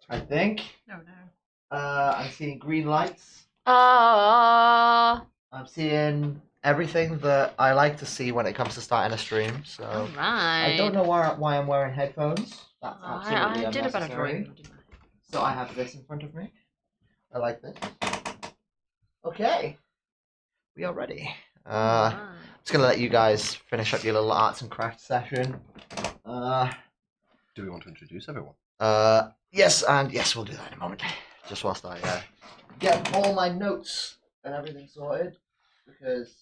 I think. No. I'm seeing green lights. Ah. I'm seeing everything that I like to see when it comes to starting a stream. So Alright. I don't know why I'm wearing headphones. That's absolutely I did a better unnecessary. drawing, didn't I? So I have this in front of me. I like this. Okay. We are ready. Just gonna let you guys finish up your little arts and crafts session. Do we want to introduce everyone? Yes, we'll do that in a moment. Just whilst I get all my notes and everything sorted, because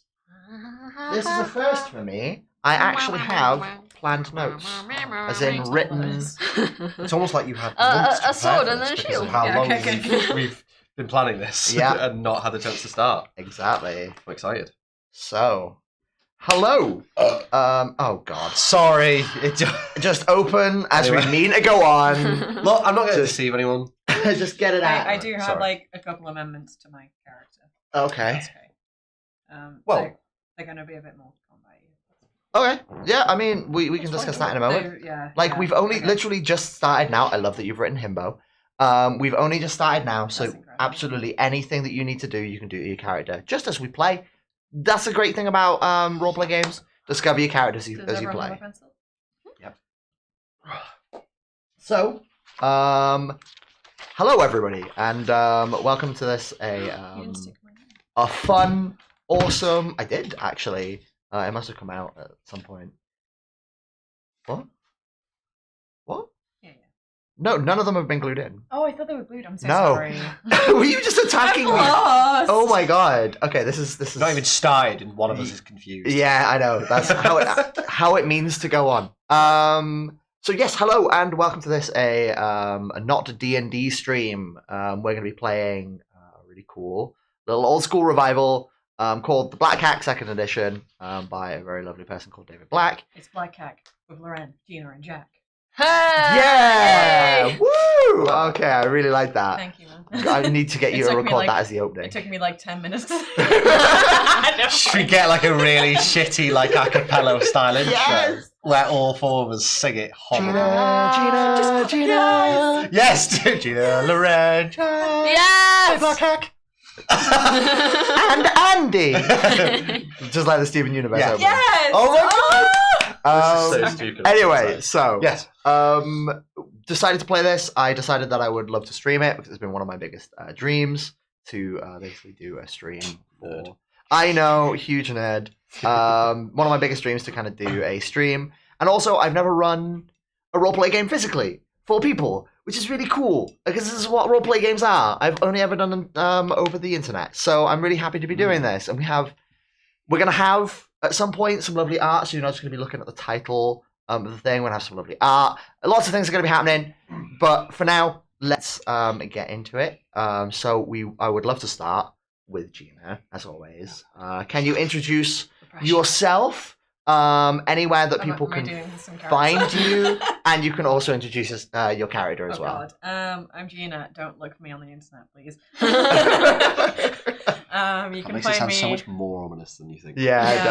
this is a first for me. I actually have planned notes, as in written. It's almost like you had months to a sword prepare and for then a this because shield. of how Yeah, long okay. we've been planning this Yeah. and not had the chance to start. Exactly. I'm excited. So, hello. Oh God. Sorry. Just open as Anyway. we mean to go on. Look, I'm not going to Just- deceive anyone. Just get it out. I do have Sorry. like a couple amendments to my character. Okay. That's okay. Well- they're going to be a bit more combat. Okay. Yeah, I mean, we can discuss that in a moment. Yeah. Like, yeah, we've only okay. literally just started now. I love that you've written himbo. We've only just started now, so That's incredible. absolutely anything that you need to do, you can do to your character, just as we play. That's the great thing about roleplay games. Discover your character as you Does everyone play. have a pencil? So, hello everybody, and welcome to this You didn't stick my name. a fun, awesome. I did actually. It must have come out at some point. What? What? Yeah. No, none of them have been glued in. Oh, I thought they were glued. I'm so No. sorry. Were you just attacking me? Lost. Oh my god. Okay, this is It's not even started and one of us is confused. Yeah, I know. That's how it means to go on. So yes, hello and welcome to this a not D&D stream. We're going to be playing a really cool little old school revival called the Black Hack Second Edition by a very lovely person called David Black. It's Black Hack with Loren, Gina, and Jack. Yeah! Hey! Woo! Okay, I really like that. Thank you, man. I need to get It you to took me, record like- that as the opening. It took me like 10 minutes. Should we get like a really shitty like a cappella style intro Yes! where all four of us sing it horribly? Gina, Gina. Yes, Gina, Loren, Yes! Black Hack. And Andy! Just like the Steven Universe Yeah. opening. Yes! Oh my god! This is so stupid. Anyway, so Yes. decided to play this. I decided that I would love to stream it because it's been one of my biggest dreams to basically do a stream for. Nerd. I know, huge nerd. One of my biggest dreams to kind of do a stream, and also I've never run a roleplay game physically for people, which is really cool because this is what roleplay games are. I've only ever done them over the internet, so I'm really happy to be doing this. And we're gonna have at some point some lovely art, so you're not just gonna be looking at the title of the thing. We're gonna have some lovely art. Lots of things are gonna be happening, but for now, let's get into it. I would love to start with Gina, as always. Can you introduce yourself anywhere that people Am I can doing some character find stuff? you, and you can also introduce your character as Oh well. God. I'm Gina. Don't look for me on the internet, please. You That can makes it find sound me. so much more ominous than you think. Yeah, it Yeah.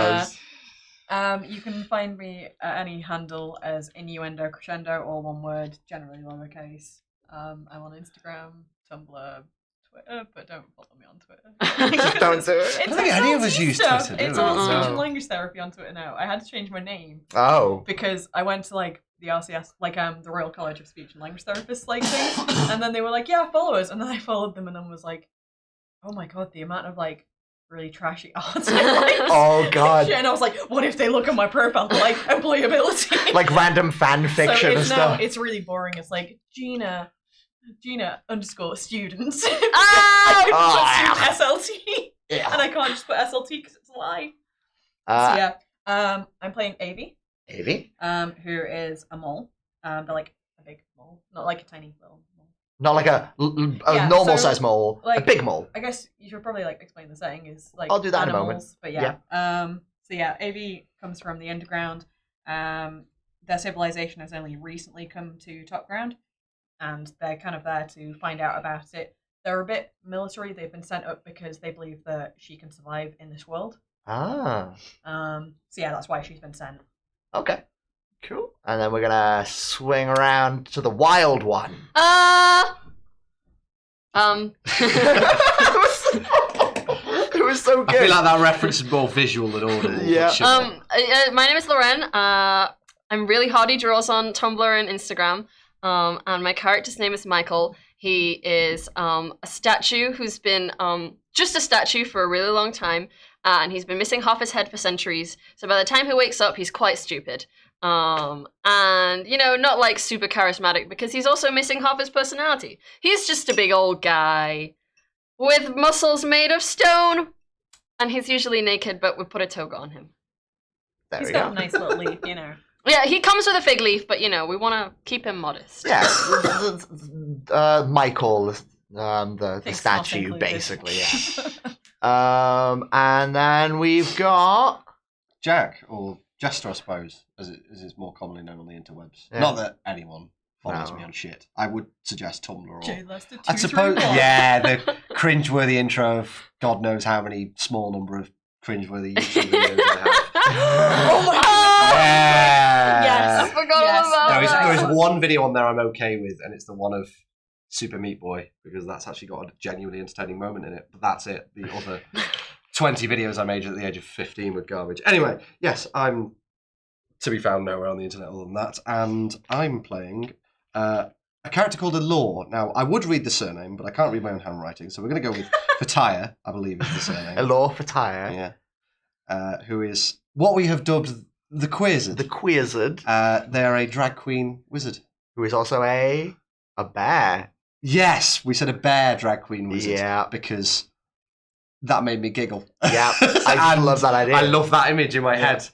does. You can find me at any handle as Innuendo Crescendo, all one word, generally lowercase. I'm on Instagram, Tumblr, Twitter, but don't follow me on Twitter. Just don't do it. I don't think any of us use stuff. Twitter, do It's we? all speech No. and language therapy on Twitter now. I had to change my name Oh. because I went to like the RCS, like the Royal College of Speech and Language Therapists, like thing, and then they were like, "Yeah, follow us," and then I followed them, and then was like, "Oh my god, the amount of like really trashy art." Oh god. And I was like, "What if they look at my profile for, like employability?" Like random fan fiction so and it's stuff. It's really boring. It's like Gina _ students. Oh! I could put student SLT, Yeah. and I can't just put SLT because it's a lie. So yeah, I'm playing Avi. Avi? Who is a mole. They're like a big mole, not like a tiny little mole. Not like a Yeah, normal so, size mole, a like- big mole. I guess you should probably like explain the setting is like I'll do that in a animals, moment. but yeah. So yeah, Avi comes from the underground. Their civilization has only recently come to top ground, and they're kind of there to find out about it. They're a bit military. They've been sent up because they believe that she can survive in this world. Ah. So yeah, that's why she's been sent. Okay. Cool. And then we're gonna swing around to the wild one. It was so I good. feel like that reference is more visual than audible. Yeah. but sure. My name is Loren. I'm really hardy draws on Tumblr and Instagram. And my character's name is Michael. He is a statue who's been just a statue for a really long time, and he's been missing half his head for centuries. So by the time he wakes up, he's quite stupid. And not like super charismatic because he's also missing half his personality. He's just a big old guy with muscles made of stone, and he's usually naked, but we put a toga on him. There He's we got go. a nice little leaf, Yeah, he comes with a fig leaf, but we want to keep him modest. Yeah, Michael, the Thanks, not statue, included. basically. Yeah. And then we've got Jack, or Jester, I suppose, as is more commonly known on the interwebs. Yeah. Not that anyone follows No. me on shit. I would suggest Tumblr or... Jay Lester I suppose, 231. yeah, the cringeworthy intro of God knows how many small number of cringeworthy YouTube videos I have. Oh my god! Yeah. Yes. I forgot Yes. all about There is, that. there is one video on there I'm okay with, and it's the one of Super Meat Boy, because that's actually got a genuinely entertaining moment in it. But that's it. The other 20 videos I made at the age of 15 were garbage. Anyway, yes, I'm to be found nowhere on the internet other than that, and I'm playing a character called Allure. Now, I would read the surname, but I can't read my own handwriting, so we're going to go with Fataya, I believe is the surname. Hello for Tyre, Yeah. Who is what we have dubbed the Queerzard. the Queerzard, They are a drag queen wizard. who is also a bear. Yes, we said a bear drag queen wizard. Yeah. Because that made me giggle. Yeah, I And love that idea. I love that image in my Yeah. head.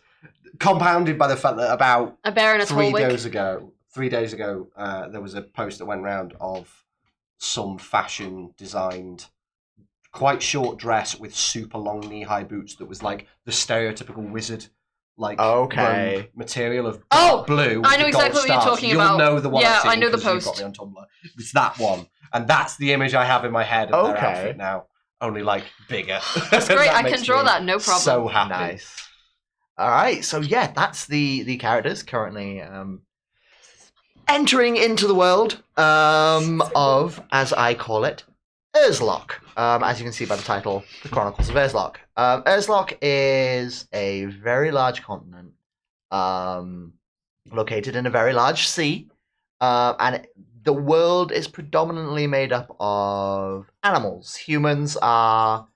Compounded by the fact that about A bear in a tall 3 wig. days ago, there was a post that went round of some fashion designed quite short dress with super long knee-high boots that was like the stereotypical wizard Okay. robe material of Oh, dark blue. I with know the exactly gold what you're stars. talking You'll about. know the one. Yeah, I've seen I know the because you've got post. me on Tumblr. It's that one, and that's the image I have in my head of their Okay. outfit now. Only like bigger. That's great. That I makes can draw me that, no problem. So happy. Nice. All right, so yeah, that's the characters currently entering into the world of, as I call it, Urslok. As you can see by the title, The Chronicles of Urslok. Urslok is a very large continent located in a very large sea, and the world is predominantly made up of animals. Humans are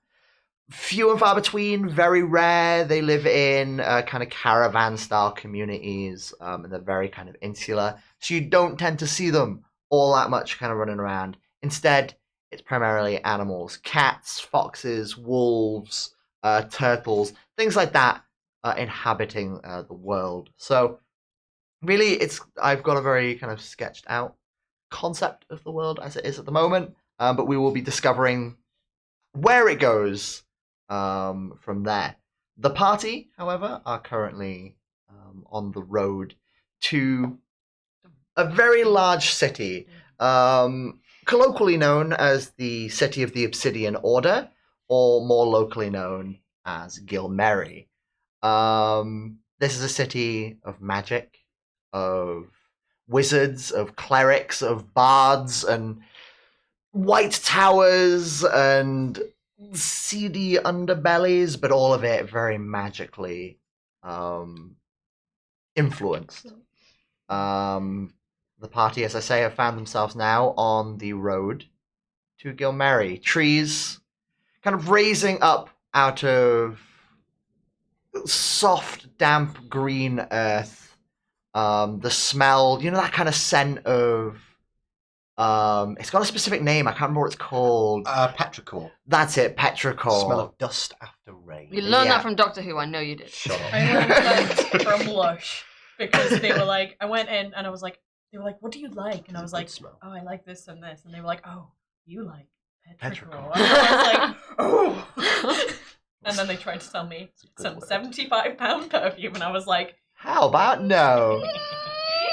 few and far between, very rare. They live in kind of caravan-style communities, and they're very kind of insular, so you don't tend to see them all that much kind of running around. Instead, it's primarily animals, cats, foxes, wolves, turtles, things like that, inhabiting the world. So really, I've got a very kind of sketched out concept of the world as it is at the moment, but we will be discovering where it goes from there. The party, however, are currently on the road to a very large city, colloquially known as the City of the Obsidian Order, or more locally known as Gilmery. This is a city of magic, of wizards, of clerics, of bards, and white towers, and seedy underbellies, but all of it very magically influenced. The party, as I say, have found themselves now on the road to Gilmery. Trees kind of raising up out of soft, damp green earth. The smell, that kind of scent of... it's got a specific name. I can't remember what it's called. Petrichor. That's it, petrichor. Smell of dust after rain. You learned Yeah. that from Doctor Who. I know you did. Shut up. I learned that from Lush because they were like, I went in and I was like, they were like, what do you like? And I was like, smell. oh, I like this and this. And they were like, oh, you like petrichor. Petrichor. And I was like, oh. And then they tried to sell me It's a good some word. £75 perfume, and I was like, How about no?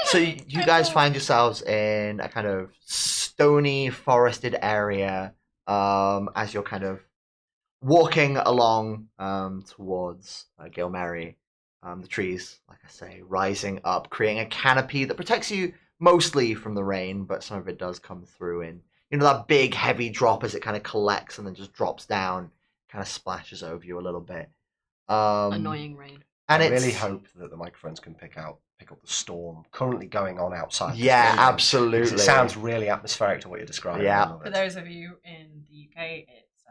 So you guys find yourselves in a kind of stony, forested area as you're kind of walking along towards Gilmery. The trees, like I say, rising up, creating a canopy that protects you mostly from the rain, but some of it does come through in you know, that big heavy drop as it kind of collects and then just drops down, kind of splashes over you a little bit. Annoying rain. And I it's, really hope that the microphones can pick up the storm currently going on outside. yeah, this building, absolutely. because it sounds really atmospheric to what you're describing. Yeah. I love For it. those of you in the UK, it's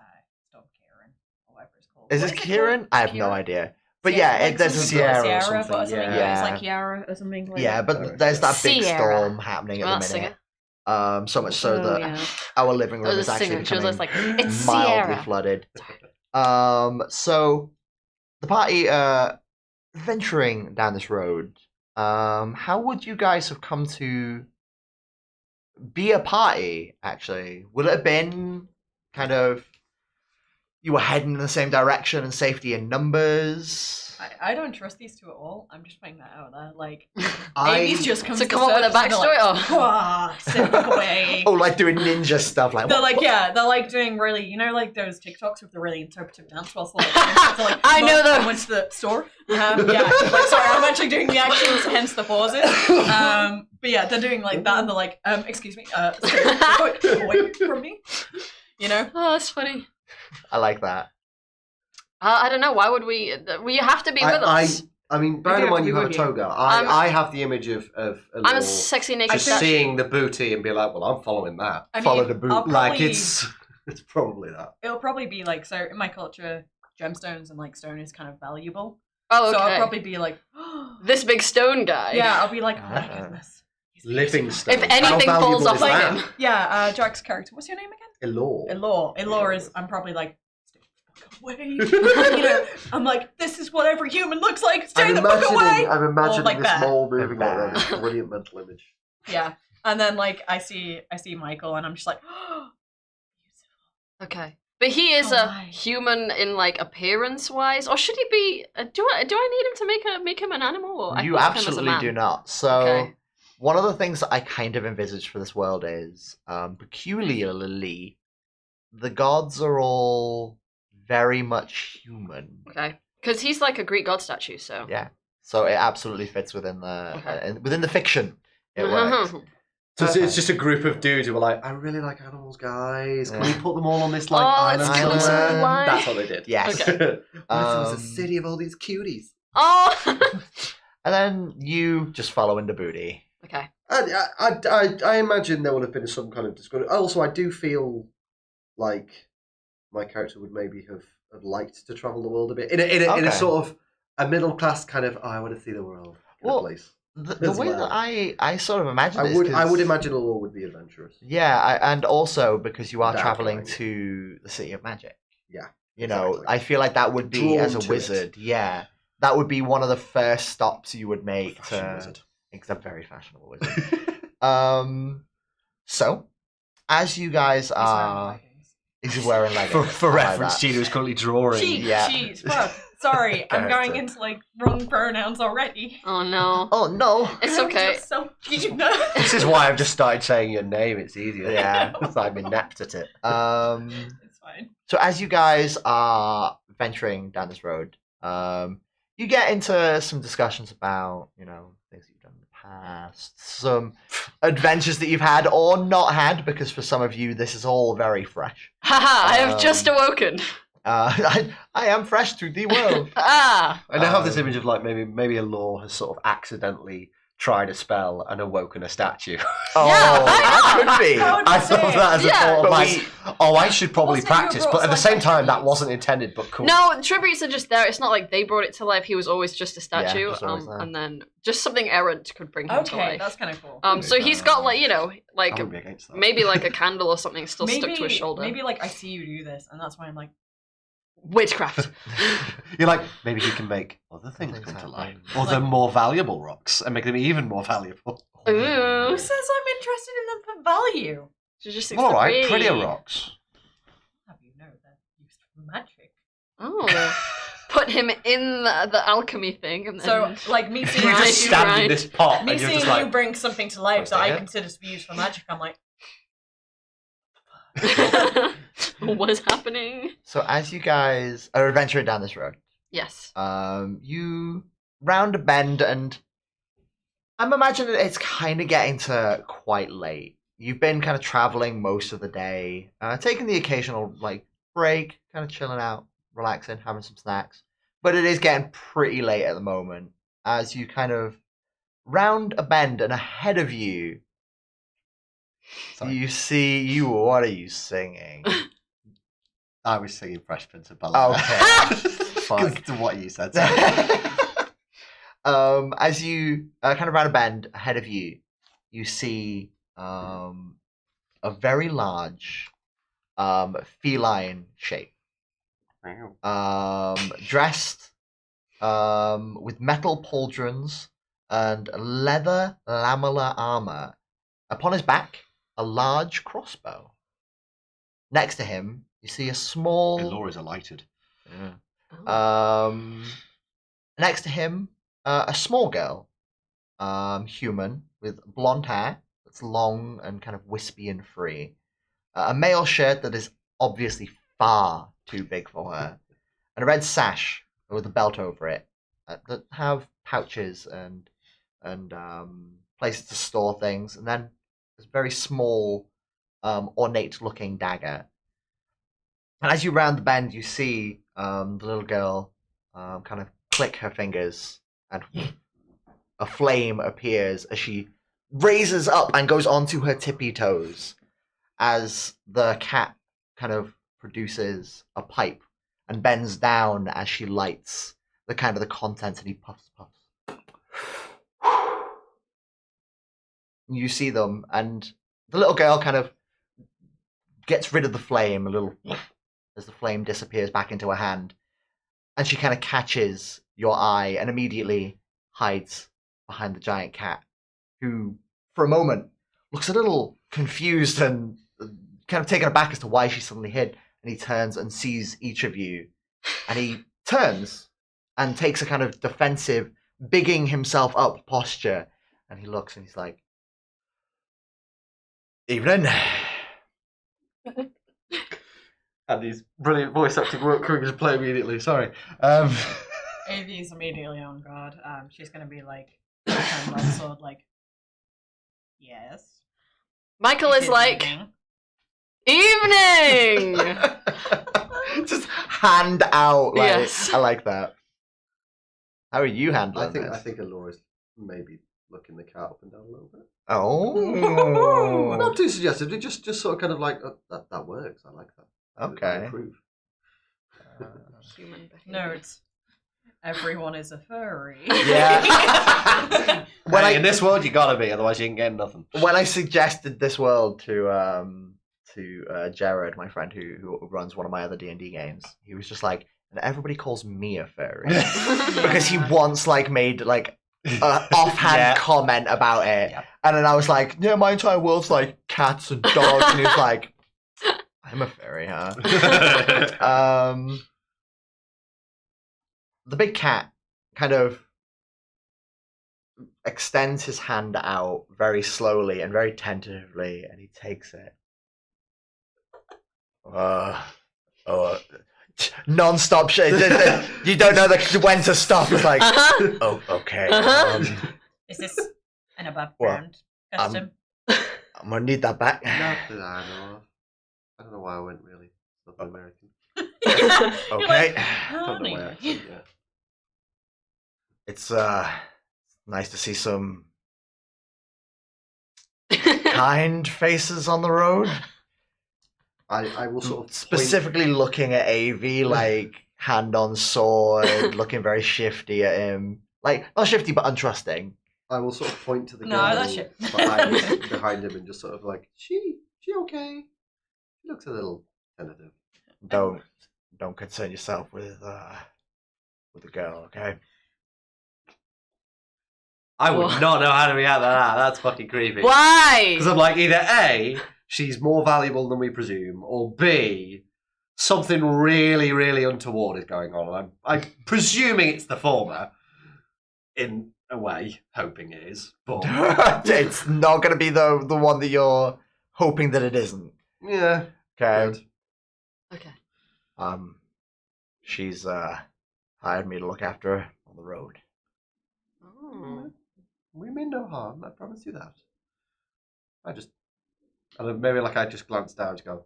Storm Kieran, or whatever it's called. Is What this it Kieran? called? I have no Kieran? idea. But Sierra- yeah, like there's something a Sierra or Sierra, something, but something yeah. it's like Kiara or something like yeah, that. but there's that big Sierra. storm happening Well, at that's the minute. singer. So much so Oh, that yeah. our living That room was is a actually singer. She was becoming just like, it's mildly Sierra. flooded. So the party venturing down this road. How would you guys have come to be a party? Actually, would it have been kind of you were heading in the same direction and safety in numbers? I don't trust these two at all. I'm just putting that out there. Like, I- Amy's just comes To to come up with a surface and they're backstory? Like, Oh. "Wah, sit away. Oh, like doing ninja stuff, like They're like, yeah, they're like doing really, you know, like those TikToks with the really interpretive dance whilst they're like, I know "Mum, those." went to the store. Yeah, like, sorry, I'm actually doing the actions, hence the pauses. But yeah, they're doing like that, and they're like, excuse me, stay away from me. You know? Oh, that's funny. I like that. I don't know. Why would we? We have to be with us. I mean, bear do in have mind to you be have a with you. toga. I'm- I have the image of I'm a Elor sexy naked just statue. seeing the booty and be like, well, I'm following that. I Follow mean, the boot. I'll Like probably- it's probably that. It'll probably be like, so in my culture, gemstones and like stone is kind of valuable. Oh, okay. So I'll probably be like, This big stone guy. yeah, I'll be like, oh my Ah. goodness. He's Living beautiful. stone. If anything How falls valuable off is like that? him. Yeah, Jack's character. What's your name again? Elor. Elor is, I'm probably like, stay the fuck away. You know, I'm like, this is what every human looks like. Stay the fuck away. I'm imagining like this that. mole moving like Like that. that. Brilliant mental image. Yeah. And then like I see Michael and I'm just like, Okay. But he is Oh a my. human in like appearance wise, or should he be? Do I need him to make him an animal? Or I You thought of him as a absolutely man. do not. So Okay. one of the things that I kind of envisage for this world is, peculiarly, the gods are all very much human. Okay. Because he's like a Greek god statue, so. Yeah. So it absolutely fits within the Okay. within the fiction. It works. So it's just a group of dudes who were like, I really like animals, guys. Can we Yeah. put them all on this like Oh, island? let's kill them somewhere?" some wine. That's what they did. Yes. Okay. What if it was a Um, city of all these cuties? Oh. And then you just follow into booty. Okay. I imagine there would have been some kind of discussion. Also, I do feel like my character would maybe have liked to travel the world a bit in a Okay. sort of a middle class kind of. Oh, I want to see the world kind Well, of place. The As way well. that I sort of imagine I this, would 'cause- imagine Allure would be adventurous. Yeah, and also because you are Dark traveling light. to the City of Magic. Yeah, You know, exactly. I feel like that would be, Drawn as a to it. wizard, yeah, that would be one of the first stops you would make Fashion to. wizard. Except very fashionable wizard. So, as you guys are. He's wearing leggings. For I like reference, that. Gina was currently drawing. she, fuck. Sorry, I'm going Character. into like wrong pronouns already. Oh no. Oh, no. It's I'm okay. just so Gina. This is why I've just started saying your name. It's easier. Yeah. Because I'm inept at it. It's fine. So as you guys are venturing down this road, you get into some discussions about, you know, things that you've done in the past, some adventures that you've had or not had, because for some of you this is all very fresh. Haha, I have just awoken. I am fresh to the world. Ah. I now have this image of like maybe a law has sort of accidentally tried a spell and awoken a statue. Oh, Yeah, that could be. How would I you say thought it? that as a Yeah. thought of But like, I should probably Wasn't it you who practice, brought but at the some same time, that attributes? wasn't intended. But cool. No, tributes are just there. It's not like they brought it to life. He was always just a statue. just always there. And then just something errant could bring him to Okay, life. that's kind of cool. So he's got like, you know, I like wouldn't be against that. maybe like a candle or something still stuck to his shoulder. Maybe like I see you do this, and that's why I'm like, Witchcraft. You're like, maybe he can make other things Things come to happen. life. Or the more valuable rocks and make them even more valuable. Ooh. who says I'm interested in them for value? She just All right, pretty. prettier rocks. Have you know they're used for magic? Oh. Put him in the alchemy thing. And then... So like me You seeing You Right, just you, stand right. in this pot me and you're seeing just you like, bring something to life that I Yeah. consider to be used for magic, I'm like, what is happening? So as you guys are adventuring down this road, Yes. you round a bend, and I'm imagining it's kind of getting to quite late. you've been kind of traveling most of the day, taking the occasional like break, kind of chilling out, relaxing, having some snacks. But it is getting pretty late at the moment as you kind of round a bend, and ahead of you, Sorry. you see you. What are you singing? I was singing Fresh Prince of Bel-Air. Okay. Fuck. To what you said. As you kind of round a bend ahead of you, you see a very large feline shape, dressed with metal pauldrons and leather lamellar armor. Upon his back, a large crossbow. Next to him, you see a small. Laura's elated. Yeah. Oh. Next to him, a small girl, human with blonde hair that's long and kind of wispy and free, a male shirt that is obviously far too big for her, and a red sash with a belt over it that have pouches and places to store things, and then this very small, ornate-looking dagger. And as you round the bend, you see the little girl kind of click her fingers, and a flame appears as she raises up and goes onto her tippy toes as the cat kind of produces a pipe and bends down as she lights the kind of the contents, and he puffs. You see them, and the little girl kind of gets rid of the flame a little as the flame disappears back into her hand, and she kind of catches your eye and immediately hides behind the giant cat, who, for a moment, looks a little confused and kind of taken aback as to why she suddenly hid, and he turns and sees each of you, and he turns and takes a kind of defensive, bigging himself up posture, and he looks and he's like, "Evening." And these brilliant voice acting work coming into play immediately. Sorry. Avi's immediately on guard. She's gonna be like, hand on sword, like, yes. Michael It is like, evening." evening! Just hand out. Like, Yes. I like that. How are you handling I this? think Laura's maybe looking the cat up and down a little bit. Oh. Not too suggestive. Just sort of kind of like that works. I like that. I Okay. approve. Human behavior. Notes. Everyone is a furry. Yeah. When in this world, you gotta be, otherwise you ain't getting nothing. When I suggested this world to Jared, my friend who runs one of my other D&D games, he was just like, and everybody calls me a furry because he once like made like an offhand comment about it, and then I was like, yeah, my entire world's like cats and dogs, and he was like, I'm a furry, huh? The big cat kind of extends his hand out very slowly and very tentatively, and he takes it. Non-stop shit. You don't know when to stop. It's like, oh, okay. Is this an above ground custom? I'm gonna need that back. Not that I know of. I don't know why I went really Southern American. You're Okay. like, I don't know honey. why accent, yeah. It's nice to see some kind faces on the road. I will sort of Specifically looking at AV, like hand on sword, looking very shifty at him. Like, not shifty, but untrusting. I will sort of point to the No, girl that's shit. behind him and just sort of like, she okay? She looks a little tentative. Don't concern yourself with the girl, okay? I would not know how to react to that. That's fucking creepy. Why? Because I'm like, either A, she's more valuable than we presume, or B, something really, really untoward is going on. And I'm presuming it's the former, in a way, hoping it is. But It's not going to be the one that you're hoping that it isn't. yeah, Okay. good. Okay. She's hired me to look after her on the road. Oh. We mean no harm. I promise you that. I just And then maybe like I just glance down and go,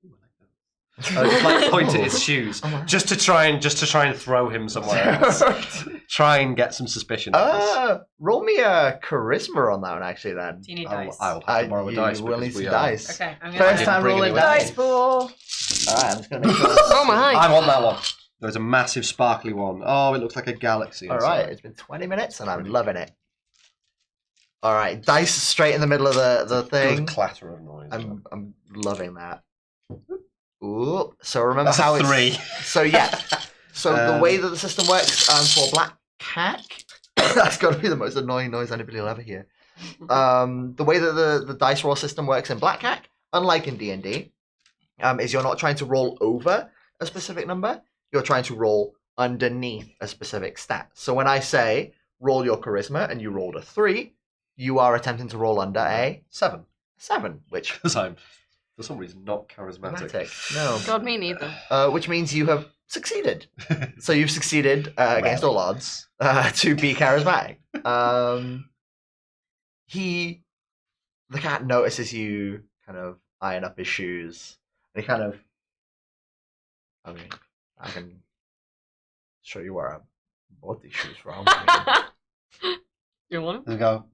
"Ooh, I like those." And I just like point at his shoes, just to try and throw him somewhere else. Try and get some suspicion. Roll me a charisma on that one, actually. Then Do you need I'll dice? have to borrow a you dice. will need because we some are- dice. Okay, I'm First gonna time bring rolling it with dice. dice pool. All right, I'm just gonna make sure. Oh my. I want that one. There's a massive sparkly one. Oh, it looks like a galaxy. All inside. right, it's been 20 minutes and I'm loving it. All right, dice straight in the middle of the thing. Good clatter of noise. I'm loving that. Ooh, so remember That's how a 3. it's so yeah. So the way that the system works for Black Cat, that's got to be the most annoying noise anybody will ever hear. The way that the dice roll system works in Black Cat, unlike in D&D, is you're not trying to roll over a specific number. You're trying to roll underneath a specific stat. So when I say roll your charisma and you rolled a 3, you are attempting to roll under a 7. 7, which Because I'm, for some reason, not charismatic. dramatic. No. God, me neither. Which means you have succeeded. So you've succeeded against all odds to be charismatic. The cat notices you kind of eyeing up his shoes, and he kind of, I mean, I can show you where I bought these shoes from. I mean, You want They go,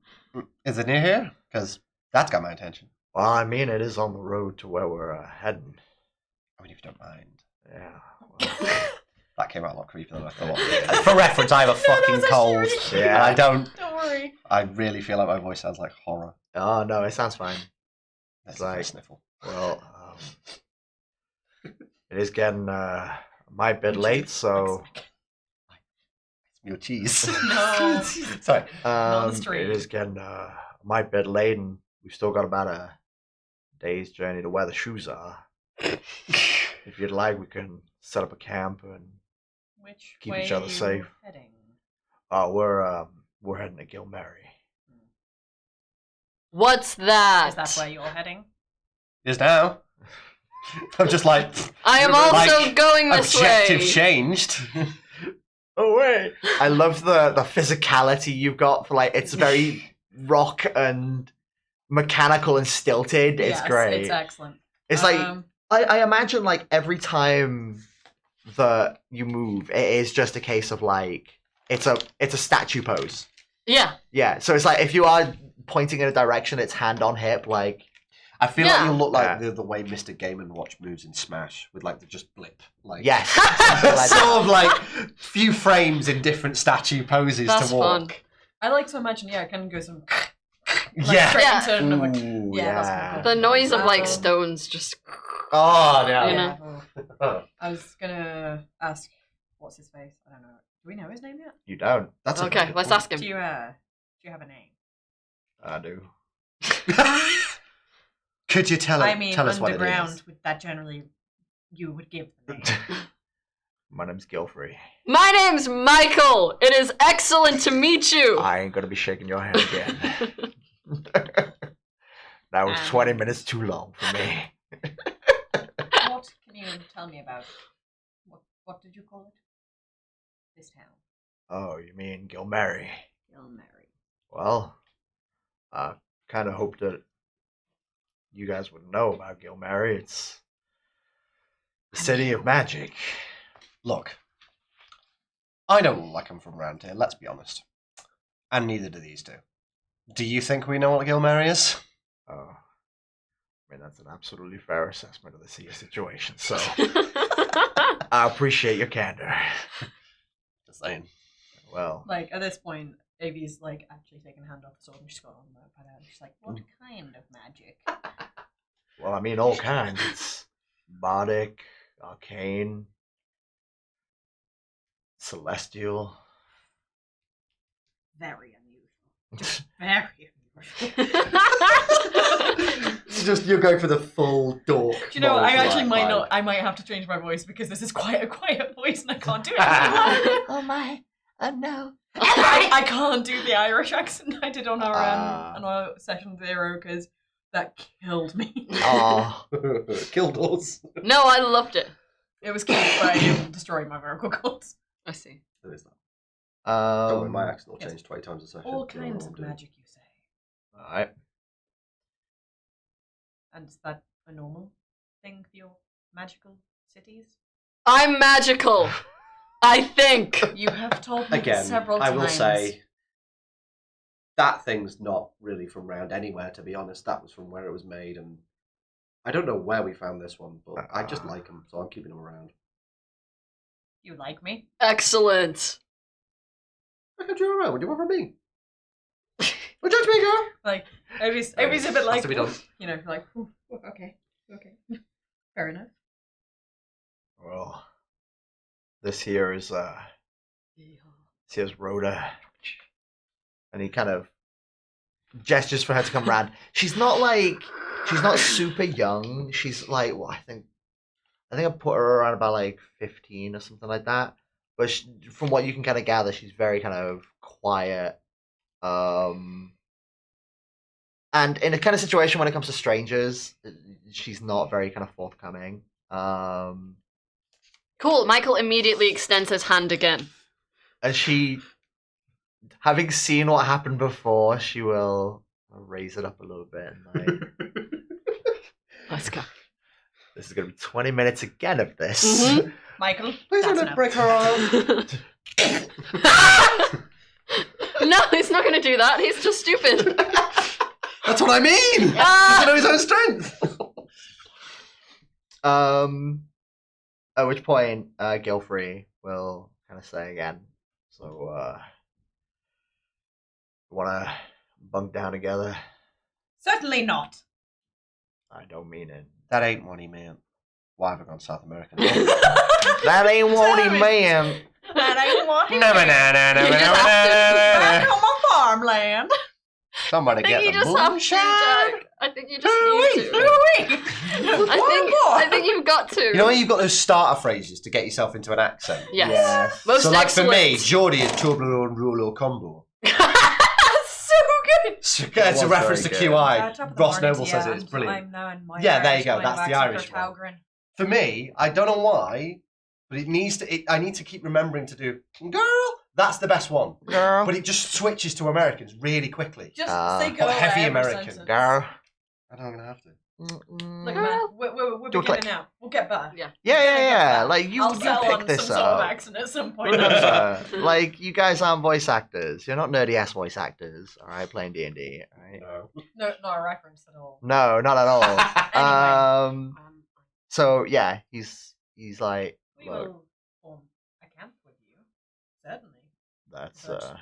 is it near here? Because that's got my attention. well, I mean, it is on the road to where we're heading. I mean, if you don't mind. Yeah. That came out a lot creepier than I thought. For reference, I have a fucking cold. Yeah. And I don't. Don't worry. I really feel like my voice sounds like horror. Oh, no, it sounds fine. That's like- like a sniffle. Well, it is getting my bit late, so Your cheese. No. Sorry. on the street. it is getting my bit late, and we've still got about a day's journey to where the shoes are. If you'd like, we can set up a camp, and Which Keep way each other are you safe. heading? we're heading to Gilmery. What's that? Is that where you're heading? Is now. I'm just like, I am also Like, going this objective way. changed. Oh wait! I love the physicality you've got for like it's very rock and mechanical and stilted. It's Yes, great. It's excellent. It's like Um, I imagine like every time that you move, it is just a case of like it's a statue pose. Yeah. Yeah, so it's like if you are pointing in a direction, it's hand on hip. Like I feel Yeah. like you look like Yeah. the way Mr. Game & Watch moves in Smash with like the just blip. Like yes, something like sort that. of like few frames in different statue poses That's to walk. fun. I like to imagine, yeah, it kind of goes from Yeah. straight Yeah. into and I'm like, Ooh, yeah, that's kinda The cool. noise of like Um, stones just. Oh no! You Yeah. Oh, I was gonna ask, what's his face? I don't know. Do we know his name yet? You don't. that's a Okay, good let's point. ask him. Do you have a name? I do. Could you tell I mean, us what it underground. is? With that generally, you would give the name. My name's Gilmery. My name's Michael. It is excellent to meet you. I ain't gonna be shaking your hand again. That was 20 minutes too long for me. What can you tell me about? What did you call it? This town. Oh, you mean Gilmery? Gilmery. Well, I kind of hoped that you guys would know about Gilmery. It's the city of magic. Look, I don't look like I'm from around here, let's be honest. And neither do these two. Do you think we know what Gilmery is? Oh, I mean, that's an absolutely fair assessment of the situation, so I appreciate your candor. Just saying. Well, Like at this point, Avi's like actually taking a hand off the sword and she's got on the notepad out. She's like, "What kind of magic?" well, I mean, all kinds. It's bardic, arcane, celestial. Very unusual. Very unusual. It's just you're going for the full dork. Do you know? I actually might vibe. not. I might have to change my voice because this is quite a quiet voice and I can't do it. Oh my! No. I can't do the Irish accent I did on Ah. our session 0 because that killed me. Oh, Killed us. No, I loved it. It was cute, but it destroyed my vocal cords. I see. There is that. Don't worry, my accent will yes. change 20 times a session. All kinds Oh, of dear. magic, you say. all right. And is that a normal thing for your magical cities? I'm magical. I think. You have told me Again, several I times. will say that thing's not really from round anywhere, to be honest. That was from where it was made, and I don't know where we found this one, but I just like them, so I'm keeping them around. You like me? Excellent. I can do around. What do you want from me? What judge me, girl? Like, Obi's a bit like, Has to be done. you know, like, okay. Fair enough. Well, this here is Rhoda, and he kind of gestures for her to come round. She's not super young. She's like, well, I think I put her around about like 15 or something like that. But from what you can kind of gather, she's very kind of quiet. And in a kind of situation when it comes to strangers, she's not very kind of forthcoming. Cool. Michael immediately extends his hand again. And she, having seen what happened before, she will raise it up a little bit. And like, Let's go. this is going to be 20 minutes again of this. Mhm. Michael, Please that's don't enough. break her arm. No, he's not going to do that. He's just stupid. That's what I mean! He Ah! doesn't know his own strength! At which point, Gilmery will kind of say again, so, want to bunk down together? Certainly not. I don't mean it. That ain't what he meant. Why have I gone South American? That ain't what he meant. That ain't what he No, meant. You just have Back on my farmland. Somebody I think you get the just have to, moonshine! Jack. I think you just need to. I think you've got to. You know when you've got those starter phrases to get yourself into an accent? Yes. Yeah. Most So like excellent. for me, Geordie is Trouble and Rule Combo. So good. It's was a reference to very good. QI. Ross Noble says it, it's brilliant. Yeah, there you go, that's the Irish one. For me, I don't know why, but it needs to. I need to keep remembering to do girl. That's the best one. Girl. But it just switches to Americans really quickly. Just Ah. say girl But heavy every American. sentence. Girl. I don't know, I'm gonna have to. Look, Girl. man, we're Do a click. beginning now. We'll get better. Yeah. Yeah. Like, I'll you settle pick on this some sort of up. accent at some point. Like, you guys aren't voice actors. You're not nerdy ass voice actors, alright, playing D&D, alright? No. No, not a reference at all. No, not at all. Anyway. So yeah, he's like, We look, will form a camp with you. Certainly. that's But-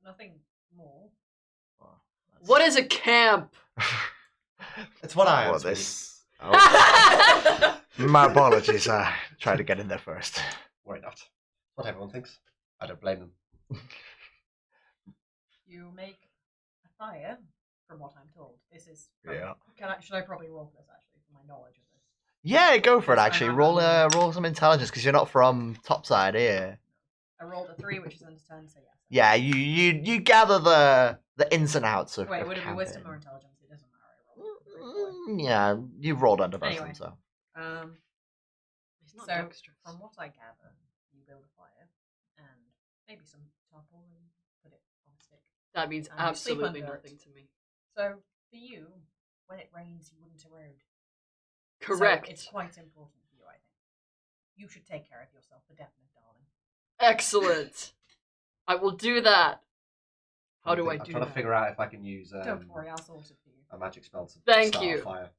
Nothing more. What is a camp? It's what I am. well, sweetie. this. Oh, my apologies. I tried to get in there first. Worry not. What everyone thinks. I don't blame them. You make a fire, from what I'm told. This is. Yeah. Should I probably roll for this actually, for my knowledge of this? Yeah, go for it. Yes, I Actually, have roll some intelligence because you're not from topside here. I rolled a 3, which is understand, so yes. Yeah, you gather the ins and outs of. Wait, of would it be wisdom camping. or intelligence? It doesn't matter. I rolled a 3. Yeah, you rolled under both of Anyway. them, so. He's not So, dexterous. from what I gather, you build a fire and maybe some charcoal and put it on a stick. That means And you sleep absolutely under it. nothing to me. So, for you, when it rains, you wouldn't erode. Correct. So it's quite important for you, I think. You should take care of yourself, the definite darling. Excellent. I will do that. How do I I'm do trying that? to figure out if I can use Don't worry, I'll sort it for you. a magic spell to Thank start you. a fire.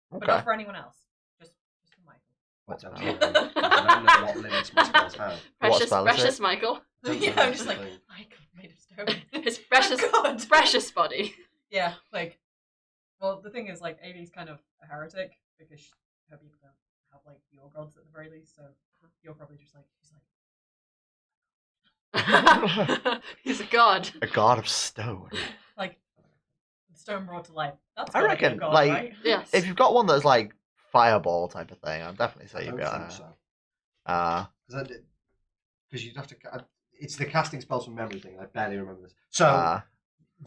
But Okay. not for anyone else. Just for Michael. What I spell? don't know what limits my spells have. Precious, spell is precious it? Michael. Yeah, I'm just like, Something. Michael made of stone. His precious, God. precious body. Yeah, like, well, the thing is, like, Amy's kind of a heretic because her people don't have, like, your gods at the very least, so you're probably just like, she's like, He's a god. A god of stone. like, stone brought to life. That's I gotta be a reckon, god, like, right? Yes. If you've got one that's like fireball type of thing, I'd definitely say I you'd don't be think able so. Because you'd have to. It's the casting spells from memory thing. I barely remember this. So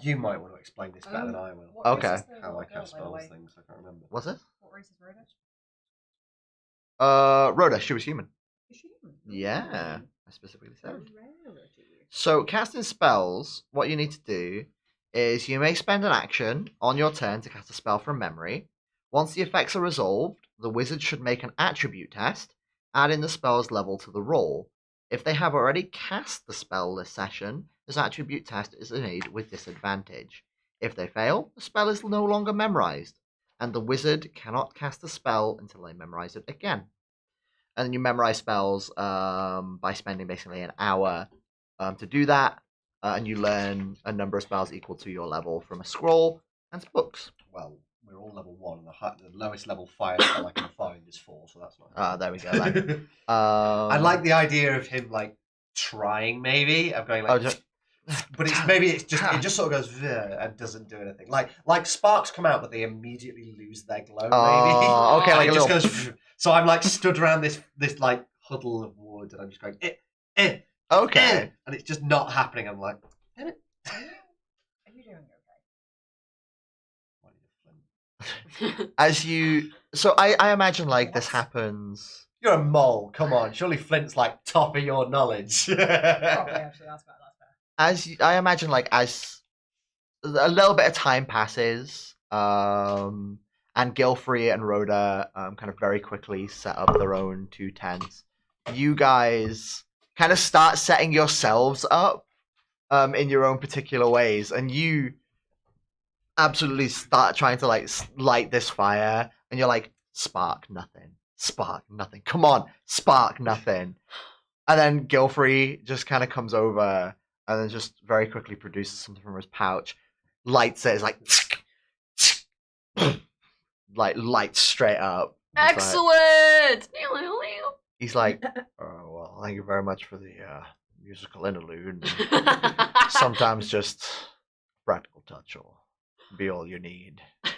you might want to explain this better than I will. What Okay. race is the How I little girl, cast by the spells way? things. I can't remember. what's it? What race is Rhoda? Rhoda, she was human. Is she human? Yeah, I specifically said. Rarity. So casting spells, what you need to do is you may spend an action on your turn to cast a spell from memory. Once the effects are resolved, the wizard should make an attribute test, adding the spell's level to the roll. If they have already cast the spell this session, this attribute test is made with disadvantage. If they fail, the spell is no longer memorized, and the wizard cannot cast the spell until they memorize it again. And then you memorize spells by spending basically an hour to do that, and you learn a number of spells equal to your level from a scroll and books. Well, we're all level 1, and the lowest level fire spell I can find is 4, so that's not. Ah, there we go. Then. I like the idea of him like trying, maybe of going like. But it just sort of goes and doesn't do anything. Like sparks come out, but they immediately lose their glow. Maybe. Okay, like it a just little... goes. So I'm like stood around this like huddle of wood, and I'm just going Okay. and it's just not happening. I'm like, damn it. Are you doing okay? As you, so I imagine like this happens. You're a mole. Come on, surely Flint's like top of your knowledge. Probably actually, that's fair. I imagine like as a little bit of time passes, and Gilfrey and Rhoda kind of very quickly set up their own 2 tents. You guys kind of start setting yourselves up in your own particular ways, and you absolutely start trying to like light this fire, and you're like, spark nothing, come on, spark nothing. And then Gilfrey just kind of comes over and then just very quickly produces something from his pouch, lights it, it's like lights straight up. Excellent! He's like, oh, well, thank you very much for the musical interlude. Sometimes just practical touch will be all you need. I'm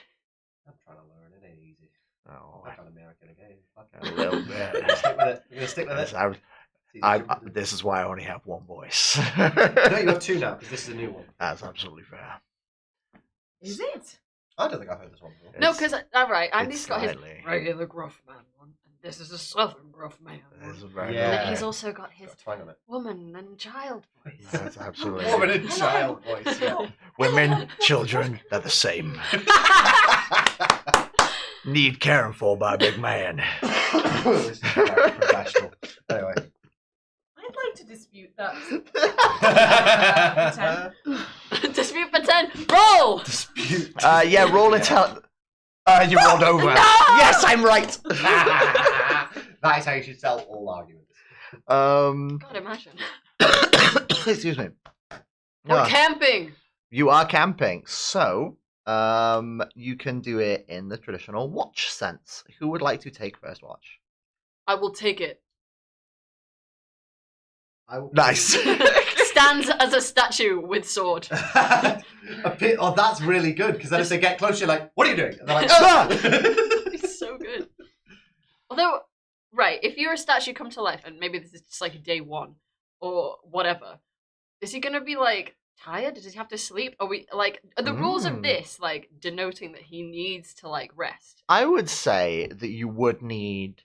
trying to learn. It ain't easy. Oh, Like an American again. a little bit. Stick with it. You're gonna stick with it. This is why I only have one voice. No, you have 2 now because this is a new one. That's absolutely fair. Is it? I don't think I've heard this one before. No, because alright, Andy's it's got his slightly- regular gruff man one, and this is a southern gruff man one. This is very Yeah. And then he's also got his Got a twang on it. woman and child voice. That's absolutely Woman and child voice. Yeah. Women, children, they're the same. Need caring for by a big man. This is very professional. Anyway. I'd like to dispute that. Dispute for 10. Roll! Dispute. Yeah, roll it out. You rolled over. No! Yes, I'm right. That is how you should sell all arguments. God, imagine. Excuse me. We're No, camping! you are camping, so you can do it in the traditional watch sense. Who would like to take first watch? I will take it. Nice. Stands as a statue with sword. Oh, that's really good because then if they get close, you're like, "What are you doing?" And they're like, Ah! It's so good. Although, right, if you're a statue come to life, and maybe this is just like day 1 or whatever, is he gonna be like tired? Does he have to sleep? Are we like are the rules of this like denoting that he needs to like rest? I would say that you would need.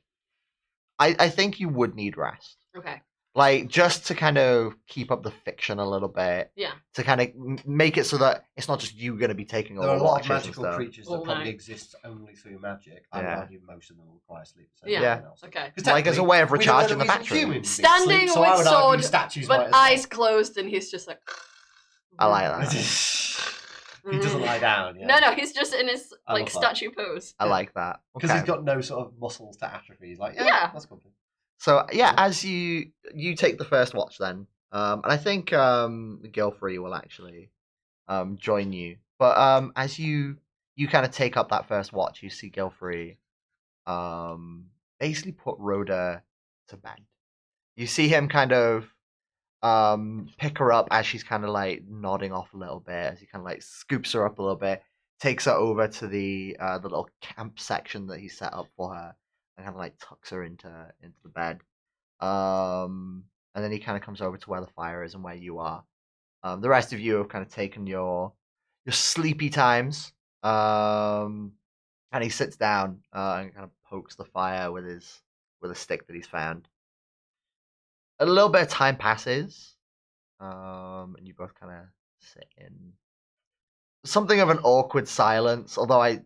I think you would need rest. Okay. Like, just to kind of keep up the fiction a little bit. Yeah. To kind of make it so that it's not just you going to be taking there are all a the lot of watches and magical stuff. creatures All that probably night. exist only through magic. I would Yeah. argue most of them require sleep. So Yeah. Yeah. Okay. Like, as a way of recharging the battery. Standing so I with would argue sword, statues but might as well. eyes closed, and he's just like. I like that. He doesn't lie down. Yeah. No, he's just in his I like love that. statue pose. I like that. Because Okay. he's got no sort of muscles to atrophy. He's like, Yeah. that's comfy. So, yeah, as you take the first watch then, and I think Gilfrey will actually join you. But as you kind of take up that first watch, you see Gilfrey basically put Rhoda to bed. You see him kind of pick her up as she's kind of like nodding off a little bit, as he kind of like scoops her up a little bit, takes her over to the little camp section that he set up for her, and kind of like tucks her into the bed. And then he kind of comes over to where the fire is and where you are. The rest of you have kind of taken your sleepy times. And he sits down and kind of pokes the fire with a stick that he's found. A little bit of time passes, and you both kind of sit in something of an awkward silence. Although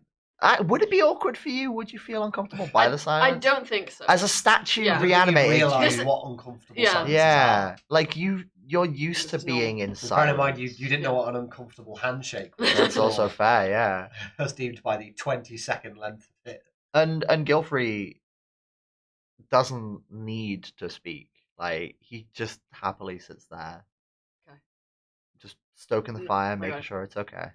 would it be awkward for you? Would you feel uncomfortable by the I silence? don't think so. As a statue Yeah. reanimated, Realize This- what uncomfortable Yeah. silences yeah, are. like you're used to This is being normal. in Well, silence. bearing in mind, you didn't know what an uncomfortable handshake was. That's also fair, yeah. As deemed by the 20-second length of it. And Gilfrey doesn't need to speak. Like he just happily sits there, Okay. just stoking the No, fire, okay. making sure it's okay.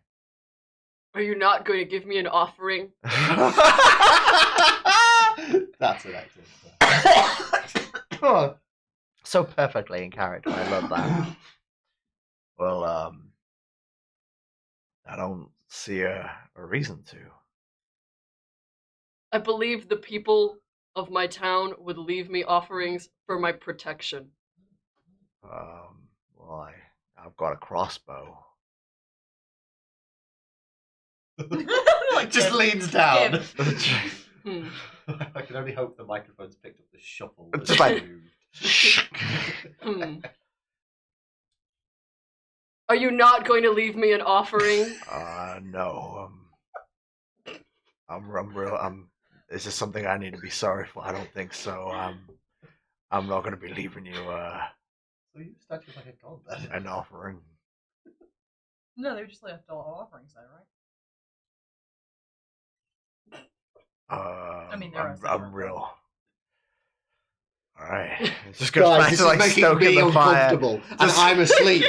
Are you not going to give me an offering? That's an excellent. So perfectly in character. I love that. Well, I don't see a reason to. I believe the people of my town would leave me offerings for my protection. Well, I've got a crossbow. Like Just him. leans down. Hmm. I can only hope the microphone's picked up the shuffle. Just as like- it's moved. Hmm. Are you not going to leave me an offering? No. Is this something I need to be sorry for? I don't think so. I'm not going to be leaving you So you statue like a god then. an offering. No, they were just left all offerings though, right? I mean, there are I'm separate, real. All right, it just goes Guys, back this to is like making stoking me the fire. uncomfortable, and I'm asleep.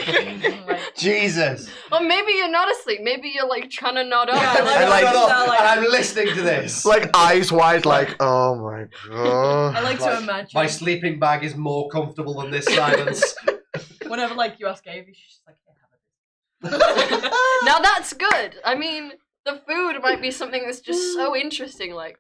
Like, Jesus. Or maybe you're not asleep. Maybe you're like trying to nod off. Yeah, and, like- And, like- and I'm listening to this. Like eyes wide, like oh my god. I like to imagine My sleeping bag is more comfortable than this silence. whenever like you ask Avy, she's just like, "Yeah, have it." Now that's good. I mean, the food might be something that's just so interesting. Like,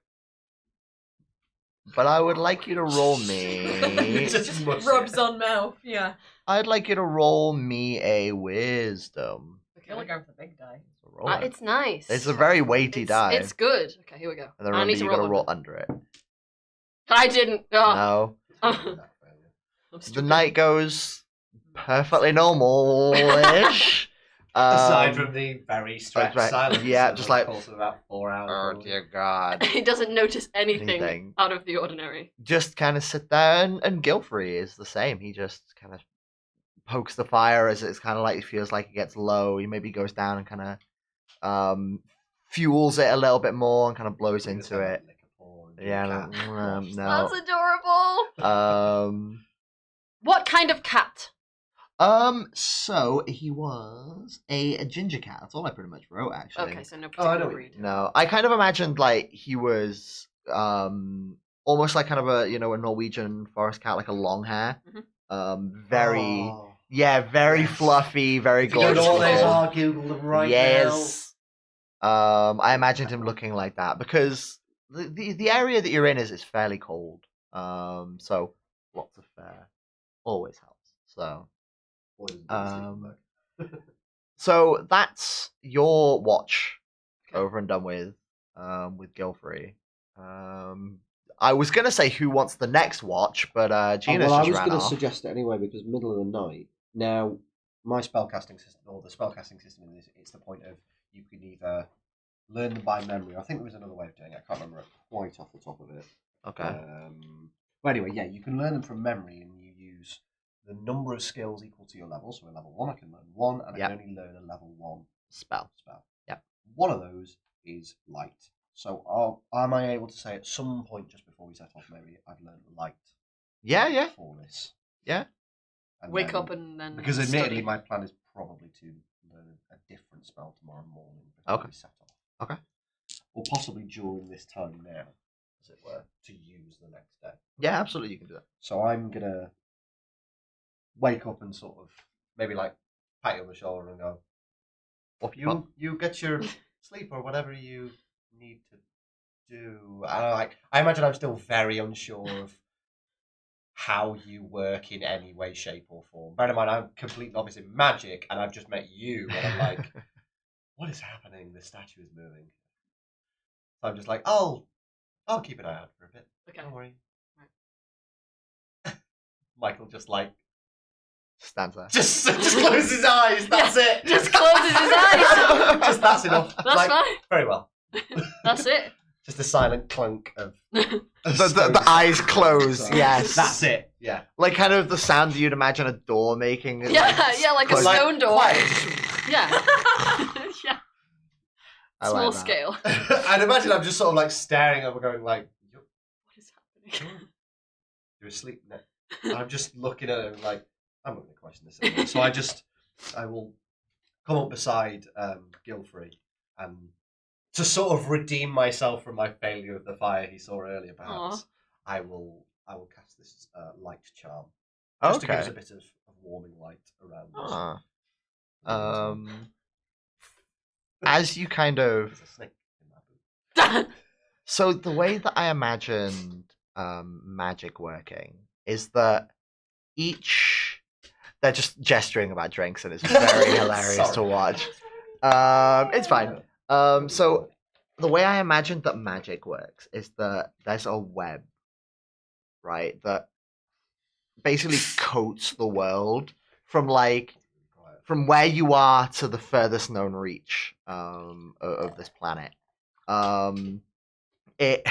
But I would like you to roll me. Just mush it. Rubs on mouth. Yeah, I'd like you to roll me a wisdom. you're like going for the big die. So roll it. it's nice. It's a very weighty die. It's good. Okay, here we go. And then I remember need to you roll. gotta roll under. under it. I didn't. Oh, No. I'm The stupid. night goes perfectly normal-ish. Aside from the very stretched right. silence. Yeah, of just the like- course of about 4 hours. Oh probably. dear God. He doesn't notice anything Anything. out of the ordinary. Just kind of sit there, and Gilfrey is the same. He just kind of pokes the fire as it's kind of like he feels like it gets low. He maybe goes down and kind of fuels it a little bit more and kind of blows You just into have it. that lick of porn and Yeah, cat. no. That's adorable. What kind of cat? So he was a ginger cat. That's all I pretty much wrote, actually. Okay, so no Oh, I particular know. breed. No, I kind of imagined like he was almost like kind of a a Norwegian forest cat, like a long hair. Very Oh. very Yes. fluffy, very If you don't know what those gorgeous. are, Google them right Yes. I imagined him looking like that because the area that you're in is fairly cold. So lots of fur always helps. So now. so that's your watch Okay. over and done with Gilfrey. I was gonna say who wants the next watch, but Gina's I just was ran going to off. suggest it anyway because middle of the night. Now, my spellcasting system, or the spellcasting system in this, it's the point of you can either learn them by memory. I think there was another way of doing it. I can't remember it quite off the top of it. Okay. But anyway, yeah, you can learn them from memory, and you use the number of skills equal to your level. So a level 1, I can learn 1, and Yep. I can only learn a level 1 Spell. spell. Yep. One of those is light. So am I able to say at some point just before we set off, maybe I've learned light Yeah. for this? Yeah. And Wake then- up and then because admittedly study. my plan is probably to learn a different spell tomorrow morning before Okay. we set off. Okay. Or possibly during this time now, as it were, to use the next day. Yeah, absolutely, you can do that. So I'm gonna wake up and sort of maybe like pat you on the shoulder and go, What you get your sleep or whatever you need to do. I imagine I'm still very unsure of how you work in any way, shape, or form. Bear in mind, I'm completely obviously magic, and I've just met you, and I'm like, what is happening? The statue is moving. So I'm just like, I'll keep an eye out for a bit. Okay. Don't worry. Michael just like Stands there. Just closes his eyes. That's it. Just closes his eyes. Just that's enough. That's fine. Very well. That's it. Just a silent clunk of The eyes close. Sorry. Yes. That's it. Yeah. Like kind of the sound you'd imagine a door making. Yeah, like a close. stone door. Quiet. Yeah. Yeah. I Small like that. scale. I'd imagine I'm just sort of like staring up and going like, What is happening? you're asleep now. And I'm just looking at him like, I'm not going to question this anymore. So I will come up beside Gilmery and to sort of redeem myself from my failure of the fire he saw earlier, perhaps, I will cast this light charm. Just to give us a bit of warming light around us. As you kind of... There's a snake in my boot. So the way that I imagined magic working is that each... They're just gesturing about drinks and it's very hilarious to watch. It's fine. So the way I imagined that magic works is that there's a web, right, that basically coats the world from where you are to the furthest known reach of this planet. It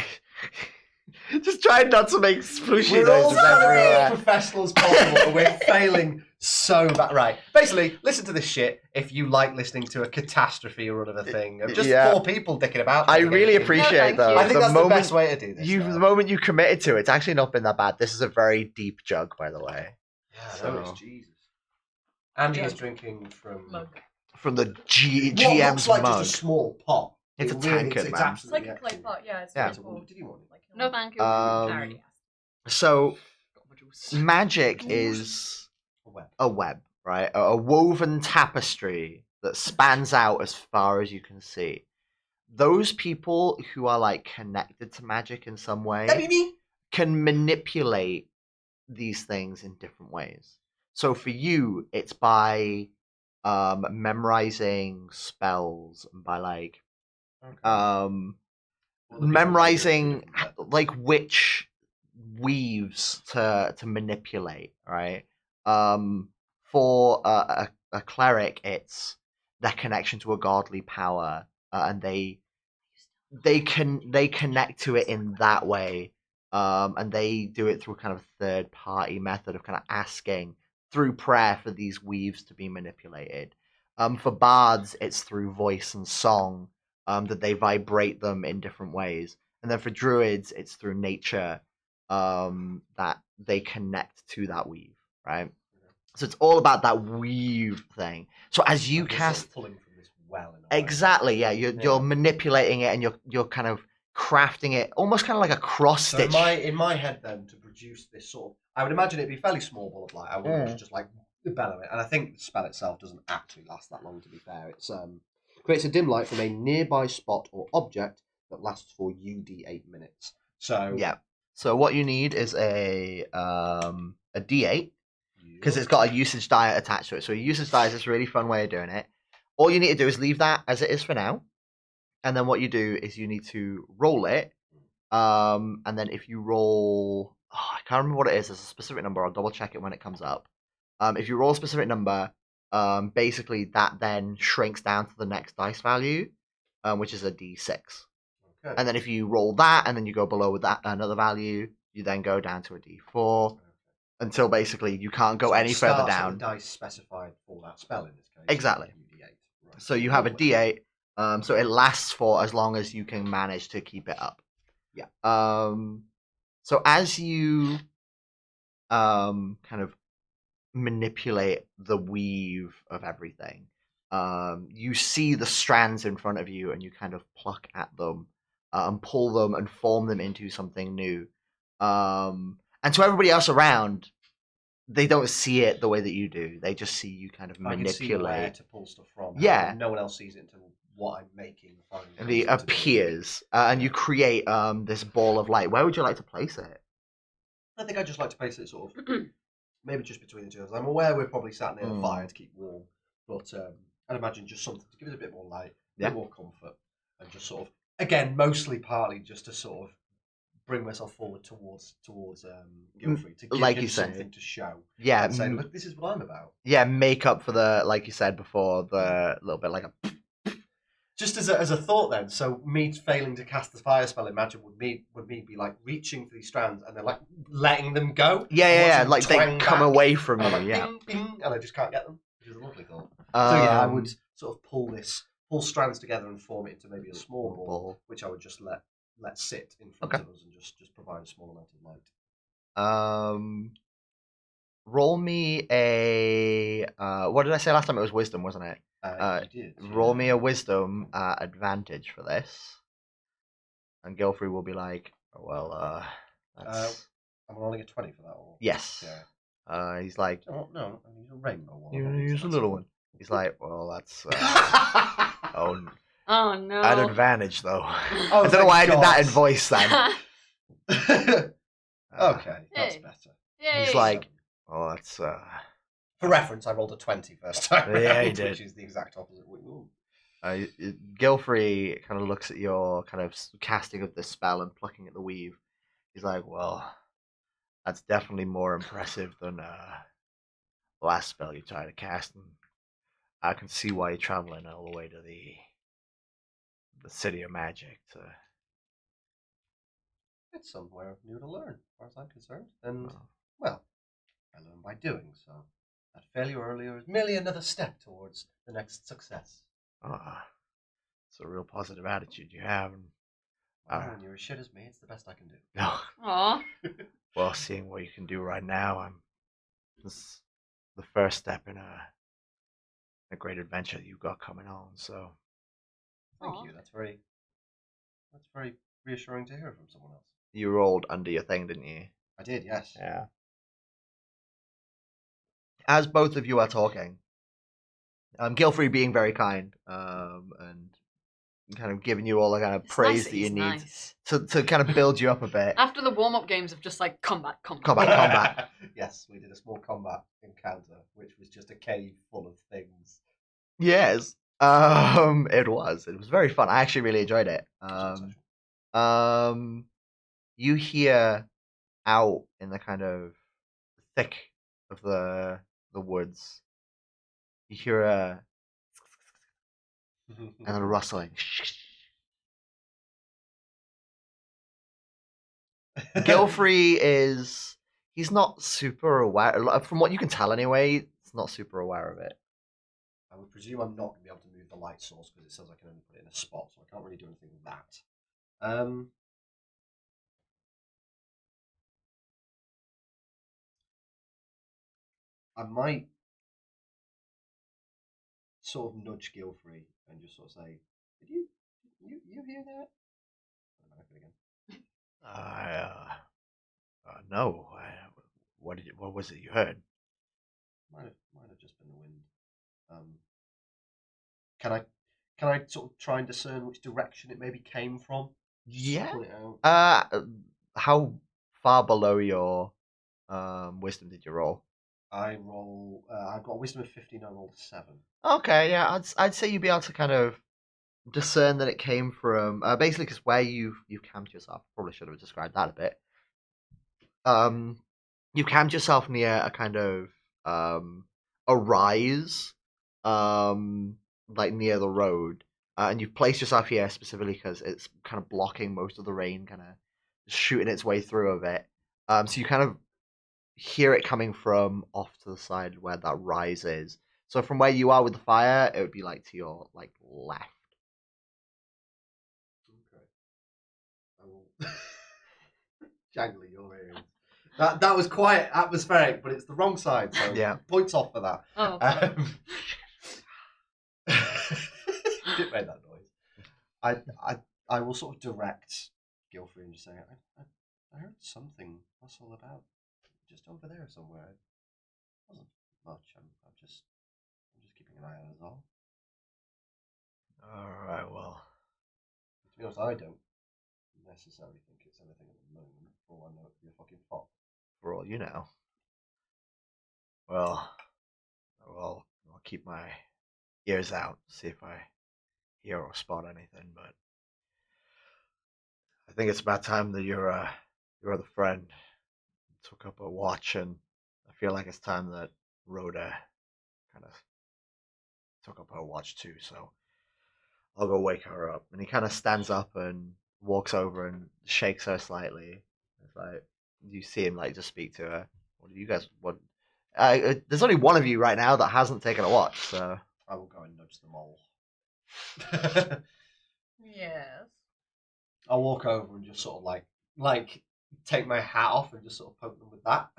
just trying not to make splooshy We're all noises trying to be as everywhere. professional as possible, and we're failing so bad. Right. Basically, listen to this shit if you like listening to a catastrophe run of a thing of just Yeah. four people dicking about. I really appreciate thank though. you. I think that's the the best moment way to do this. the moment you committed to it, it's actually not been that bad. This is a very deep jug, by the way, Yeah, So- no, it's Jesus. Andy Yeah. is drinking from Mug. from the what GM's looks like mug. just a small pot. It's a It really- tankard, it's man. It's like absolutely a clay excellent. pot. Yeah, it's Yeah. really cool. Did you want it? Like, No, thank you. I already asked. So magic is a web, right? A woven tapestry that spans out as far as you can see. Those people who are like connected to magic in some way That'd be me. can manipulate these things in different ways. So for you, it's by memorizing spells and by like memorizing like which weaves to manipulate, right? For a cleric, it's their connection to a godly power, and they connect to it in that way, and they do it through a kind of third party method of kind of asking through prayer for these weaves to be manipulated. For bards, it's through voice and song, that they vibrate them in different ways. And then for druids, it's through nature, that they connect to that weave, right? So it's all about that weave thing. So as you Like you're cast, sort of pulling from this well. In a way. exactly, yeah, you're manipulating it and you're kind of crafting it, almost kind of like a cross So stitch. in my head, then, to produce this sort of, I would imagine it'd be a fairly small ball of light. I wouldn't just like bellow it, and I think the spell itself doesn't actually last that long. To be fair, it's creates a dim light from a nearby spot or object that lasts for UD8 minutes. So Yeah. So what you need is a D8 because it's got a usage die attached to it. So a usage die is this really fun way of doing it. All you need to do is leave that as it is for now, and then what you do is you need to roll it. And then if you roll, I can't remember what it is. There's a specific number. I'll double check it when it comes up. If you roll a specific number, basically that then shrinks down to the next dice value, which is a D6. Okay. And then if you roll that and then you go below with that another value, you then go down to a D4 until basically you can't go So it any further starts at down. the dice specified for that spell in this case. Exactly. UD8. Right. So you have a Lovely. D8, so it lasts for as long as you can manage to keep it up. Yeah. So as you kind of manipulate the weave of everything, you see the strands in front of you and you kind of pluck at them and pull them and form them into something new. And to everybody else around, they don't see it the way that you do. They just see you kind of I can see where manipulate. to pull stuff from. Yeah. No one else sees it until what I'm making. And it appears, and you create this ball of light. Where would you like to place it? I think I'd just like to place it sort of maybe just between the two of us. I'm aware we're probably sat near the fire to keep warm, but I'd imagine just something to give us a bit more light, a Yeah. bit more comfort, and just sort of, again, mostly partly just to sort of bring myself forward towards Gilfrey to give like him you said. something to show. Yeah, And say, look, this is what I'm about. yeah, make up for the, like you said before, the little bit like a. Just as a thought, then, so me failing to cast the fire spell, imagine would me be like reaching for these strands and then like letting them go. Yeah, like they twang come back, away from and you. I'm like, Yeah. bing, bing, and I just can't get them, which is a lovely thought. So yeah, I would sort of pull strands together and form it into maybe a small ball, which I would just let sit in front of us and just provide a small amount of light. Roll me a. What did I say last time? It was wisdom, wasn't it? You did. Roll me a wisdom advantage for this, and Gilfrey will be like, oh, well, that's. I'm rolling a 20 for that. Or... Yes. Yeah. He's like, oh, no, I use a rainbow one. you use a little one. He's like, well, that's. Oh no. At advantage though. Oh, I don't know why I did that in God. voice then. Okay, that's Hey. better. Yay. He's like, oh, that's. For reference, I rolled a 20 first time. Yeah, you round, did. Which is the exact opposite. Ooh. Gilfrey kind of looks at your kind of casting of this spell and plucking at the weave. He's like, well, that's definitely more impressive than the last spell you tried to cast. And I can see why you're traveling all the way to the city of magic to. It's somewhere new to learn, as far as I'm concerned. And, well, I learn by doing, so that failure earlier is merely another step towards the next success. It's a real positive attitude you have. And, When you're as shit as me, it's the best I can do. no. Aw. Well, seeing what you can do right now, this is the first step in a great adventure that you've got coming on. So Thank Aw. you. That's very reassuring to hear from someone else. you rolled under your thing, didn't you? I did, yes. Yeah. As both of you are talking, Gilfrey being very kind, and kind of giving you all the kind of It's praise nice that you he's need nice. to kind of build you up a bit. After the warm-up games of just like combat. Combat. Yes, we did a small combat encounter, which was just a cave full of things. Yes. It was very fun. I actually really enjoyed it. You hear out in the kind of thick of the woods. You hear a and a rustling. Gilfrey he's not super aware, from what you can tell anyway, he's not super aware of it. I would presume I'm not going to be able to move the light source because it says I can only put it in a spot, so I can't really do anything with that. I might sort of nudge Gilfrey and just sort of say, "Did you hear that?" No. What was it you heard? Might have just been the wind. Can I sort of try and discern which direction it maybe came from? Yeah. Pull it out. How far below your wisdom did you roll? I've got a wisdom of 15. I rolled a 7. Okay, yeah, I'd say you'd be able to kind of discern that it came from basically because where you've camped yourself. Probably should have described that a bit. You camped yourself near a kind of a rise, like near the road, and you've placed yourself here specifically because it's kind of blocking most of the rain, kind of shooting its way through a bit. So you kind of hear it coming from off to the side where that rise is. So from where you are with the fire, it would be like to your left. Okay. I will jangly your earrings. That was quite atmospheric, but it's the wrong side, so Yeah. points off for that. Oh. You didn't make that noise. I will sort of direct Gilfrey and just say, I heard something rustle about just over there somewhere. It wasn't much. I'm just keeping an eye on it, all. All right. Well, To be honest, I don't necessarily think it's anything at the moment. For all I know, it could be a fucking fop. for all you know. Well, I'll keep my ears out, see if I hear or spot anything. But I think it's about time that your other friend took up a watch, and I feel like it's time that Rhoda kind of took up her watch too. So I'll go wake her up. And he kind of stands up and walks over and shakes her slightly. It's like you see him like just speak to her. What do you guys want? There's only one of you right now that hasn't taken a watch, so I will go and nudge the mole. Yes. I'll walk over and just sort of like take my hat off and just sort of poke them with that.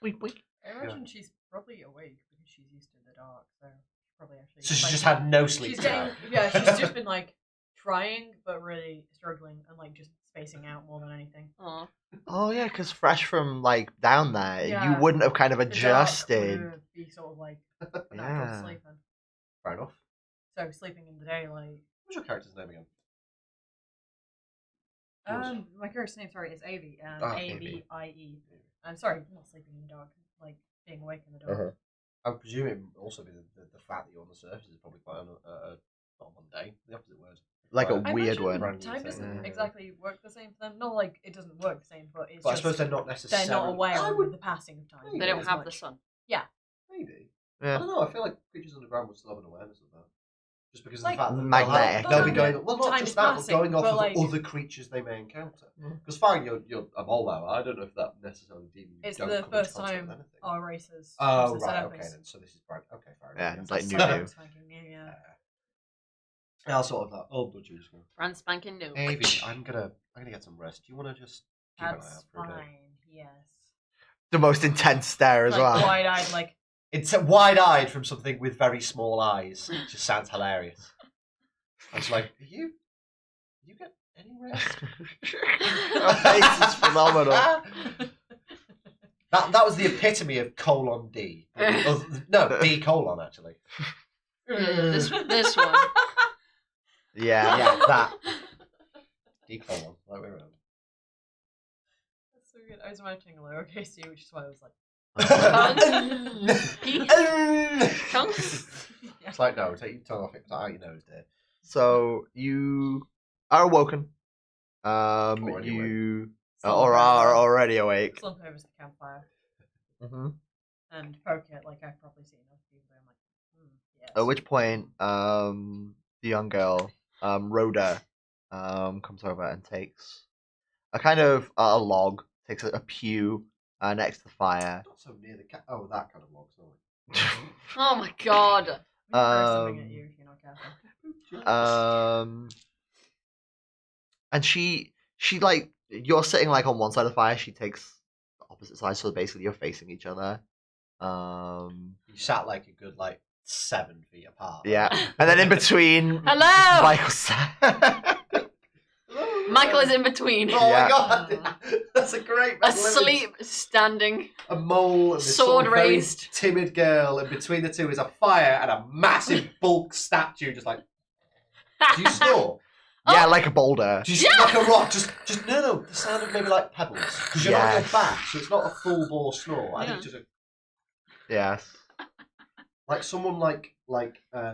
Weep, weep. I imagine she's probably awake because she's used to the dark, so she's probably actually. So she's like, just had no sleep. She's getting, yeah, she's just been like trying but really struggling and like just spacing out more than anything. Aw. oh yeah, because fresh from like down there, you Yeah. wouldn't have kind of The dark adjusted. would be sort of like natural Yeah. sleeping. Fair enough. So sleeping in the daylight. What's your character's name again? Yours. My character's name, sorry, is Avie. Avie. Avie. I'm sorry, not sleeping in the dark, like being awake in the dark. I presume it would also be the fact that you're on the surface is probably quite not mundane, the opposite word. Like a Quite I weird imagine one. brand new time thing. doesn't Yeah. exactly work the same for them. Not like it doesn't work the same, but it's But I just suppose they're not they're necessarily. not aware I of would the passing of time. They don't as have the much. sun. maybe. I Yeah. don't know. I feel like creatures underground would still have an awareness of that, just because of Like, the fact that magnetic. they'll be They'll going. Well, not time's just that, passing, but going off but of like- other creatures they may encounter. Mm. Because fine, you're a mole now. I don't know if that necessarily deems you It's don't the come into first contact time with anything. our races. Oh use the right, okay surface. then. So this is brand. Okay, fair Yeah, enough. it's like That's new. brand spanking new, yeah. Yeah, I'll sort of that. Oh, but you just go. Brand spanking new. Avie, I'm gonna get some rest. Do you want to just keep an eye That's out for a day? fine. Yes. The most intense stare as Like well. wide-eyed, like It's wide-eyed from something with very small eyes. It just sounds hilarious. I was like, you get any rest? Her face is phenomenal. That was the epitome of colon D. No, D colon actually. This one. Yeah. Yeah, that. D colon, right way around. That's so good. I was imagining a lowercase u, which is why I was like, P? Tongue? It's like, no, take your tongue off it. Out your nose, dear. So you are awoken. Already You slump or are over- already awake. slump over to the campfire Mm-hmm. and poke it like I've probably seen other people. I'm like, yes. At which point, the young girl, Rhoda, comes over and takes a kind of a log, takes a pew next to the fire. Not so near the cat. Oh, that kind of log, sorry. Oh my god. I'm gonna throw something at you if you're not careful. And she like you're sitting like on one side of the fire. She takes the opposite side, so basically you're facing each other. You sat like a good 7 feet apart. Yeah, and then in between, Hello! Michael's. Michael is in between. Oh Yeah. my god, that's a great mental image. Asleep, standing. A mole and this Sword sort of very raised. timid girl, and between the two is a fire and a massive bulk statue. Just like, do you snore? Yeah, like a boulder. Do you like a rock? Just no. The sound of maybe like pebbles because you're not on your Yes. back, so it's not a full bore snore. I think it's just Yes. like someone like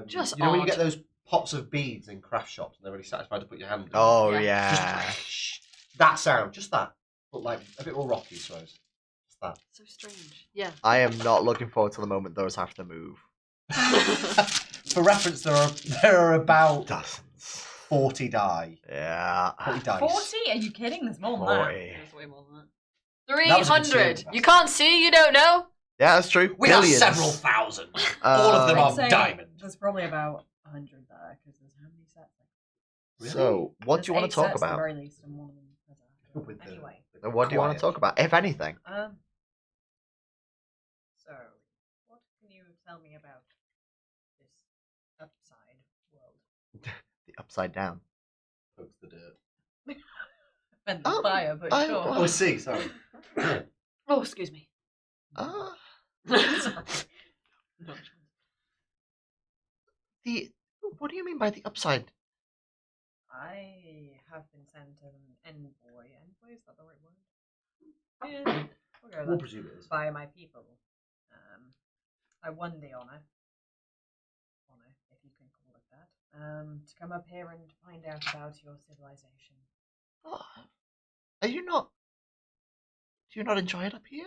Just you know when you odd. get those pots of beads in craft shops and they're really satisfied to put your hand in. Oh Yeah. yeah. Just that sound, just that, but like a bit more rocky, I suppose. Just that. So strange. Yeah. I am not looking forward to the moment those have to move. For reference, there are about Dozens. 40 die. Yeah. 40 dice. 40? Are you kidding? There's more than that. 40. There's way more than that. That was a good 300. series, You can't see, you don't know. Yeah, that's true. We Billions. have several thousand. All of them Um, are I'd say diamond. There's probably about 100 there because there's how many sets? Really? So, what do you want There's to talk 8 sets at the about? very least, and one of them has a With the- Anyway, the What do you want to quiet. talk about, if anything? so what can you tell me about this upside world? The upside down. Pokes the dirt. And the Oh, fire, but I- sure. Oh, see, sorry. Oh, excuse me. The what do you mean by the upside? I have been sent as an envoy. Envoy, is that the right word? Yeah, we'll go with We'll that. presume it is. By my people. I won the honor, if you can call it that, to come up here and find out about your civilization. Oh, are you not? Do you not enjoy it up here?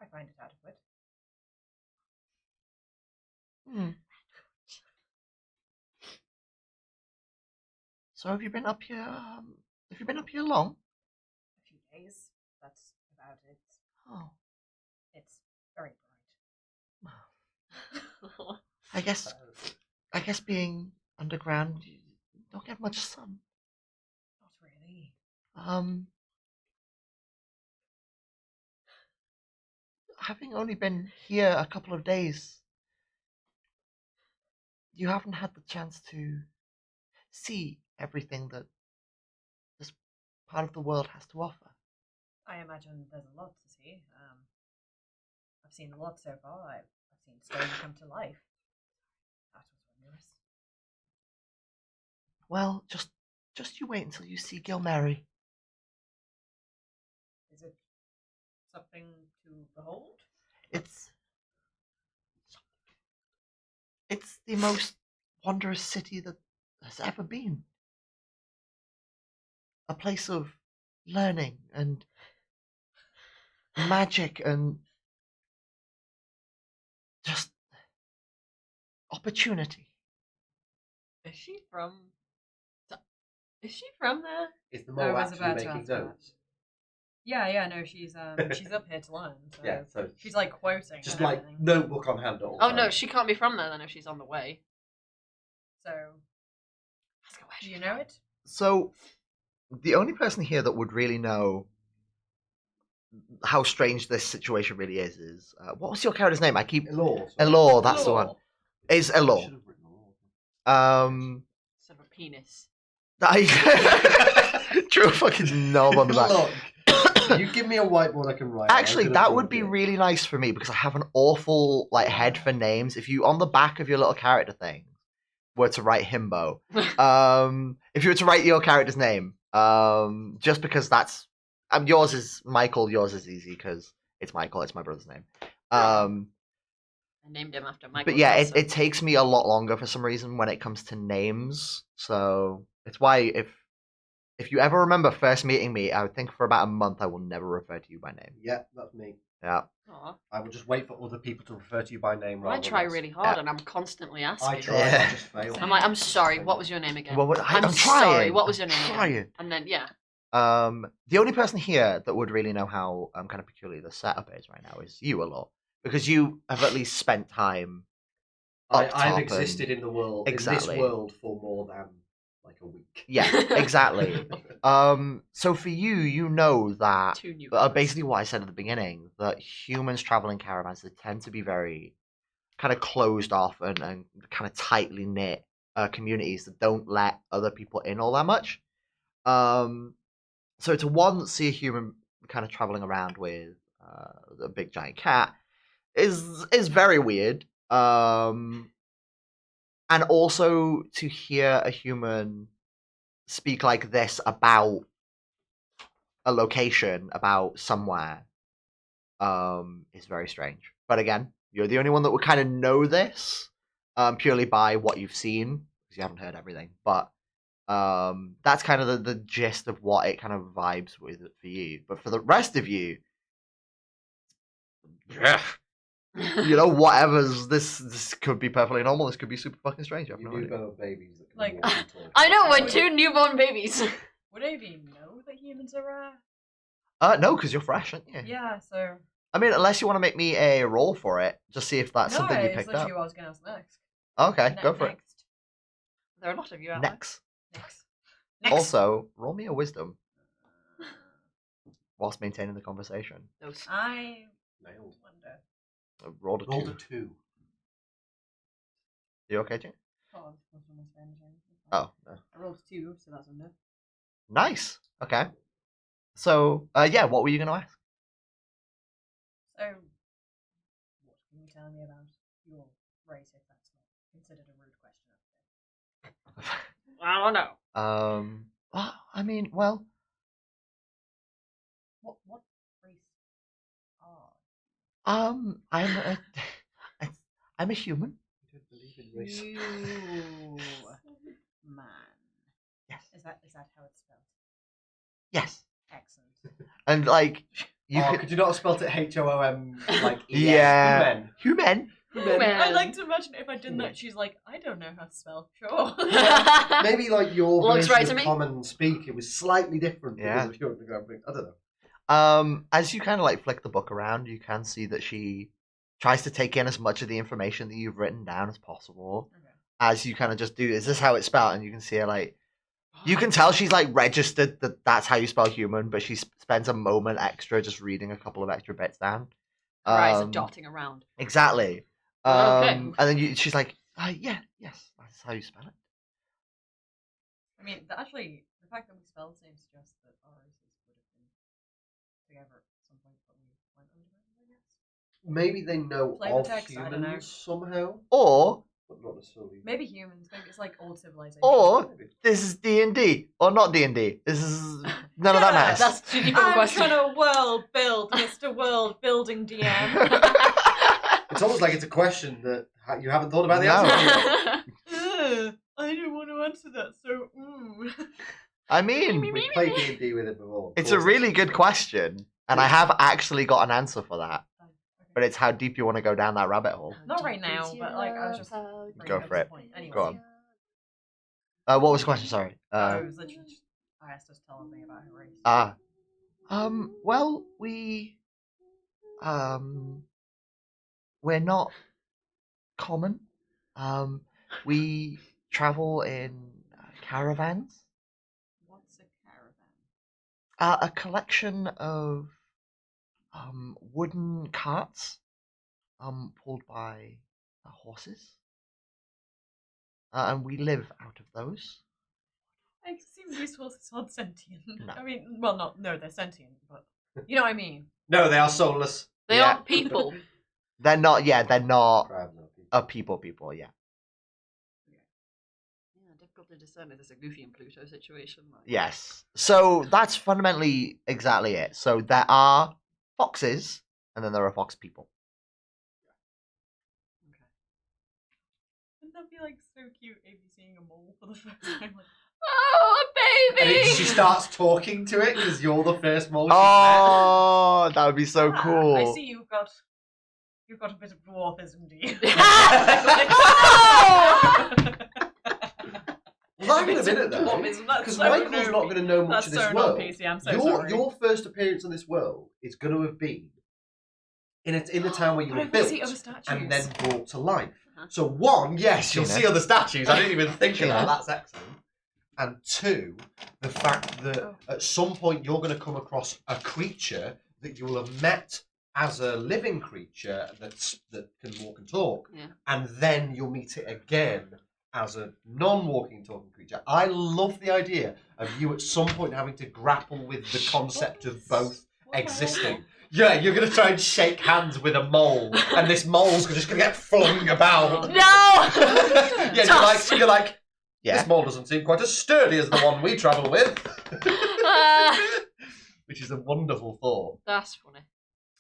I find it adequate. Hmm. So have you been up here? Have you been up here long? A few days. That's about it. Oh, It's very bright. I guess being underground, you don't get much sun. Not really. Having only been here a couple of days, you haven't had the chance to see everything that this part of the world has to offer. I imagine there's a lot to see. I've seen a lot so far. I've seen stone come to life. That was wondrous. Well, just you wait until you see Gilmery. Is it something to behold? It's the most wondrous city that has ever been. A place of learning and magic and just opportunity. Is she from? Is she from there? Is the I mole was actually about to making ask that. notes? Yeah, no, she's up here to learn. So Yeah, so she's like quoting. just and like everything. notebook on hand at all Oh no, times. she can't be from there then if she's on the way. So Ask her where do she's you know from. it? So, the only person here that would really know how strange this situation really is what was your character's name? I keep Law. Elor. That's the one. Law. Is I Elor. should have written law. Instead of a penis. Drew a fucking knob on the back. Look, you give me a whiteboard I can write. on, I'm Actually, gonna that draw would be it. really nice for me because I have an awful head for names. If you on the back of your little character thing were to write himbo, if you were to write your character's name, just because that's yours is Michael, yours is easy because it's Michael, it's my brother's name. I named him after Michael. But yeah, Johnson. it takes me a lot longer for some reason when it comes to names. So it's why if you ever remember first meeting me, I would think for about a month I will never refer to you by name. Yeah, that's me. Yeah. Aw. I will just wait for other people to refer to you by name. I rather try than us. really hard Yeah. and I'm constantly asking. I try. Yeah. I just fail. I'm like, I'm sorry, what was your name again? Well, I'm I'm trying. sorry, what was your name I'm again? trying. And then, yeah. The only person here that would really know how kind of peculiar the setup is right now is you a lot because you have at least spent time. Up top I've and- existed in the world, Exactly. in this world, for more than like a week. Yeah, exactly. So for you, you know that Two new basically what I said at the beginning, that humans traveling caravans, they tend to be very kind of closed off and kind of tightly knit communities that don't let other people in all that much. So to see a human kind of traveling around with a big giant cat is very weird. And also to hear a human speak like this about a location, about somewhere, is very strange. But again, you're the only one that would kind of know this, purely by what you've seen, because you haven't heard everything. But that's kind of the gist of what it kind of vibes with for you. But for the rest of you, yeah, you know, whatever's this could be perfectly normal. This could be super fucking strange. I have You no idea. newborn babies that can Like- walk and talk. I know, we're two newborn babies. Would Avi know that humans are rare? No, because you're fresh, aren't you? Yeah, so I mean, unless you want to make me a roll for it, just see if that's no, something you it's picked up. literally what I was going to ask next. Okay, go for Next. There are a lot of you it. out Next. Next. Also, roll me a wisdom whilst maintaining the conversation. there. Those. I Nailed. wonder. Rolled a Rolled two. a 2. You okay, Jane? Oh, that's one of my spells, right? Oh, no. I rolled a 2, so that's under. Nice. Okay. So, yeah, what were you going to ask? So, what can you tell me about your race if that's not considered a rude question? I don't know. I mean, well, What race are I'm a, I'm a human. I don't believe in race. you, man? Yes. Is that how it's spelled? Yes. Excellent. And like could you not have spelt it HOOM like Yeah. Human. Human. I like to imagine if I did that, she's like, I don't know how to spell. Sure. Maybe like your Looks version right to of me. common speak, it was slightly different Yeah. because of your grammar. I don't know. As you kind of like flick the book around, you can see that she tries to take in as much of the information that you've written down as possible. Okay. As you kind of just do, is this how it's spelled? And you can see her like, you can tell she's like registered that that's how you spell human, but she spends a moment extra just reading a couple of extra bits down. Her eyes are dotting around. Exactly. Okay. And then she's like, yes, that's how you spell it. I mean, the fact that we spell the same suggests that our races would have been together at some point, but we went underground, I guess. Maybe they know Flavor of text, I don't know. humans somehow, Or but not necessarily. Maybe humans. Maybe it's like old civilization. Or Maybe. this is D&D, or not D&D. This is none of that matters. That's too deep of a I'm question. trying to world build, Mr. World Building DM. It's almost like it's a question that you haven't thought about the No. answer to. I don't want to answer that, so I mean, We played D&D with it before. it's a really good question, and I have actually got an answer for that. But it's how deep you want to go down that rabbit hole. Not right now, but like I was just Go for it. Anyway. Go on. What was the question? Sorry. It was literally just, I asked her to tell me about her race. Well, we're not common. We travel in caravans. What's a caravan? A collection of wooden carts pulled by horses. And we live out of those. It seems useful as it's not sentient. No. I mean, well, no, they're sentient, but you know what I mean. No, they are soulless. They Yeah. are people. They're not Crab, no, people. a people, yeah. Yeah, difficult to discern if it's a Goofy and Pluto situation. Like. Yes. So that's fundamentally exactly it. So there are foxes, and then there are fox people. Okay. Wouldn't that be like so cute, Amy seeing a mole for the first time? Like, Oh, a And baby! she starts talking to it because you're the first mole she's Oh, that would be so cool. I see you've got a bit of dwarfism, do you? Well, hang on a minute though, Dwarfism, that's because so Michael's no- not going to know much That's of this so not world. PC, I'm so your sorry. first appearance on this world is going to have been in the town where you But were I can built see other statues. and then brought to life. Uh-huh. So one, yes, you'll Gina. see other statues. I didn't even think of Gina. that. That's excellent. And two, the fact that at some point you're going to come across a creature that you will have met as a living creature that can walk and talk, Yeah. and then you'll meet it again as a non-walking, talking creature. I love the idea of you at some point having to grapple with the concept of both existing. Yeah, you're going to try and shake hands with a mole, and this mole's just going to get flung about. No! Yeah, Toss! you're like, Yeah. this mole doesn't seem quite as sturdy as the one we travel with. Which is a wonderful thought. That's funny.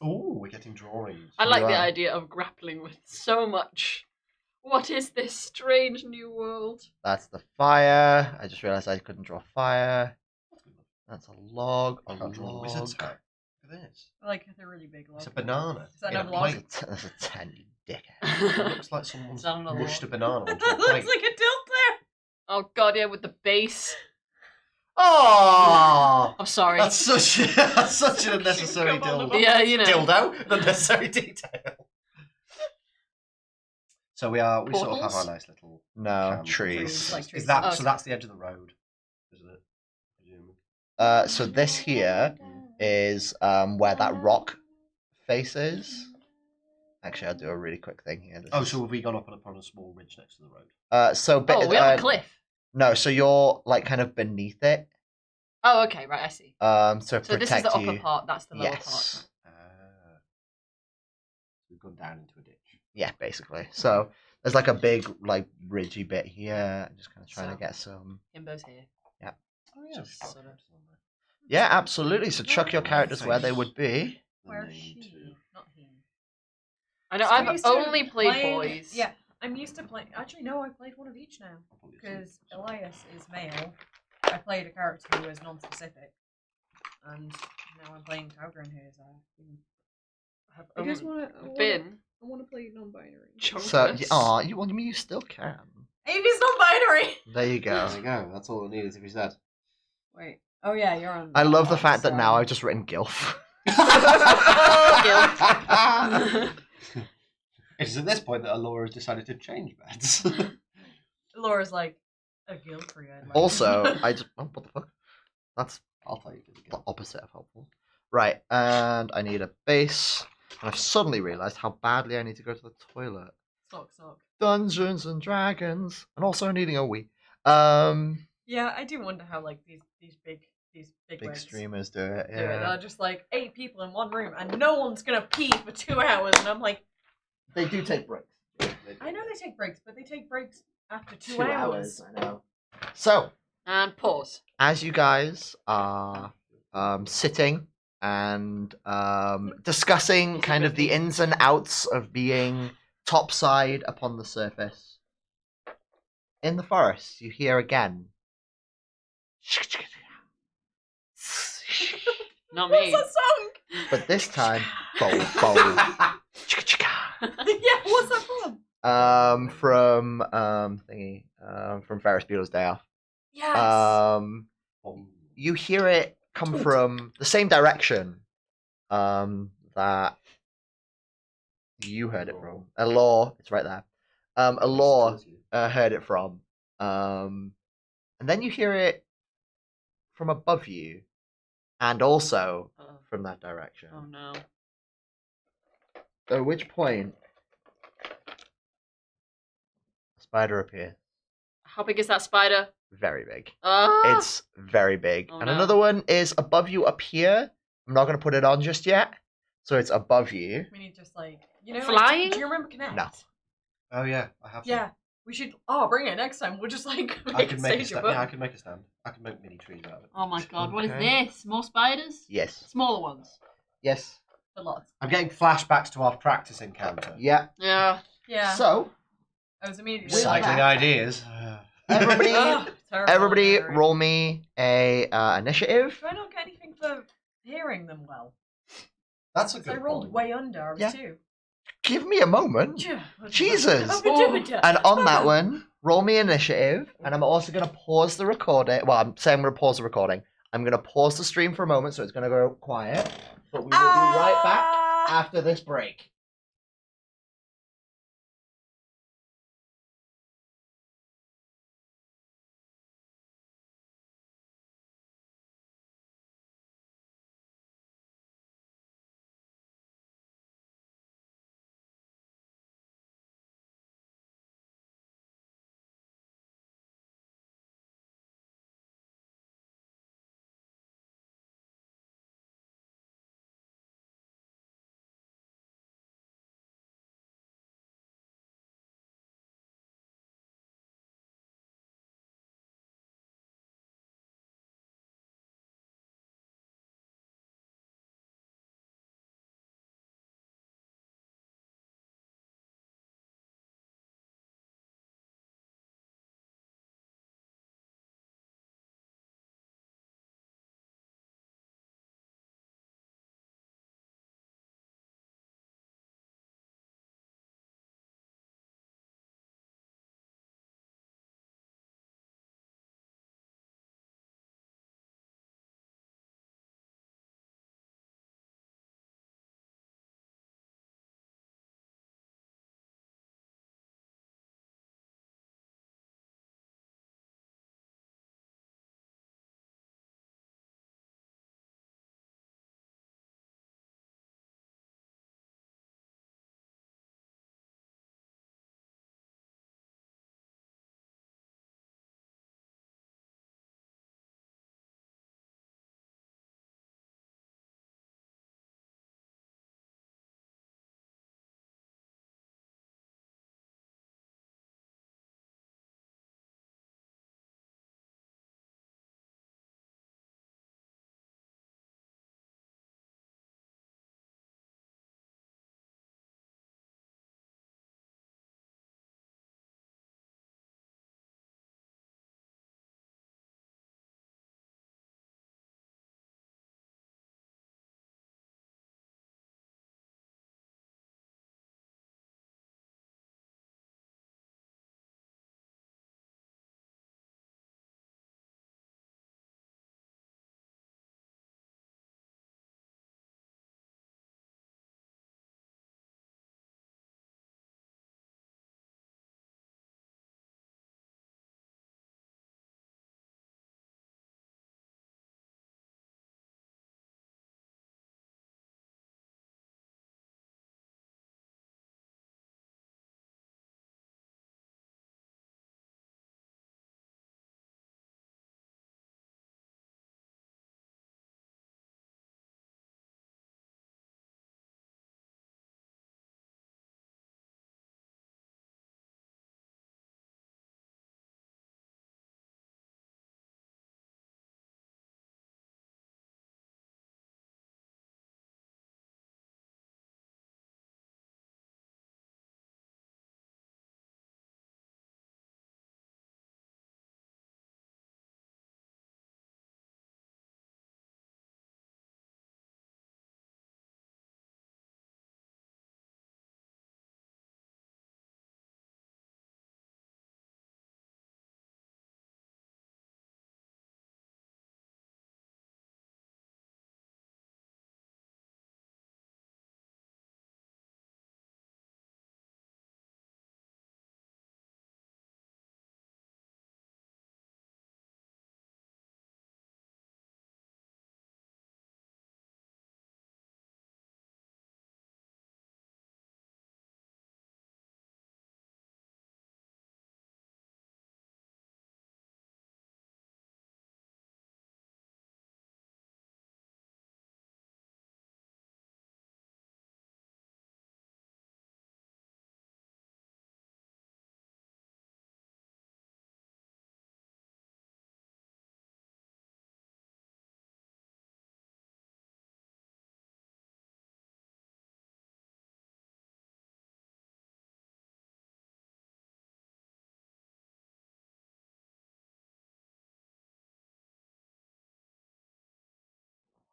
Ooh, we're getting drawings. I like You the are. idea of grappling with so much. What is this strange new world? That's the fire. I just realized I couldn't draw fire. That's a log. A Can't draw a log. wizard's hat. Look at this. Like they're really big. It's a log. banana. Is that in a another log? plate. That's a 10, you dickhead. It looks like someone's Is that another mushed a log? banana onto That a plate. looks like a tilt there. Oh god, yeah, with the base. Oh, I'm sorry. That's such an unnecessary Come on, dildo. Yeah, you know. Dildo, an unnecessary detail. So we sort of have our Portals? nice little no, cams. trees. Like Is trees. that Okay. so? That's the edge of the road, isn't it? Presumably. So this here is where that rock face is. Actually, I'll do a really quick thing here. This Oh, is- so have we gone up on a small ridge next to the road? so bit, Oh, we're on a cliff. No, so you're like kind of beneath it. Oh, okay, right, I see. So So protect this is the you. upper part, that's the lower Yes. We've gone down into a ditch. Yeah, basically. So there's like a big like ridgy bit here. I'm just kind of trying to So- get some. part. Himbo's here. Oh yeah, Just sort of- Yeah, absolutely. So chuck your characters where they would be. Where's she? Not he. I know, So I've used to only played playing- boys. Yeah, I'm used to playing. Actually, no, I played one of each now because Elias is male I played a character who was non-specific, and now I'm playing Towgren who is have You guys I want to play non-binary. So, you still can. Amy's non-binary. There you go. There you go. That's all it needed to be said. Wait. Oh yeah, you're on. I love the one, fact that so- now I've just written GILF. It is at this point that Alora has decided to change beds. Laura's like a guilt-free. I'd like Also, what the fuck? That's I'll tell you. the opposite of helpful. Right, and I need a base. And I've suddenly realised how badly I need to go to the toilet. Sock. Dungeons and Dragons, and also needing a wee. Yeah, I do wonder how like these big Big wigs streamers do it. do it. Yeah, They're just like 8 people in one room, and no one's gonna pee for 2 hours, and I'm like, they do take breaks. I know they take breaks, but they take breaks after 2 2 hours. I know. So, And pause. as you guys are sitting and discussing kind of the ins and outs of being topside upon the surface, in the forest, you hear again. Not What's me. that song? But this time, bow, bow. Yeah, what's that from? From Ferris Bueller's Day Off. Yes. You hear it come from the same direction that you heard it from. Alor, it's right there. Alor heard it from. And then you hear it from above you, and also from that direction. Oh no. At which point, a spider appears. How big is that spider? Very big. Ah! It's very big. Oh, and no. another one is above you up here. I'm not going to put it on just yet. So it's above you. We need just like Flying? Do you remember Connect? No. Oh yeah, I have. Yeah, we should. Bring it next time. We'll just like I make can a make a stage stand. above. Yeah, I can make a stand. I can make mini trees out of it. Oh my god, what is Okay. this? More spiders? Yes. Smaller ones. Yes. But lots. I'm getting flashbacks to our practice encounter. Yeah. Yeah. Yeah. So, I was immediately Cycling like, ideas. everybody, "Ugh, terrible everybody hearing." roll me a initiative. Do I not get anything for hearing them well? That's a Because I good rolled point. way under. I was Yeah. 2. Give me a moment. Yeah. Jesus. Oh. And on that one, roll me initiative. And I'm also going to pause the recording. Well, I'm saying I'm going to pause the recording. I'm going to pause the stream for a moment, so it's going to go quiet. But we will be right back after this break.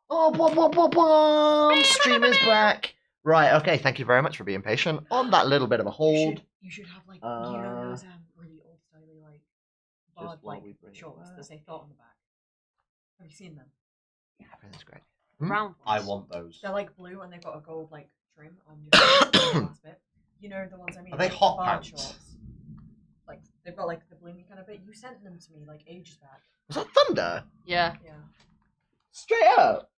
Oh, blah, blah, blah, blah. Stream is back. Right, okay, thank you very much for being patient on that little bit of a hold. You should have like you know those really old style like bard while like we bring it shorts back. that say thought on the back. Have you seen them? Yeah, that's great. Round I ones. want those. They're like blue and they've got a gold like trim on just the last bit. You know the ones I mean? Are they like, hot the bard pants? Shorts. Like they've got like the bloomy kind of bit. You sent them to me like ages back. Was that Thunder? Yeah. Yeah. Straight up.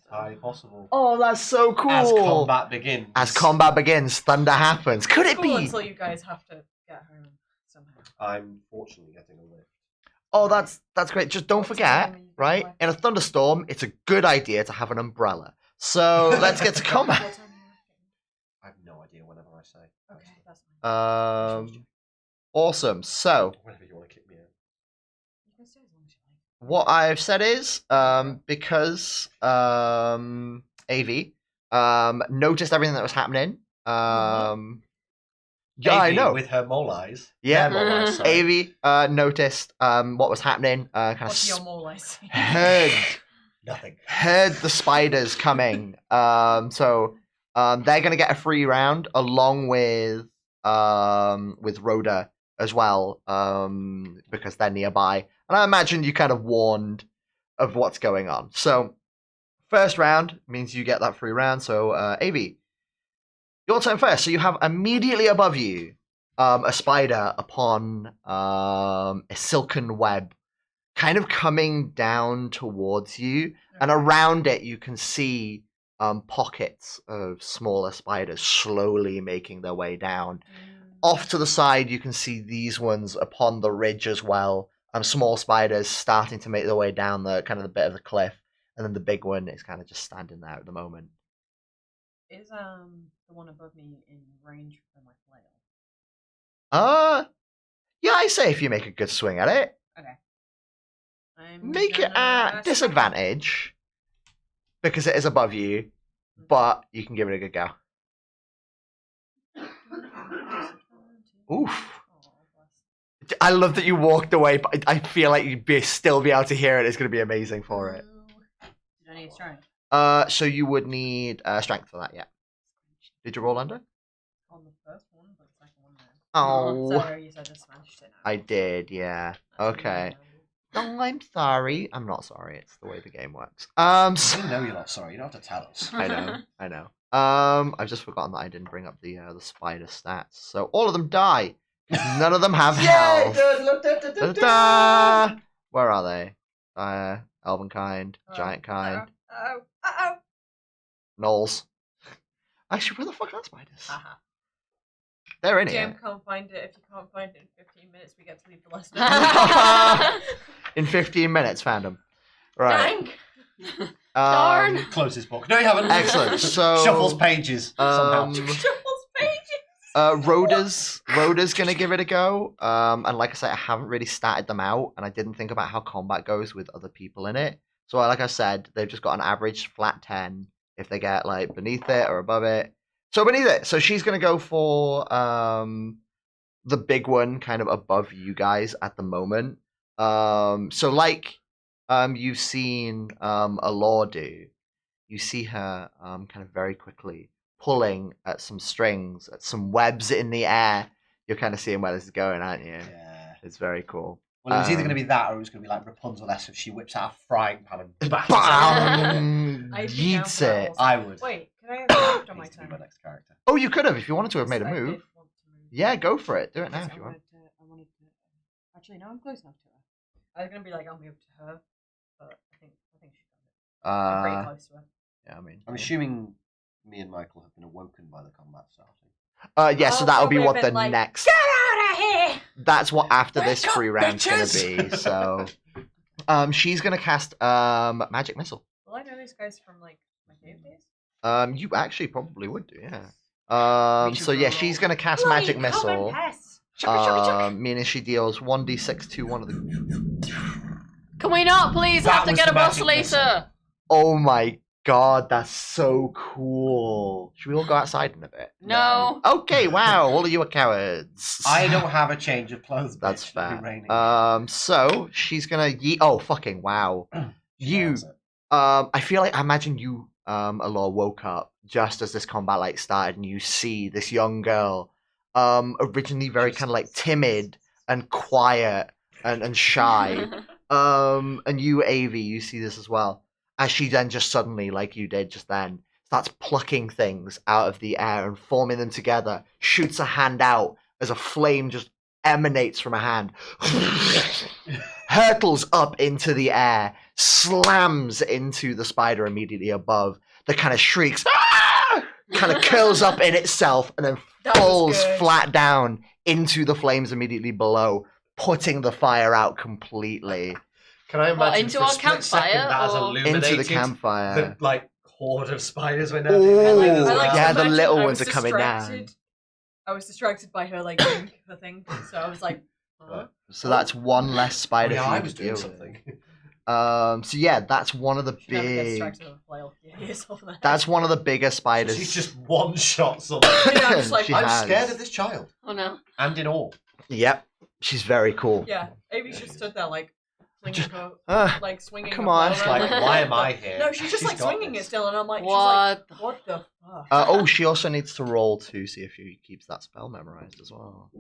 Highly possible. Oh, that's so cool. As combat begins. As combat begins, thunder happens. Could it Cool be? until you guys have to get home somehow. I'm fortunately getting a lift. Oh, that's great. Just don't What's the forget, name of your right? wife? In a thunderstorm, it's a good idea to have an umbrella. So let's get to combat. What time are you working? I have no idea whenever I say. Okay, that's fine. Awesome. So Whenever you want to kick me out. You can stay as long as you like. what I've said is, because AV noticed everything that was happening. Yeah, I Avie know. With her mole eyes. Yeah. Their mole eyes, sorry. AV noticed what was happening. Kind What's your of mole I see? Nothing. heard the spiders coming. So they're gonna get a free round along with Rhoda as well, because they're nearby. And I imagine you kind of warned of what's going on. So first round means you get that free round. So AV, your turn first. So you have immediately above you a spider upon a silken web kind of coming down towards you, and around it you can see pockets of smaller spiders slowly making their way down. Off to the side you can see these ones upon the ridge as well, small spiders starting to make their way down the kind of the bit of the cliff, and then the big one is kind of just standing there at the moment. Is the one above me in range for my flail? Yeah, I say if you make a good swing at it, Okay. make it at disadvantage because it is above you, but you can give it a good go. Oof. I love that you walked away, but I feel like you'd still be able to hear it. It's going to be amazing for it. Did I need strength? So you would need strength for that, yeah. Did you roll under? On the first one, but the second one no. Oh, Sorry, you said just smashed it. I did, yeah. That's Okay. really No, I'm sorry. I'm not sorry. It's the way the game works. You know you're not sorry. You don't have to tell us. I know. I've just forgotten that I didn't bring up the spider stats. So all of them die. None of them have health. Da-da! Where are they? Elven kind, giant kind, Uh-oh. gnolls. Actually, where the fuck are spiders? Haha. They're in Jim here. can't find it. If you can't find it in 15 minutes, we get to leave the lesson. In 15 minutes, found them. Right. Dang. Darn. Close this book. No, you haven't. Excellent. So Shuffles pages. Somehow. Shuffles pages. Rhoda's gonna give it a go. And like I said, I haven't really statted them out, and I didn't think about how combat goes with other people in it. So like I said, they've just got an average flat 10 if they get like beneath it or above it. So beneath it. So she's gonna go for the big one kind of above you guys at the moment. So like you've seen Alor do, you see her kind of very quickly pulling at some strings, at some webs in the air. You're kind of seeing where this is going, aren't you? Yeah. It's very cool. Well, it was either going to be that or it was going to be like Rapunzel if she whips out a frying pan and bangs Bam! I'd be down Yeets for that it. also. I would. Wait, can I have a moved on my Needs to be turn? my next character. Oh, you could have if you wanted to have made a Yes, I move. did want to move. Yeah, go for it. Do it now Because if you want. I wanted to. Actually, no, I'm close enough to her. I was gonna be like, I'll move to her, but I think she's got it. I'm pretty close to her. Yeah, I mean. I'm assuming me and Michael have been awoken by the combat starting. Yeah, so Oh, that'll so be we've what been the like, next. Get out of here! That's what after this Wake up, free round's gonna bitches! be. So, she's gonna cast magic missile. Will I know these guys from like my cave days? You actually probably would do, yeah. So yeah, she's gonna cast magic missile. Meaning she deals 1d6 to one of the. Can we not please That have to was get the a boss magic missile. later? Oh my god, that's so cool. Should we all go outside in a bit? No. Okay, wow, all of you are cowards. I don't have a change of clothes. That's bitch. It'd be fair. raining. So she's gonna yeet. Oh fucking wow! You Nails it. I feel like I imagine you, Alor, woke up just as this combat like started, and you see this young girl, originally very kind of like timid and quiet and shy. And you, Av, you see this as well, as she then just suddenly, like you did just then, starts plucking things out of the air and forming them together. Shoots a hand out as a flame just emanates from a hand. Hurtles up into the air, slams into the spider immediately above. The kind of shrieks, "Ah!" kind of curls up in itself and then falls flat down into the flames immediately below, putting the fire out completely. Can I imagine into for a our split second campfire, that has or- illuminated Into the campfire. the like horde of spiders we're now Ooh, dealing with as I well? like to yeah, the imagine little I ones was are coming down. distracted. I was distracted by her like doing her thing, so I was like, Right. So that's one less Oh, spider yeah, for you I to was deal doing with. something. So yeah, that's one of the she never gets big. distracted with a flail. Yeah, it's over there. That's one of the bigger spiders. She's just one shot someone. Yeah, I'm just like, She I'm has. scared of this child. Oh no. And in awe. Yep, she's very cool. yeah. Amy's just stood there like, flinging her, Uh, like swinging. come her on. flail It's around, Like, Like, why am I here? No, she's just like got swinging this. it still, and I'm like, What? she's like, what the fuck? oh, she also needs to roll to see if she keeps that spell memorized as well.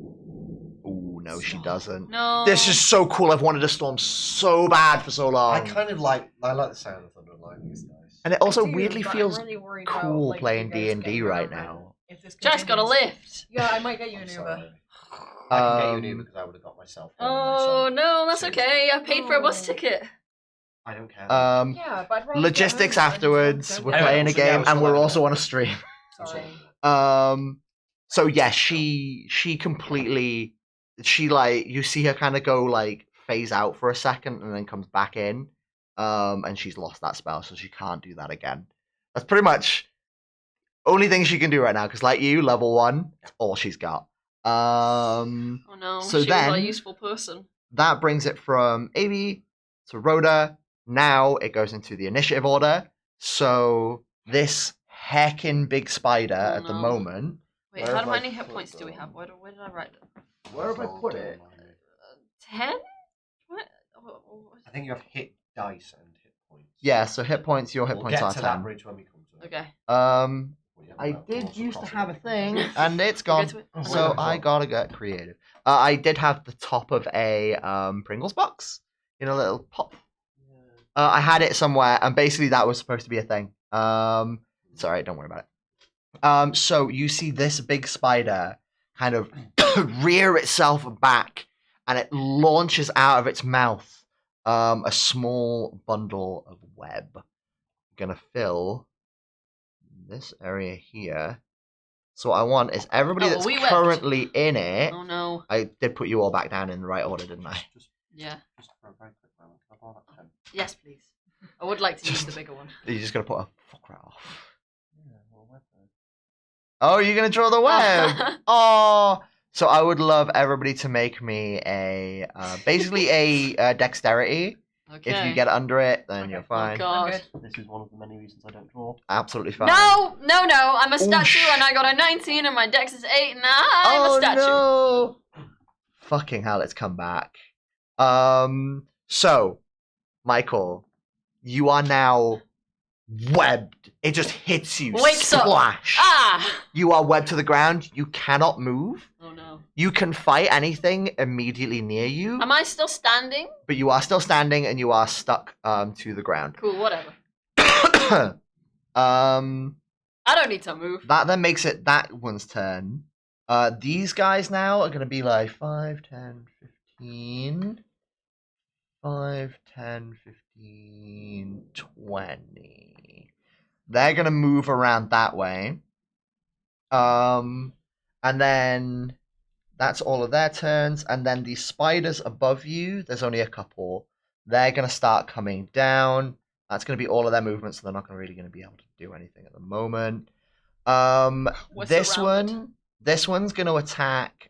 Oh no, she doesn't. No. This is so cool. I've wanted a storm so bad for so long. I kind of like the sound of thunder and lightning. It's nice. And it also I do, weirdly but I'm feels really worried cool about, like, playing you guys D&D getting right over now. If this Jack's got a continues. lift. Yeah, I might get you an I'm Uber. sorry. I can get you an Uber Um, because I would have got myself. Oh no, that's Seriously. okay. I paid for a bus Oh. ticket. I don't care. Yeah, but I'd rather Logistics get home, afterwards. don't We're get Anyway, playing a so yeah, game, we're and still we're over also there. on a stream. Sorry. So yeah, she completely, she like, you see her kind of go like phase out for a second and then comes back in, and she's lost that spell, so she can't do that again. That's pretty much only thing she can do right now, because like you, level 1, that's all she's got. Oh no. So she was then- a useful person. That brings it from AB to Rhoda. Now it goes into the initiative order. So this heckin' big spider Oh, at the no. moment. Wait, Where how have I many hit put points do we them? have? Where did I write them? Where have I put it? 10? What? I think you have hit dice and hit points. Yeah, so hit points, your hit We'll points get are to that 10. bridge when we come to it. Okay. I did used to have a thing, and it's We'll gone. get to it. So I gotta get creative. I did have the top of a Pringles box, little pop. I had it somewhere, and basically that was supposed to be a thing. It's alright, don't worry about it. So you see this big spider kind of rear itself back, and it launches out of its mouth a small bundle of web. Gonna fill this area here. So what I want is everybody Oh, that's we webbed. currently in it. Oh no. I did put you all back down in the right order, didn't I? Yeah. Just for a very quick moment, can I borrow that pen? Yes, please. I would like to use Just- the bigger one. You're just gonna put a fuck right off. Yeah, well, web then. Oh, you're gonna draw the web. Oh, so I would love everybody to make me a basically a dexterity. Okay. If you get under it, then Okay. you're Oh fine. god. good. This is one of the many reasons I don't draw. Absolutely fine. No! I'm a statue Oosh. and I got a 19 and my dex is 8 and I'm Oh a statue. no! Fucking hell! It's come back. So, Michael, you are now webbed. It just hits you. Wakes up. Splash. Ah! You are webbed to the ground. You cannot move. Oh no. You can fight anything immediately near you, Am I still standing? but you are still standing and you are stuck to the ground. Cool, whatever. um, I don't need to move. that then makes it that one's turn. These guys now are going to be like 5, 10, 15. 5, 10, 15, 20. They're going to move around that way. And then that's all of their turns. And then the spiders above you, there's only a couple. They're going to start coming down. That's going to be all of their movements, so they're not really going to be able to do anything at the moment. We're This surrounded. one's going to attack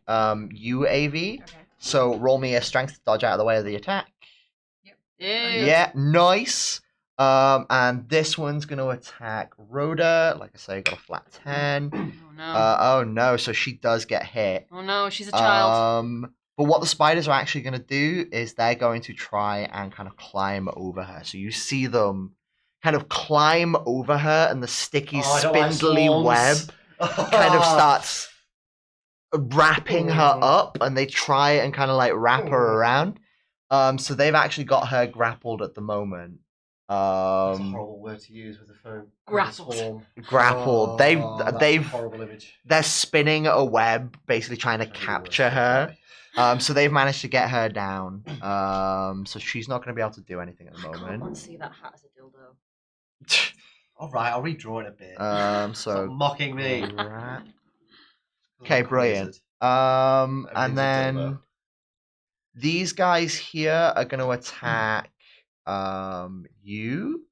you, AV. Okay. So roll me a strength to dodge out of the way of the attack. Yeah. Yeah, nice. And this one's going to attack Rhoda. Like I say, got a flat 10. Oh no. Oh no, so she does get hit. Oh no, she's a child. But what the spiders are actually going to do is they're going to try and kind of climb over her. So you see them kind of climb over her, and the sticky, Oh, I don't like spindly web swarms. kind of starts wrapping her up, and they try and kind of like wrap her around. So they've actually got her grappled at the moment. That's a horrible word to use with a phone. Grappled. Swarm. Grappled. Oh, that's a They've horrible image. they're spinning a web, basically trying to capture her. So they've managed to get her down. So she's not going to be able to do anything at the I can't moment. unsee that hat as a dildo. All right, I'll redraw it a bit. So Stop mocking me. Okay, brilliant. And then these guys here are going to attack you.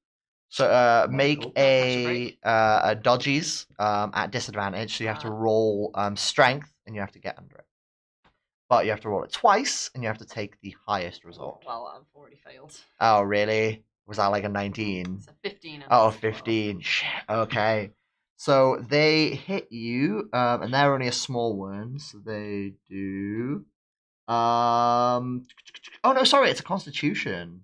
So make cool. a dodges at disadvantage. So you have to roll strength, and you have to get under it. But you have to roll it twice, and you have to take the highest result. Well, I've already failed. Oh, really? Was that like a 19? It's a 15. Oh, 15. Shit. Okay. So they hit you, and they're only a small one, so they do. Oh no, sorry, it's a Constitution.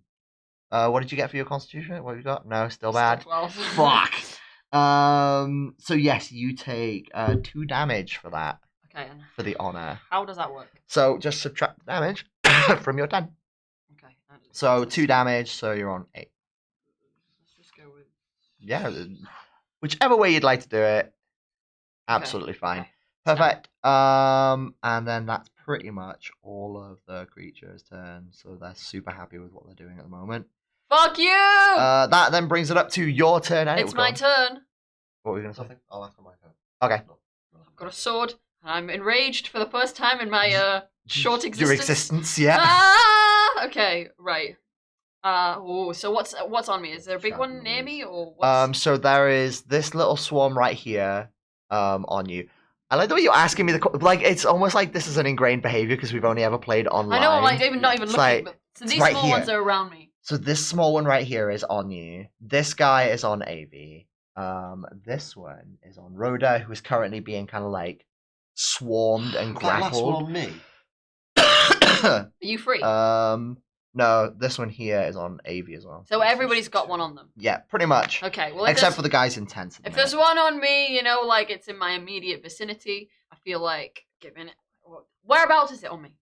What did you get for your Constitution? What have you got? No, still bad. 12. Fuck. So yes, you take 2 damage for that, Okay, and for the honor. how does that work? So just subtract the damage from your 10. Okay. So 2 damage, so you're on 8. Let's just go with. Yeah, whichever way you'd like to do it, absolutely fine. Okay. Perfect. And then that's pretty much all of the creatures' turns, so they're super happy with what they're doing at the moment. Fuck you! That then brings it up to your turn. It's my turn. What were you gonna say? Something. I'll ask for my turn. Okay. I've got a sword. And I'm enraged for the first time in my short existence. Your existence, yeah. Ah! Okay, right. So what's on me? Is there a big one near me, or what's... So there is this little swarm right here, on you. I like the way you're asking me like it's almost like this is an ingrained behavior because we've only ever played online. I know, I'm like not even It's looking, like, but so these right small here. ones are around me. So this small one right here is on you. This guy is on AV. This one is on Rhoda, who is currently being kind of like swarmed and That last one grappled. on me. Are you free? No, this one here is on AV as well. So everybody's got one on them. Yeah, pretty much. Okay, well, Except for the guys in tents. if there's one on me, you know, like it's in my immediate vicinity, I feel like giving it. Whereabouts is it on me?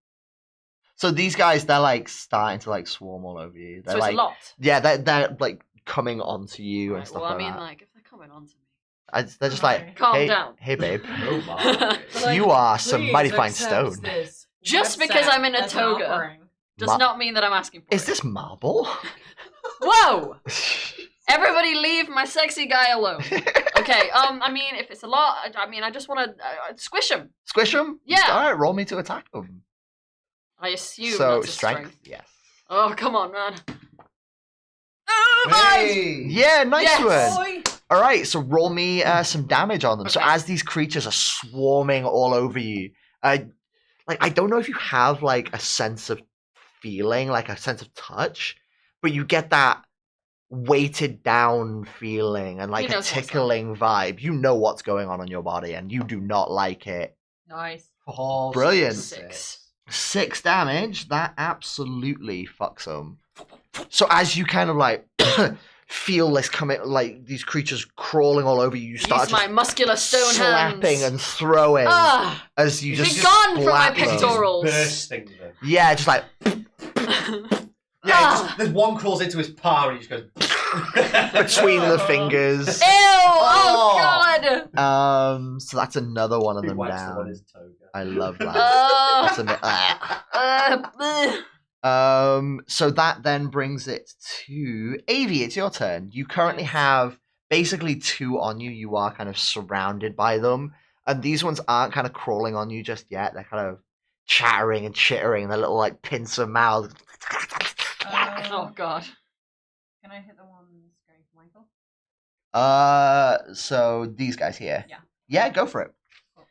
So these guys, they're like starting to like swarm all over you. They're So it's like, a lot. yeah, they're like coming onto you and Right, stuff well, I like mean, that. like if they're coming onto me. They're just like, Calm hey, down. hey, babe, Oh my. you are some Please mighty fine accept stone. this Just website because I'm in a as an toga. offering. Does not mean that I'm asking for Is it. this marble? Whoa! Everybody leave my sexy guy alone. Okay, I mean, if it's a lot, I just want to squish him. Squish them? Yeah. All right, roll me to attack them. I assume So that's a strength. yes. Oh, come on, man. Hey! Yeah, nice Yes. one. Boy. All right, so roll me some damage on them. So Okay. as these creatures are swarming all over you, like I don't know if you have like a sense of feeling, like a sense of touch, but you get that weighted down feeling and like He a knows what's up. tickling vibe. You know what's going on in your body, and you do not like it. Nice. Oh, Brilliant. 6. 6 damage. That absolutely fucks them. So as you kind of like feel this coming, like these creatures crawling all over you, you start Use my just muscular stone slapping hands. and throwing Ah! as you just Be gone from my slap them. pectorals. bursting them. Yeah, just like Yeah, Ah. there's one crawls into his palm and he just goes between the fingers. Ew! Oh, God! So that's another one of He them wipes them on down. his toga. I love that. Oh, That's bleh. So that then brings it to Avi. It's your turn. You currently have basically 2 on you. You are kind of surrounded by them, and these ones aren't kind of crawling on you just yet. They're kind of chattering and chittering. Their little like pincer mouths. Oh, God. Can I hit the ones going for Michael? So these guys here. Yeah. Yeah, go for it. Cool.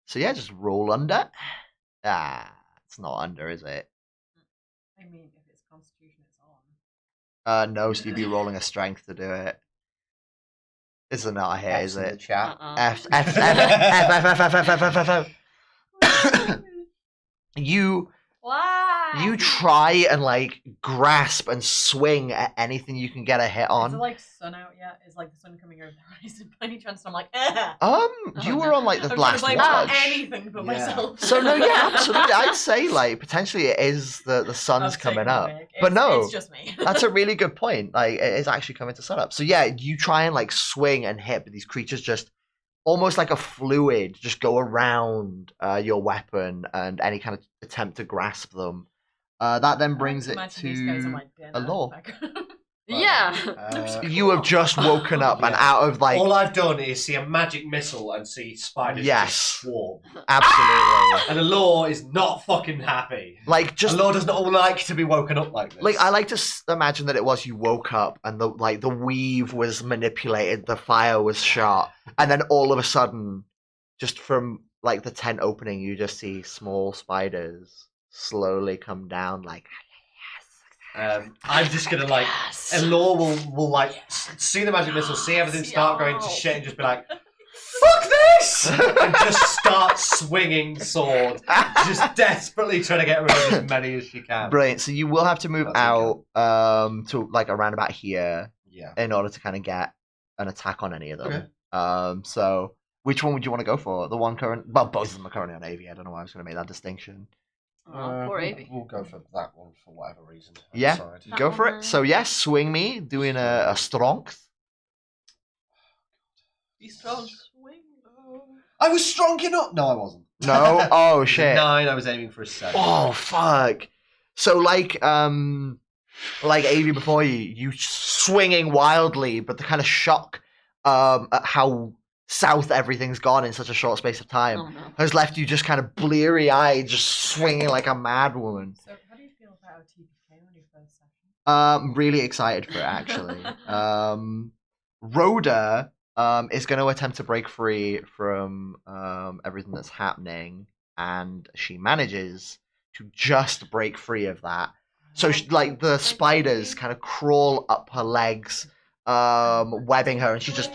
So yeah, just roll under. It's not under, is it? I mean, if it's Constitution, it's on. No, so you'd be rolling a strength to do it. It's not a hit, F's is in the it? chat. F. You Wow. You try and like grasp and swing at anything you can get a hit Is it on. like sun out yet? Is like the sun coming over the horizon by any chance? And I'm like, You were no. on like the I'm last trying to blame watch. anything but Yeah. myself. So no, yeah, absolutely. I'd say like potentially it is the sun's I've coming taken the up, mic. but no, it's just me. that's a really good point. Like it is actually coming to sun up. So yeah, you try and like swing and hit, but these creatures just almost like a fluid just go around your weapon and any kind of attempt to grasp them. That then brings it to a law. Yeah. You have just woken up and Yeah. out of like All I've done is see a magic missile and see spiders Yes. just swarm. absolutely And the law is not fucking happy. like just the law does not like to be woken up like this. like I like to imagine that it was you woke up and the weave was manipulated, the fire was shot, and then all of a sudden, just from like the tent opening, you just see small spiders slowly come down. Like I'm just gonna like, and Law will like see the magic missile, see everything start going to shit, and just be like, "Fuck this!" and just start swinging sword, just desperately trying to get rid of as many as she can. brilliant. So you will have to move That's out to like around about here Yeah. in order to kind of get an attack on any of them. Okay. So which one would you want to go for? The one current? Well, both of them are currently on AV. I don't know why I was going to make that distinction. Oh, poor Avy. We'll go for that one for whatever reason. Yeah. That Go for one, it. So yes, swing me, doing a strength. Be strong. I was strong enough. No, I wasn't. No. Oh It was a shit. 9. I was aiming for a 7. Oh fuck. So like Avi before you swinging wildly, but the kind of shock at how south everything's gone in such a short space of time Oh no. has left you just kind of bleary eyed, just swinging like a mad woman. So, how do you feel about a TPK on your first session? Really excited for it actually. Rhoda is going to attempt to break free from everything that's happening, and she manages to just break free of that. So like the spiders kind of crawl up her legs, webbing her, and she just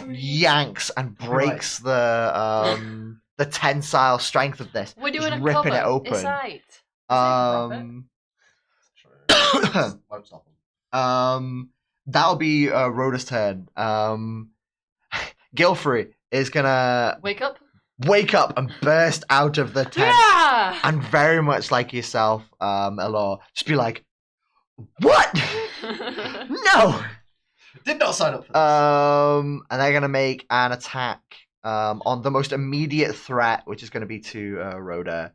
yanks and breaks the tensile strength of this. We're just doing a ripping cover. it open. Inside. Um, Won't stop them. that'll be Rhoda's turn. Gilmery is gonna Wake up. wake up and burst out of the tent, Yeah. and very much like yourself, Elor, just be like, "What? No!" Did not sign up for this. And they're gonna make an attack on the most immediate threat, which is gonna be to Rhoda.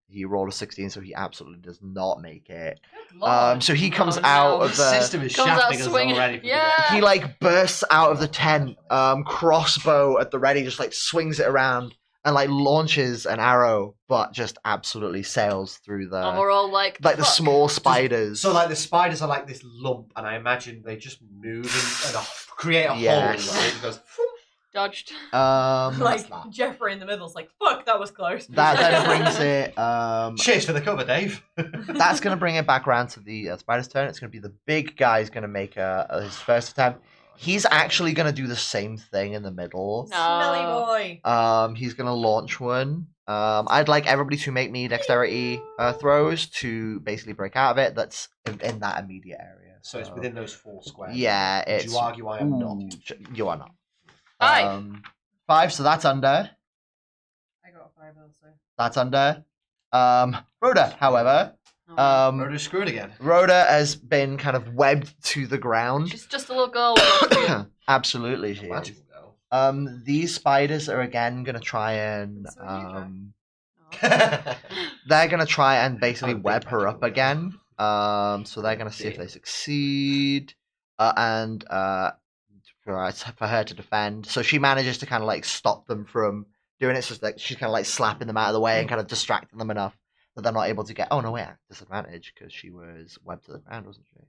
He rolled a 16, so he absolutely does not make it. Good lord. So he comes Oh, no. out The of the. system is Comes out shafting us swinging. already. From Yeah. He like bursts out of the tent, crossbow at the ready, just like swings it around and like launches an arrow, but just absolutely sails through the And we're all like the "Fuck." small spiders. So like the spiders are like this lump, and I imagine they just move and create a Yes. hole. And it goes, Dodged. like that. Jeffrey in the middle's like, fuck, that was close. that then brings it. Cheers for the cover, Dave. That's gonna bring it back around to the spider's turn. It's gonna be the big guy who's gonna make his first attempt. He's actually gonna do the same thing in the middle. Smelly boy. He's gonna launch one. I'd like everybody to make me dexterity throws to basically break out of it. That's in that immediate area. So it's within those 4 squares. Yeah, Would it's. you argue I am not? Ooh, you are not. 5. 5, so that's under. I got a 5 also. That's under. Rhoda, however, Murder screwed again. Rhoda has been kind of webbed to the ground. She's just a little girl. Absolutely, she is. Magical girl. These spiders are again gonna try and So are you, they're gonna try and basically I'm a big web her up magical girl. again. So they're gonna see if they succeed, and for her to defend. So she manages to kind of like stop them from doing it. So it's like she's kind of like slapping them out of the way and kind of distracting them enough that they're not able to get. Oh no, wait, at disadvantage because she was webbed to the ground, wasn't she?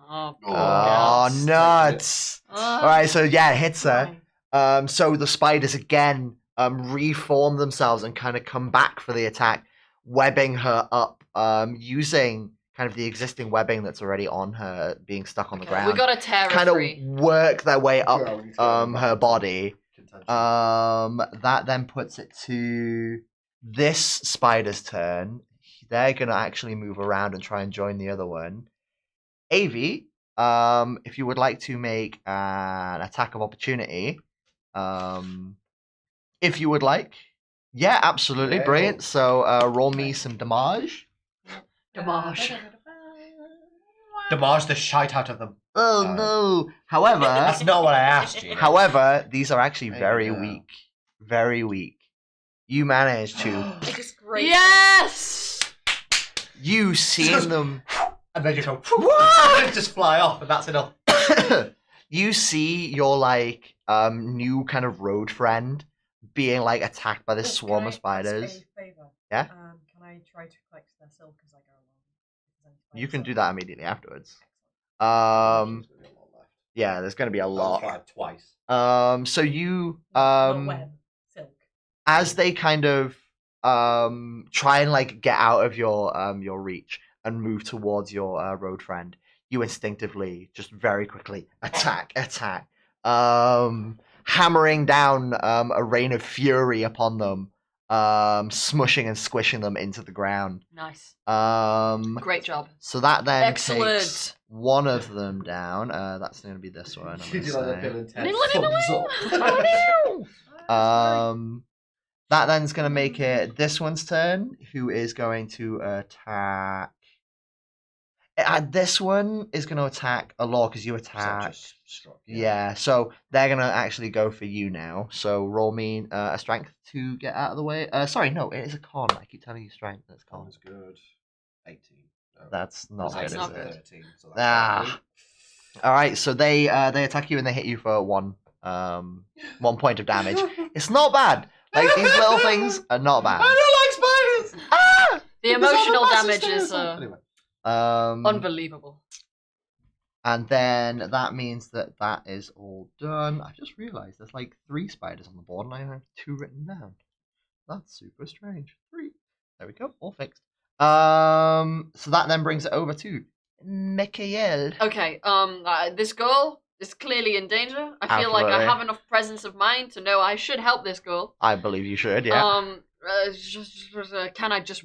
Oh, Oh, nuts. nuts! All right, so yeah, it hits her. Why? So the spiders again reform themselves and kind of come back for the attack, webbing her up, using kind of the existing webbing that's already on her, being stuck on the ground. We got to tear kind her of free. work their way up Yeah, we need to go her back. body. Contention. That then puts it to this spider's turn. they're going to actually move around and try and join the other one. Avi, if you would like to make an attack of opportunity, if you would like. Yeah, absolutely. Yeah. Brilliant. So roll me some damage. Damage. Damage the shite out of them. Oh, no. However, That's not what I asked you. however, these are actually There very you go. weak. Very weak. You managed to. I just great. Yes! You seeing them. And then you go, What? just fly off, and that's enough. You see your like new kind of road friend being like attacked by this swarm of spiders. Yeah? Can I try to collect their silk as I go along? You can do that immediately afterwards. There's gonna be a lot left. Yeah, there's going to be a I'll lot. try it twice. So you Not web, silk. as they kind of try and like get out of your reach and move towards your road friend, you instinctively just very quickly attack, hammering down a rain of fury upon them, smushing and squishing them into the ground. Nice. Great job. So that then Excellent. takes one of them down. That's going to be this one. I'm You gonna do like the say. Bill and Ted Little- thumbs up. That then's going to make it this one's turn, who is going to attack. This one is going to attack a law because you It's not attack. just struck, Yeah, so they're going to actually go for you now. So roll me a strength to get out of the way. Sorry, no, it is a con. I keep telling you strength. That's con. Con's good. 18. No. That's not That's good, not is good. it? 13. So that's Ah. All right, so they attack you and they hit you for one point of damage. It's not bad. Like these little things are not bad. I don't like spiders! Ah! The emotional There's all the damage massive is spiders. Anyway. unbelievable. And then that means that is all done. I just realised there's like 3 spiders on the board, and I have 2 written down. That's super strange. 3. There we go. All fixed. So that then brings it over to Mikael. Okay, this girl is clearly in danger. I feel like I Absolutely. have enough presence of mind to know I should help this girl. I believe you should. Yeah. Can I just?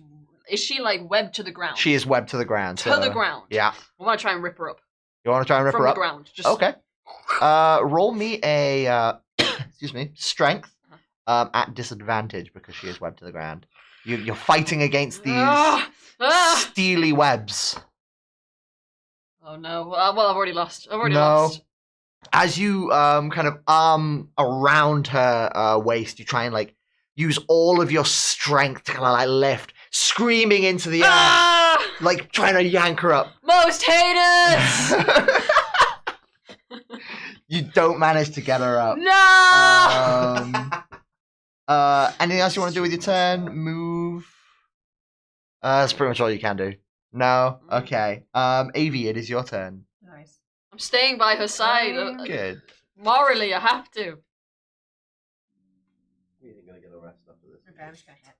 Is she like webbed to the ground? She is webbed to the ground. to so- the ground. Yeah. I want to try and rip her up You want to try and rip from her the up? ground. Just Okay. Roll me a excuse me, strength at disadvantage because she is webbed to the ground. You're fighting against these steely webs. Oh no! Well, I've already lost. No. Lost. As you kind of arm around her waist, you try and like use all of your strength to kind of like lift, screaming into the air, like trying to yank her up. Most haters! You don't manage to get her up. No! Anything else you want to do with your turn? Move. That's pretty much all you can do. No. Okay. Avi, it is your turn. Nice. I'm staying by her side. Good. Morally, I have to. You're going to get a rest after this. Okay, I'm just gonna hit.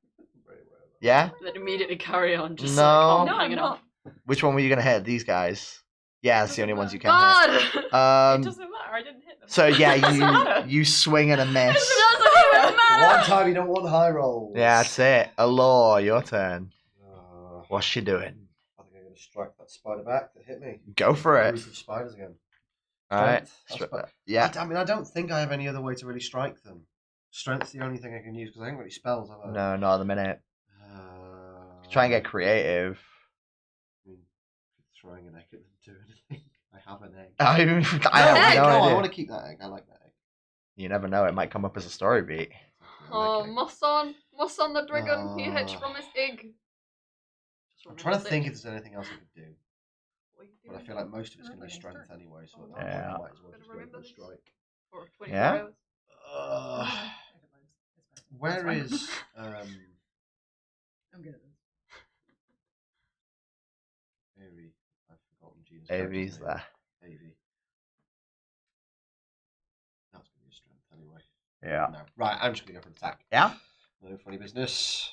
Very well. Yeah. Then immediately carry on. Just No. like, oh, No, I'm hanging not. off. Which one were you gonna hit? These guys. Yeah, that's the only ones you can God! hit. It doesn't matter. I didn't hit them. So yeah, Doesn't matter. you swing and a It miss. doesn't even matter! One time you don't want high rolls. Yeah, that's it. Alor, your turn. Uh, What's she doing? I think I'm going to strike that spider back that hit me. Go for it. Group of spiders again. All right. Strength. That's Yeah. I mean, I don't think I have any other way to really strike them. Strength's the only thing I can use because I haven't got any spells, have I? No, not at the minute. Try and get creative. I mean, throwing an egg at them do anything. I have an egg. I An have egg? no I idea. want to keep that egg. I like that egg. You never know. It might come up as a story beat. Oh, Okay. Musson the dragon, he hatched Ah. from his egg. I'm trying to think if there's anything else I could do, but I feel like most of it's going to be Nothing, strength it's turn. anyway, so Yeah. I might as well just go Remember for a this? strike. For 24 Yeah? hours. Where That's is I'm good at this. Avi? I've forgotten Gina's Avi's character's name. there. Avi. That's going to be a strength anyway. Yeah. No. Right, I'm just going to go for an attack. Yeah. No funny business.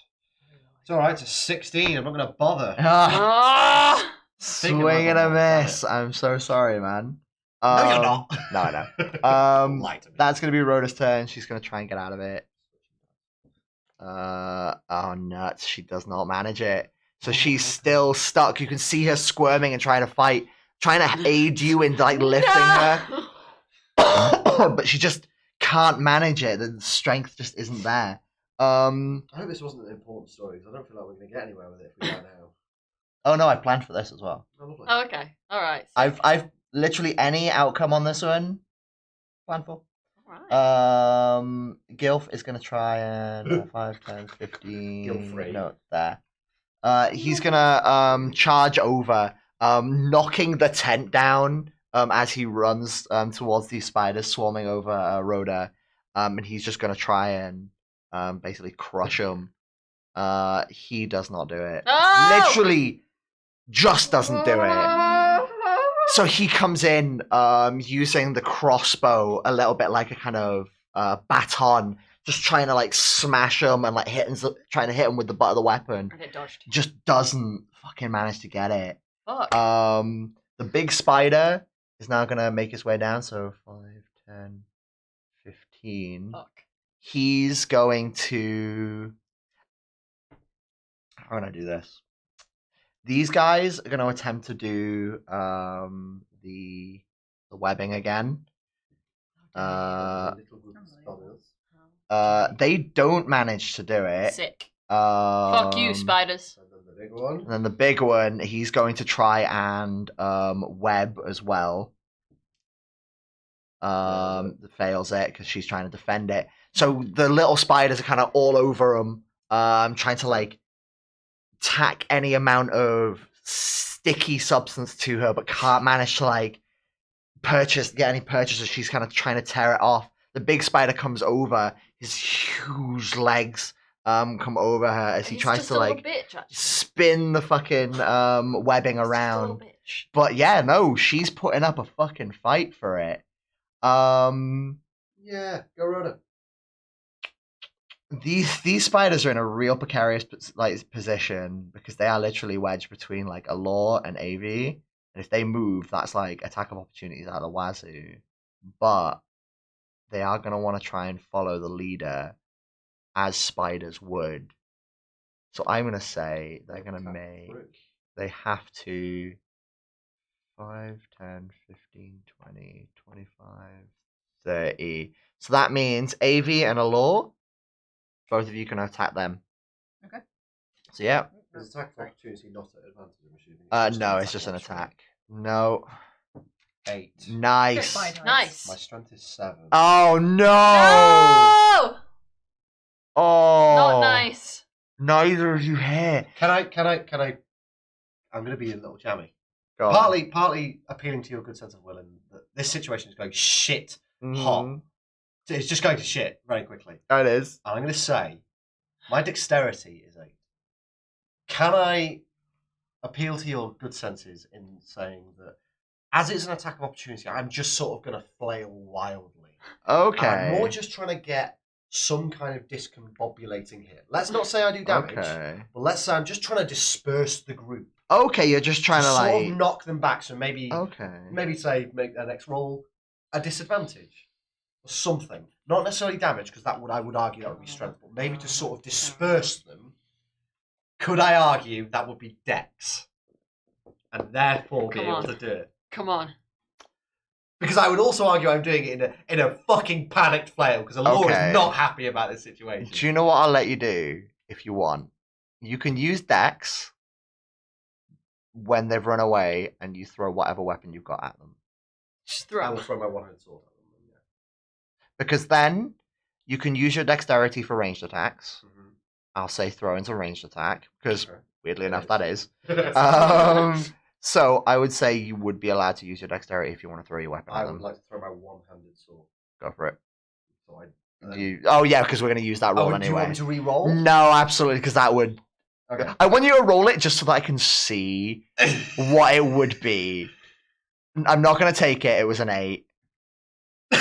It's alright, it's a 16. I'm not going to bother. Ah! Swing and a miss. I'm so sorry, man. No, you're not. No, I know. Don't lie to me. That's gonna be Rhoda's turn. She's gonna try and get out of it. Oh nuts! She does not manage it. So she's still stuck. You can see her squirming and trying to fight, trying to aid you in like lifting her, but she just can't manage it. The strength just isn't there. I hope this wasn't an important story because I don't feel like we're going to get anywhere with it if we die now. Oh no, I planned for this as well. Oh, lovely. Oh, okay. All right. I've literally any outcome on this one planned for. All right. Gilf is gonna try and 5, 10, 15. Gilfrey. No, there. He's gonna charge over, knocking the tent down as he runs towards these spiders swarming over Rhoda. And he's just gonna try and basically crush them. He does not do it. Oh! Literally just doesn't do it. So he comes in using the crossbow a little bit like a kind of baton, just trying to like smash him and like trying to hit him with the butt of the weapon. And it dodged. Just doesn't fucking manage to get it. Fuck. The big spider is now gonna make his way down. So 5, 10, 15. Fuck. He's going to. How can I do this? These guys are going to attempt to do the webbing again. They don't manage to do it. Sick. Fuck you, spiders. And then the big one. And then the big one, he's going to try and web as well. Fails it because she's trying to defend it. So the little spiders are kind of all over him, trying to like tack any amount of sticky substance to her, but can't manage to like get any purchases. She's kind of trying to tear it off. The big spider comes over. His huge legs come over her as he tries to like spin the fucking webbing around. But yeah, no, she's putting up a fucking fight for it. Yeah, go Rhoda. These spiders are in a real precarious like position because they are literally wedged between like Allure and AV, and if they move, that's like attack of opportunities out of the wazoo. But they are gonna want to try and follow the leader, as spiders would. So I'm gonna say they're gonna make. They have to. 5, 10, 15, 20, 25, 30. So that means AV and Allure. Both of you can attack them. Okay. So yeah. Is attack of opportunity not at advantage, I'm assuming? No, it's just an attack. No. 8. Nice. Nice. My strength is 7. Oh no! No! Oh. Not nice. Neither of you hit. Can I? I'm going to be a little jammy. Go on. Partly appealing to your good sense of will, and that this situation is going shit hot. Mhm. It's just going to shit very quickly. It is. And I'm going to say, my dexterity is 8. Can I appeal to your good senses in saying that, as it's an attack of opportunity, I'm just sort of going to flail wildly. Okay. I'm more just trying to get some kind of discombobulating hit. Let's not say I do damage, Okay. but let's say I'm just trying to disperse the group. Okay, you're just trying to sort like. of knock them back. So maybe Okay. make their next roll a disadvantage. Something, not necessarily damage, because I would argue that would be strength, but maybe to sort of disperse them. Could I argue that would be dex, and therefore be able to do it? Come on. Because I would also argue I'm doing it in a fucking panicked flail because Allure Okay. is not happy about this situation. Do you know what I'll let you do if you want? You can use Dex when they've run away, and you throw whatever weapon you've got at them. Just I throw. will throw my one-handed sword at them. Yeah. Because then you can use your dexterity for ranged attacks. Mm-hmm. I'll say throw into ranged attack because Okay. weirdly enough Nice. that is. So I would say you would be allowed to use your dexterity if you want to throw your weapon I at would them. like to throw my one-handed sword. Go for it. So Oh yeah, because we're going to use that roll do you want anyway. me to re-roll? No, absolutely, because that would. Okay. I want you to roll it just so that I can see what it would be. I'm not going to take it. It was an 8. Yeah,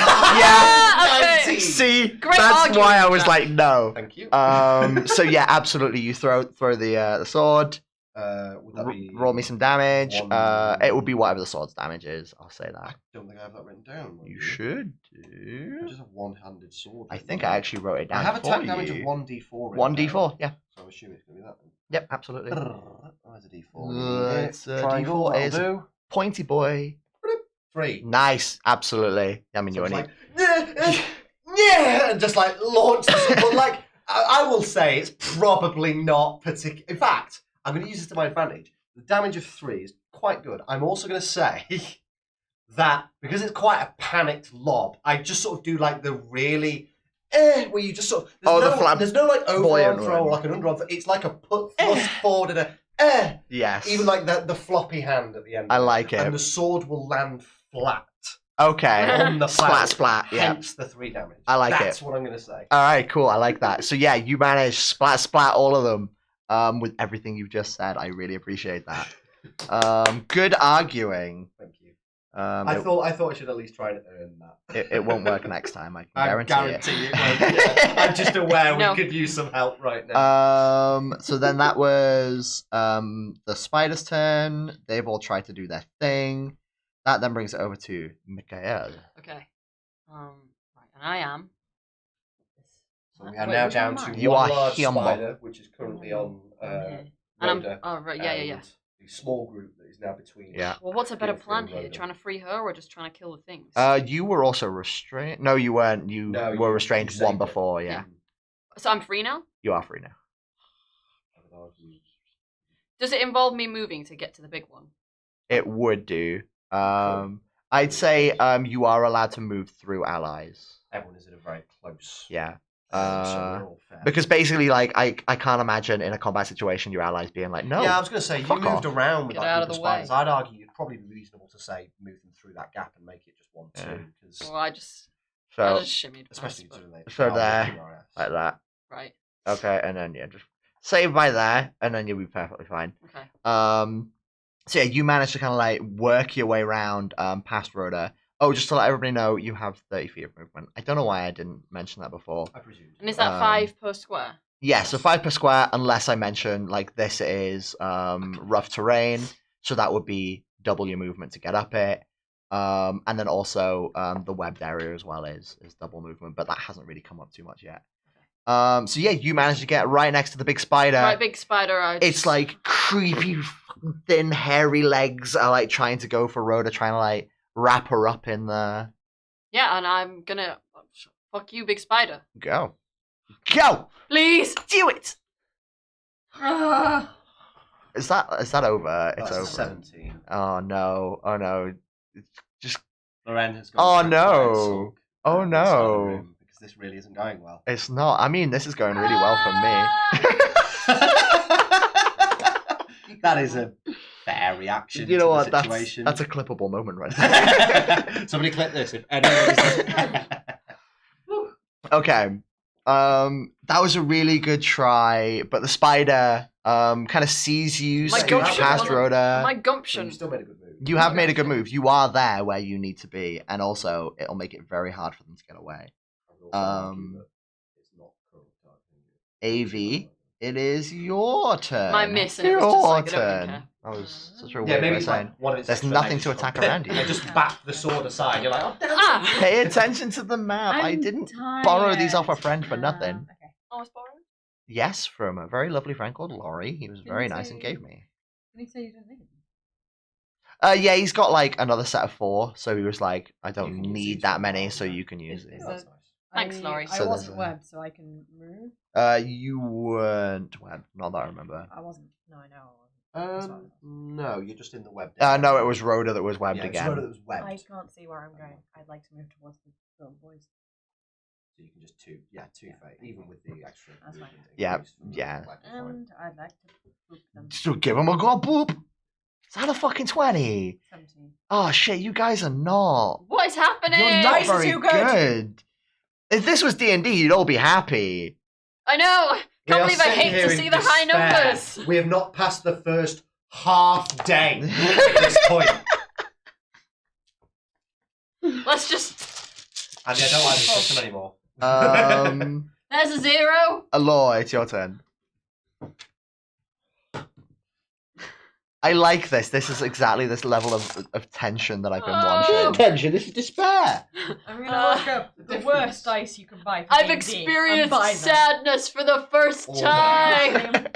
okay. 19. See, Great that's argument, why I was Jack. like, no. Thank you. So yeah, absolutely. You throw the sword. Would that be Roll me some damage. one- It would be whatever the sword's damage is. I'll say I that. don't think I have that written down. You should I do. just have one-handed sword. I written think down. I actually wrote it down I have for attack you. damage of 1d4. written 1d4, down, yeah. So I'm assuming it's going to be that then. Yep, absolutely. Where's a D4? It's a Triangle, D4 that'll is do. Pointy boy. 3. Nice, absolutely. I mean, So you're it's an yeah, and just like launch this. But like, I will say it's probably not particular. In fact, I'm going to use this to my advantage. The damage of 3 is quite good. I'm also going to say that because it's quite a panicked lob, I just sort of do like the really where you just sort of there's no like overarm throw or like an underarm throw. It's like a put thrust forward and a Yes. even like the floppy hand at the end. I like it. And the sword will land flat Okay. on the Splat, planet, splat, yeah. hence the 3 damage. I like That's it. what I'm going to say. All right, cool. I like that. So yeah, you managed splat all of them with everything you just said. I really appreciate that. Good arguing. Thank you. Um, I thought I should at least try and earn that. it won't work next time. I can I guarantee guarantee it won't. Yeah. I'm just aware No. we could use some help right now. So then that was the spider's turn. They've all tried to do their thing. That then brings it over to Mikael. Okay. Right, and I am. So we are Wait, now which down one am to I? You one are large Hyumbo. spider, which is currently on And I'm. Rhoda, Oh right, yeah. and the small group that is now between. Yeah. Well, what's a better Gilmery plan and here? Rhoda. Trying to free her or just trying to kill the things? You were also restrained. No, you weren't. You No, were you restrained saved one it. before. Yeah, So I'm free now. you are free now. Does it involve me moving to get to the big one? It would do. I'd say you are allowed to move through allies. Everyone is in a very close. Yeah. So we're all fair. Because basically, like, I can't imagine in a combat situation your allies being like, no. Yeah, I was going to say you fuck moved off. around with Get that out group of of the way. spiders. I'd argue it'd probably be reasonable to say move them through that gap and make it just 1-2, Yeah. because Well, I just So, shimmied. past, especially but- considering they So are there, whipping our ass. like that. Right. Okay, and then, yeah, just save by there, and then you'll be perfectly fine. Okay. So, yeah, you managed to kind of, like, work your way around past Rhoda. Oh, just to let everybody know, you have 30 feet of movement. I don't know why I didn't mention that before. I presume. And is that 5 per square? Yeah, so 5 per square, unless I mention, like, this is rough terrain, so that would be double your movement to get up it. And then also the webbed area as well is double movement, but that hasn't really come up too much yet. So yeah, you managed to get right next to the big spider. Right, big spider. It's like creepy, thin, hairy legs are like trying to go for Rhoda, trying to like wrap her up in the... Yeah, and I'm gonna... Fuck you, big spider. Go. Please! Do it! Ah. Is that over? It's That's over. 17. Oh no. Oh no. It's just... Loren has Oh, gone. to no. try and sulk Oh, inside the no. room, because this really isn't going well. It's not. I mean, this is going really well for me. That is a fair reaction. You know to what? the That's situation. a clippable moment right there. Somebody clip this if anyone. Okay. That was a really good try, but the spider kind of sees you My scoot gumption past wasn't- Rhoda. My You gumption. still made a good move. You have made a good move. You are there where you need to be, and also it'll make it very hard for them to get away. I would also argue that it's not currently targeting you. AV, it is your turn. My miss, and it Your was just like, I don't turn. even care. That was such a Yeah, weird maybe way of it's saying. like one of its There's extra nothing legs to just attack gone, around you. They just back the sword aside. You're like, oh, damn. Ah! Pay attention to the map. I didn't borrow these off a friend for nothing. Okay. Oh, it's borrowed? Yes, from a very lovely friend called Laurie. He was Didn't very nice and say- gave me. Didn't he say you didn't need them? Yeah, he's got like another set of 4, so he was like, I You don't can use need each that one, many, yeah. so you can use Is it. it- That's nice. Thanks, Laurie. I So wasn't there's a- webbed, so I can move. You weren't web, not that I remember. I wasn't. No, I know I wasn't. That's what I was. No, you're just in the web. No, it was Rhoda that was webbed yeah, again. It's Rhoda that was webbed. I can't see where I'm going. I'd like to move towards the little boys. So you can just two fate, even with the extra. That's fine. movement Yeah, increase from the yeah. web, it's fine. And I'd like to boop them. So give him a god boop. Is that a fucking 20? 17. Oh shit, you guys are not. What is happening? You're not Dice are very too good. good. If this was D&D, you'd all be happy. I know. We Can't are believe I sitting hate here to in see the high despair. numbers. We have not passed the first half day at this point. Let's just. And I don't like this system anymore. There's a 0. Aloy, it's your turn. I like this. This is exactly this level of tension that I've been wanting. Tension, this is despair. I'm gonna look up the difference. worst dice you can buy for I've D&D and experienced buy them. sadness for the first All time.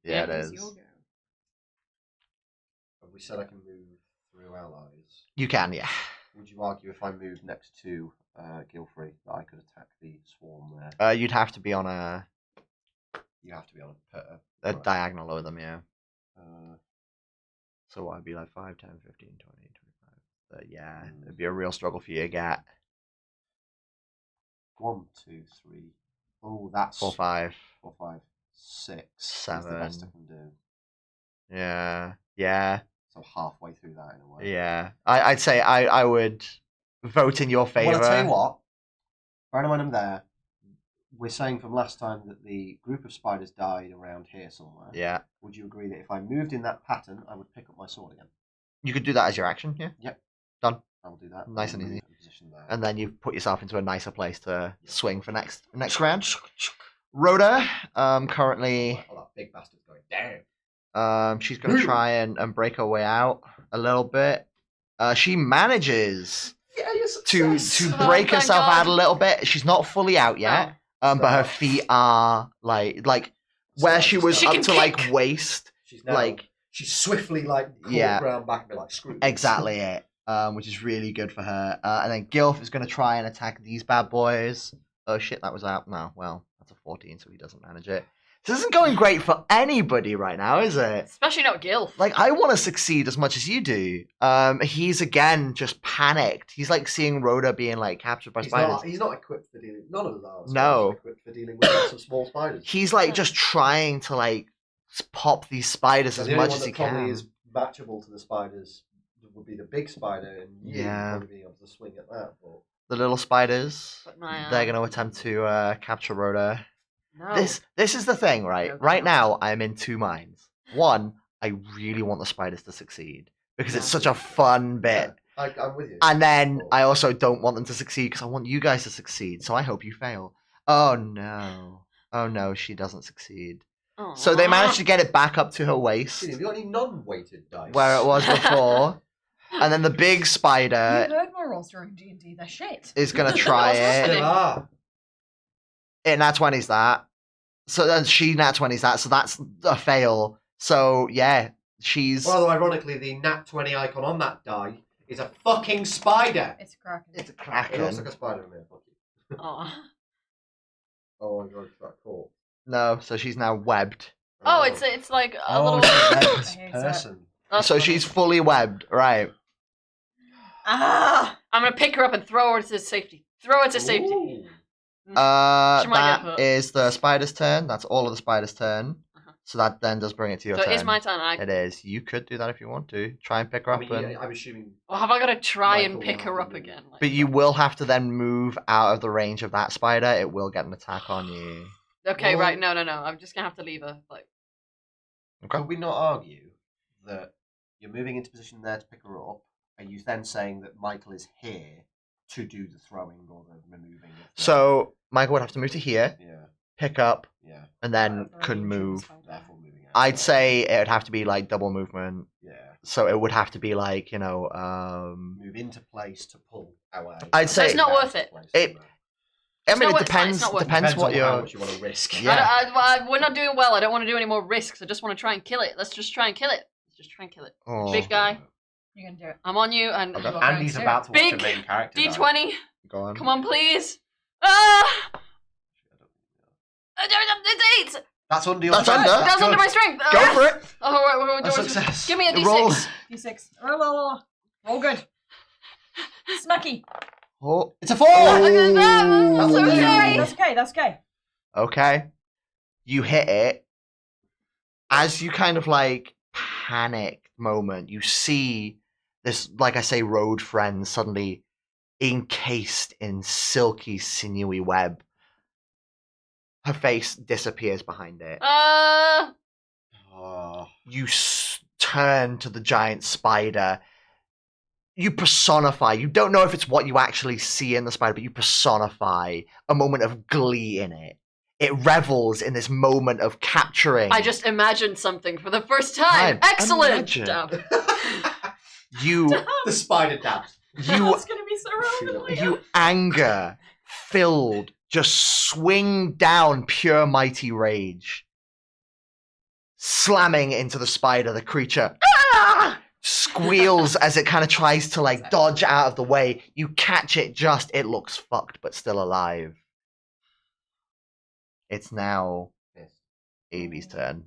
Yeah, it It's is. your go. We said I can move through allies. You can, yeah. Would you argue if I moved next to Gilmery that I could attack the swarm there? You'd have to be on a You have to be on a right. diagonal over them, yeah. Uh, So what would be like 5, 10, 15, 20, 25. Yeah, it'd be a real struggle for you to get 1, 2, 3. Oh, that's 4, 5. 4, 5, 6. 7. Is the best I can do. Yeah. So halfway through that in a way. Yeah. I'd say I would vote in your favour. Well, I'll tell you what. Bear in mind I'm there. We're saying from last time that the group of spiders died around here somewhere. Yeah. Would you agree that if I moved in that pattern, I would pick up my sword again? You could do that as your action, yeah? Yep. Done. I will do that. Nice I'll and move easy. and position there. And then you've put yourself into a nicer place to swing for next round. Rhoda, currently Oh, that big bastard's going down. she's gonna try and break her way out a little bit. She manages Yeah, you're to success. Oh, break thank herself God. out a little bit. She's not fully out yet. But her feet are like where she was She up can to like kick. waist. She's now, Like she's swiftly like caught Yeah. ground back and be like screw this. exactly it. Which is really good for her. And then Gilf is gonna try and attack these bad boys. Oh shit, that was out. No, well, that's a 14, so he doesn't manage it. This isn't going great for anybody right now, is it? Especially not Gil. Like, I want to succeed as much as you do. He's again just panicked. He's like seeing Rhoda being like captured by spiders. He's not equipped for dealing. None of us are. No. Equipped for dealing with lots of small spiders. He's like just trying to like pop these spiders And as the only much one as that he probably can. is matchable to the spiders would be the big spider, and you Yeah. probably being able to swing at that. But The little spiders, But my, they're going to attempt to capture Rhoda. No. This is the thing, right? No, Right no. now, I'm in two minds. One, I really want the spiders to succeed because it's Yeah. such a fun bit. yeah, I'm with you. And then Cool. I also don't want them to succeed because I want you guys to succeed. So I hope you fail. Oh no. Oh no, she doesn't succeed. So they managed to get it back up to her waist Have you got any non-weighted dice? where it was before. And then the big You spider heard my rolls during D&D. They're shit. is going to try it. Still are. It nat 20's that. So then she nat 20's that. So that's a fail. So yeah, she's. Well, ironically, the nat 20 icon on that die is a fucking spider. It's a kraken. It's a It looks like kraken. a spider in there. Fuck you. Oh. Oh my god, that cool. No, so she's now webbed. Oh, it's like a Oh, little. she's I this hate that. person. That's So funny. she's fully webbed, right? Ah! I'm gonna pick her up and throw her to safety. Throw her to safety. Ooh. She might get That hurt. is the spider's turn. That's all of the spider's turn. Uh-huh. So that then does bring it to your So turn. it is my turn. It is. You could do that if you want to. Try and pick her I up, mean, and... I'm assuming. Well, have I got to try and Michael pick will her have up to move. again? Like, But you will have to then move out of the range of that spider. It will get an attack on you. Okay, Well- right. No. I'm just gonna have to leave her. Like, Okay. Could we not argue that you're moving into position there to pick her up, and you then saying that Michael is here to do the throwing or the removing? Of the... So Michael would have to move to here, yeah, pick up, yeah. and then Whatever could range move. is fine. Therefore, moving out. I'd say it would have to be like double movement. Yeah. So it would have to be like, Move into place to pull away. I'd So say- it's not worth it. I mean, not it worth- it's depends. not worth it. Depends what on how you're. much you want to risk. Yeah. we're not doing well. I don't want to do any more risks. I just want to try and kill it. Let's just try and kill it. Let's just try and kill it. Oh, Big guy. You're gonna do it. I'm on you, and Okay. You are going Andy's to. about to watch Big a main character. die. D20. go on. Come on, please. Ah! It's 8. That's under your That's strength. under. That's Good. under my strength. Go for it. Oh, right, A success. Give me a D6. Roll. D6. Roll good. Smacky. Oh. It's a 4. That's okay. That's okay. Okay. You hit it. As you kind of like panic moment, you see this, like I say, road friend suddenly encased in silky, sinewy web. Her face disappears behind it. Oh. You turn to the giant spider. You personify. You don't know if it's what you actually see in the spider, but you personify a moment of glee in it. It revels in this moment of capturing. I just imagined something for the first time. Excellent. Imagine. Dab. you The spider dabs. you That's gonna be so relevant. you anger filled just swing down pure mighty rage. slamming into the spider. The creature squeals as it kind of tries to like dodge out of the way. You catch it just. It looks fucked, but still alive. It's now Amy's turn.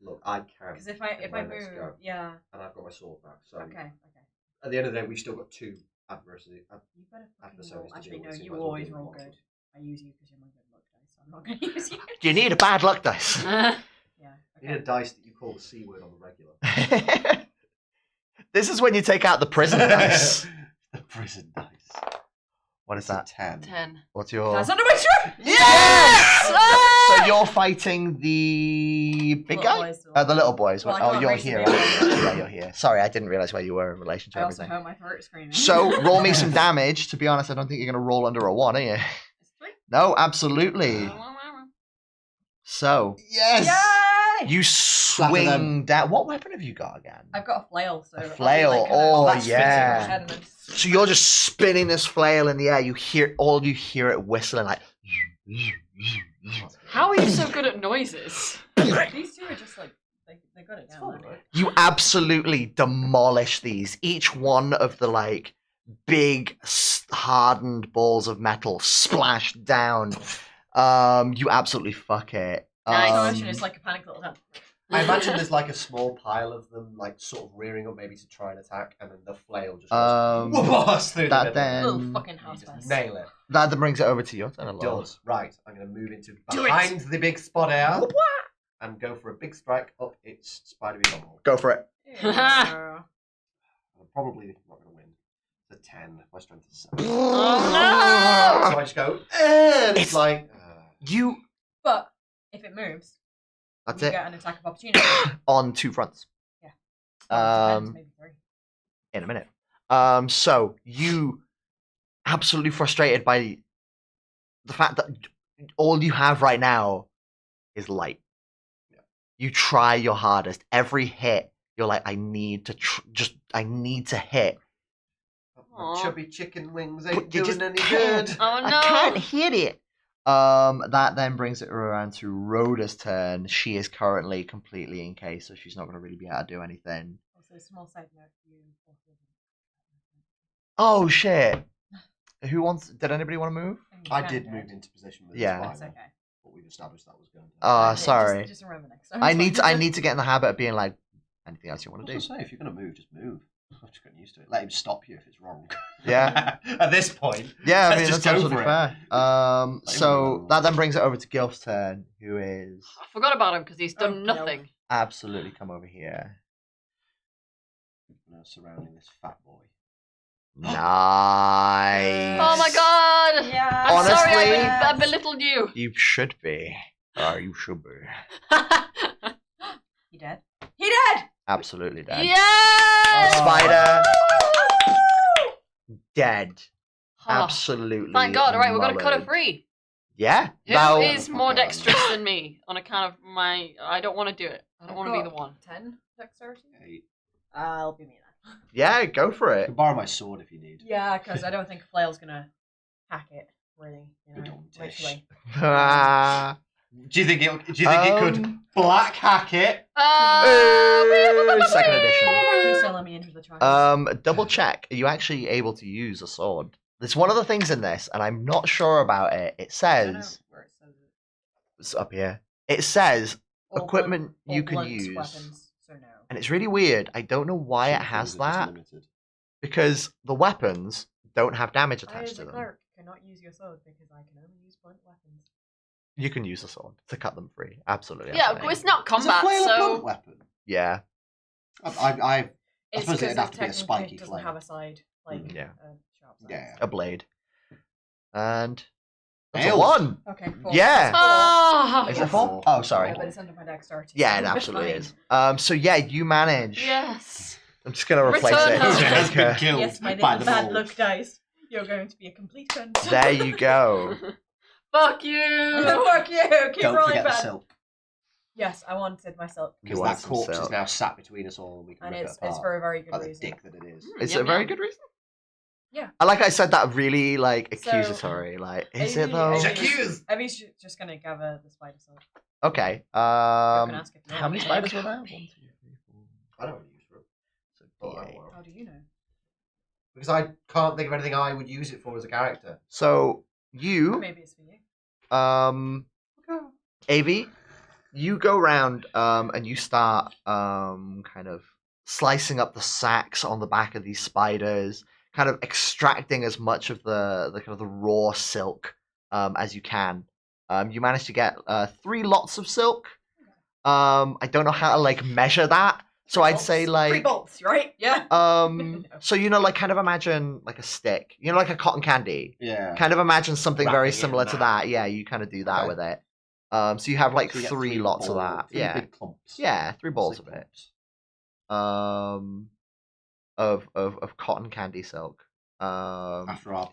Look, I can. Because if I Let's move, go. yeah. And I've got my sword back. So Okay. at the end of the day, we've still got 2 adversity. You better fucking Adversaries roll. to Actually, deal no. with, so You might as well always do roll what you good. I use you because you're my good luck dice. So I'm not going to use you. You need a bad luck dice. Yeah. You need a Okay. dice that you call the C word on the regular. This is when you take out the prison dice. The prison dice. What is It's a that? 10. 10. What's your? That's under my shirt. Yes! Ah! So you're fighting the big Little guy? boys, The little boys. Well, I Oh, can't you're reach here. them, Right? yeah. Yeah, you're here. Sorry, I didn't realize where you were in relation to I also everything. hurt my throat screaming. So roll me some damage. To be honest, I don't think you're going to roll under a 1, are you? It's 3. No, absolutely. So Yes! Yay! you swing them. down. What weapon have you got again? I've got a flail, so A I'll be, flail, like, kinda oh, flash fixing yeah. my head and then- So you're just spinning this flail in the air. You hear it whistling like. How are you so good at noises? These 2 are just like they got it down. fun, haven't right? You absolutely demolish these. Each one of the like big hardened balls of metal splash down. You absolutely fuck it. Nice. So imagine it's like a panic little dance. I imagine there's like a small pile of them, like sort of rearing up maybe to try and attack, and then the flail just goes through that the then Little fucking You house just mess. nail it. that then brings it over to your turn. It Lord. does. Right, I'm going to move into Do it. behind the big spot out and go for a big strike up its spidery bumhole. Go for it. Yeah. I'm probably not going to win. It's a 10. My strength is 7. Oh, So I just go, and It's- it's like... You. But if it moves, That's you it. get an attack of opportunity. On 2 fronts. Well, it depends, maybe 3. In a minute. So you absolutely frustrated by the fact that all you have right now is light. Yeah. You try your hardest. Every hit, you're like, I need to I need to hit. My Aw. chubby chicken wings But ain't you doing just any can't. good. Oh no! I can't hit it. That then brings it around to Rhoda's turn. She is currently completely encased, so she's not going to really be able to do anything. Also, small side note, you Oh shit! Who wants? Did anybody want to move? I did move into position with Yeah. the It's spider, okay. but we've established that was going to Sorry. Just remember next time. I it's need fine. to get in the habit of being like, anything else you want I to was do? going to say, if you're going to move, just move. I'm just getting used to it. Let him stop you if it's wrong. Yeah. At this point, Yeah, I let's mean just that's go absolutely for it. fair. So move. that then brings it over to Gilf's turn, who is I forgot about him because he's done Oh, no. nothing. absolutely come over here. Now surrounding this fat boy. Nice. Oh my god! Yeah. I'm sorry Honestly- I belittled you. You should be. Or you should be. He dead? He dead! Absolutely dead. Yes! Spider dead. Oh, Absolutely. thank God. All right, we're going to cut it mullered. free. Yeah. Who Now, is more Okay. dexterous than me on account of my... I don't want to do it. I don't want to be the one. 10 dexterity? 8. I'll be me then. yeah, go for You it. can borrow my sword if you need. Yeah, because I don't think Flail's gonna hack it, really. You Good know, old which dish. way? Ah. Do you think it could black hack it? Second edition. Please don't let me into the trial. Double check. Are you actually able to use a sword? There's one of the things in this, and I'm not sure about it. It I don't know says where it says it. it's up here. It says All equipment all you can blunt use, Weapons, so no. and it's really weird. I don't know why it Some has things are just that limited. because the weapons don't have damage I, attached as to a them. cleric, cannot use your sword because I can only use blunt weapons. You can use a sword to cut them free. Absolutely. Yeah, absolutely. it's not Is a combat, flail a so... blunt weapon? Yeah. I It's suppose it'd because have to be a technically spiky it doesn't flail. have a side, like Yeah. a sharp side. Yeah. A blade. And that's a Nailed. 1. Okay, 4. Yeah. Oh, Is Yeah, it 4? 4. Oh, sorry. Yeah, but it's under my dexterity. Yeah, it so it's absolutely fine. is. So yeah, you manage. yes. I'm just gonna replace Return it. home. to Has make been a- killed Yes, my by little the bad wolves. luck dice. You're going to be a complete cunt. There you go. Fuck you! Fuck you! Keep Don't rolling forget the bad. silk. Yes, I wanted my silk. Because want that some corpse silk. is now sat between us all and we can And rip it's it apart. for a very good Like the reason. dick that it is. It's Yum, a very yum. good reason. Yeah. Like I said that really like So, accusatory. Like, is it Evie- though? Evie's- Accused! Evie's just gonna gather the spider silk. Okay. You can ask if you How want many me. spiders were there? 1, 2, 3, 4. I don't use it. So But I D8. will. How do you know? Because I can't think of anything I would use it for as a character. So you, Maybe it's for you. Avi, you go around and you start kind of slicing up the sacks on the back of these spiders, kind of extracting as much of the kind of the raw silk as you can. You manage to get 3 lots of silk. I don't know how to like measure that, so I'd say like 3 bolts, right? Yeah. so like kind of imagine like a stick, like a cotton candy. Yeah. Kind of imagine something very Wrapping it in similar to that. that. Yeah, you kind of do that Okay. with it. So you have like So you get 3 lots of ball- that. 3 Yeah, big clumps. yeah, 3 balls Big of it. clumps. Of cotton candy silk. After our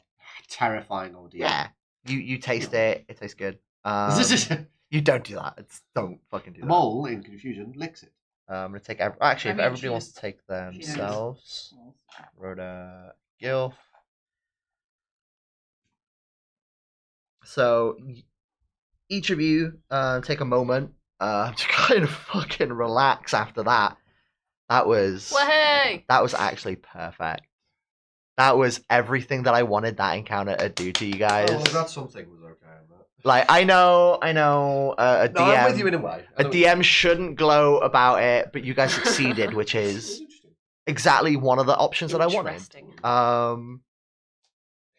terrifying ordeal. Yeah, you taste it. It tastes good. The You don't do that. Don't fucking do that. mole, in confusion, licks it. I'm gonna take actually I if mean, everybody she wants just- to take knows. themselves. Rhoda, Gilf. So each of you take a moment to kind of fucking relax after that. That was Way! actually perfect. That was everything that I wanted that encounter to do to you guys. Oh, that something was okay on that. Like I know, a No, DM. I'm with you in a way. A DM shouldn't glow about it, but you guys succeeded, which is exactly one of the options that I wanted. Interesting.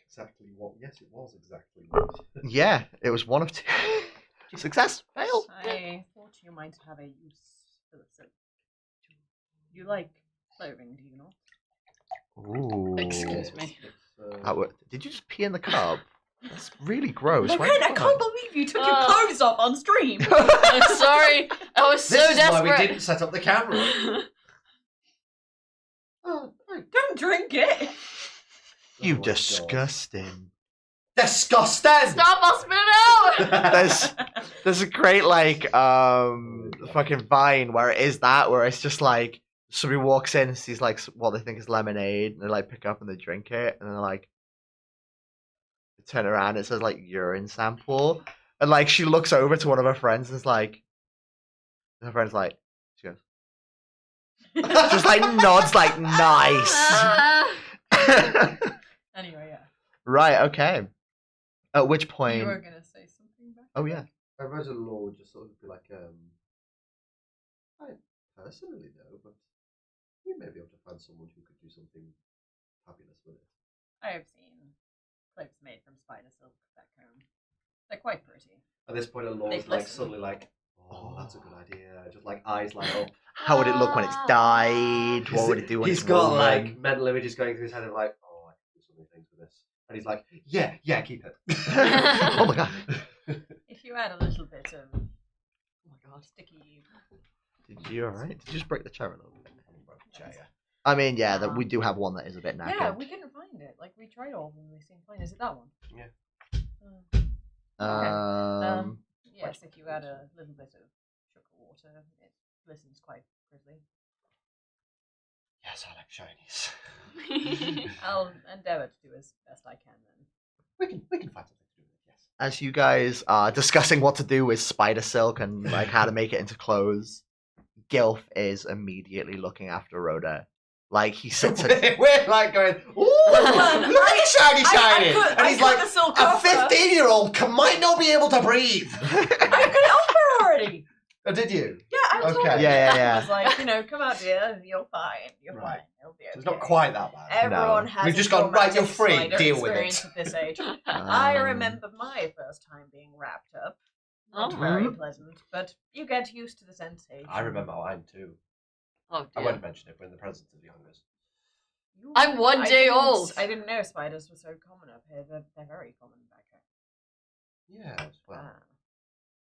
Exactly what? Yes, it was exactly what. Yeah, it was one of 2. Success, fail. I thought you might have a use for the silk. You like clothing, do you not? Ooh. Excuse me. Did you just pee in the cup? That's really gross. Why Loren, did I you can't believe you took your Oh. clothes off on stream. I'm sorry. I was so This is desperate. why we didn't set up the camera. Oh, Don't drink it. You my God. disgusting. Disgusting! Stop! I'll spit it out. There's a great like fucking Vine where it is that where it's just like somebody walks in and sees like what they think is lemonade and they like pick up and they drink it and then like they turn around and it says like urine sample and like she looks over to one of her friends and is like and her friend's like she goes just like nods like nice. Anyway, yeah. Right, okay. At which point You were gonna say something back. oh yeah. I imagine law would just sort of be like, I personally know, but you may be able to find someone who could do something fabulous with it. I have seen cloaks made from spider silk back home. They're quite pretty. At this point, a law They is like listen. suddenly like, oh, that's a good idea. Just like eyes light up. How would it look when it's died? What would it do when He's it's got woven? like mental images going through his head of like, oh, I can do so many things with this. And he's like, yeah, keep it. Oh my god. If you add a little bit of Oh my god. sticky. Did you alright? Did you just break the chair a little bit? Jaya. I mean, yeah, that we do have one that is a bit knackered. Yeah, we couldn't find it. Like we tried all of them, they seem fine. Is it that one? Yeah. Yes, if you add a little bit of sugar water, it glistens quite prettily. Yes, I like shinies. I'll endeavour to do as best I can then. We can find something to do with it, yes. As you guys are discussing what to do with spider silk and like how to make it into clothes, Gilf is immediately looking after Rhoda. Like he sits at We're like going, ooh, look at the shiny. And he's like, the silk a off her. 15-year-old might not be able to breathe. I put it off her already. Oh, did you? Yeah, I told Okay. her. Yeah. I was like, come out here, you're fine. You're Right. fine. It'll be okay. So it's not quite that bad. Everyone has We've a just gone, right, you're traumatic free, spider deal with experience it. at this age. I Um, remember my first time being wrapped up. Not Oh. very pleasant, but you get used to the sensation. I remember mine too. Oh I dear. won't mention it. We're in the presence of the youngest. I'm one day old. I didn't know spiders were so common up here. They're very common back here. Yeah, well, Ah.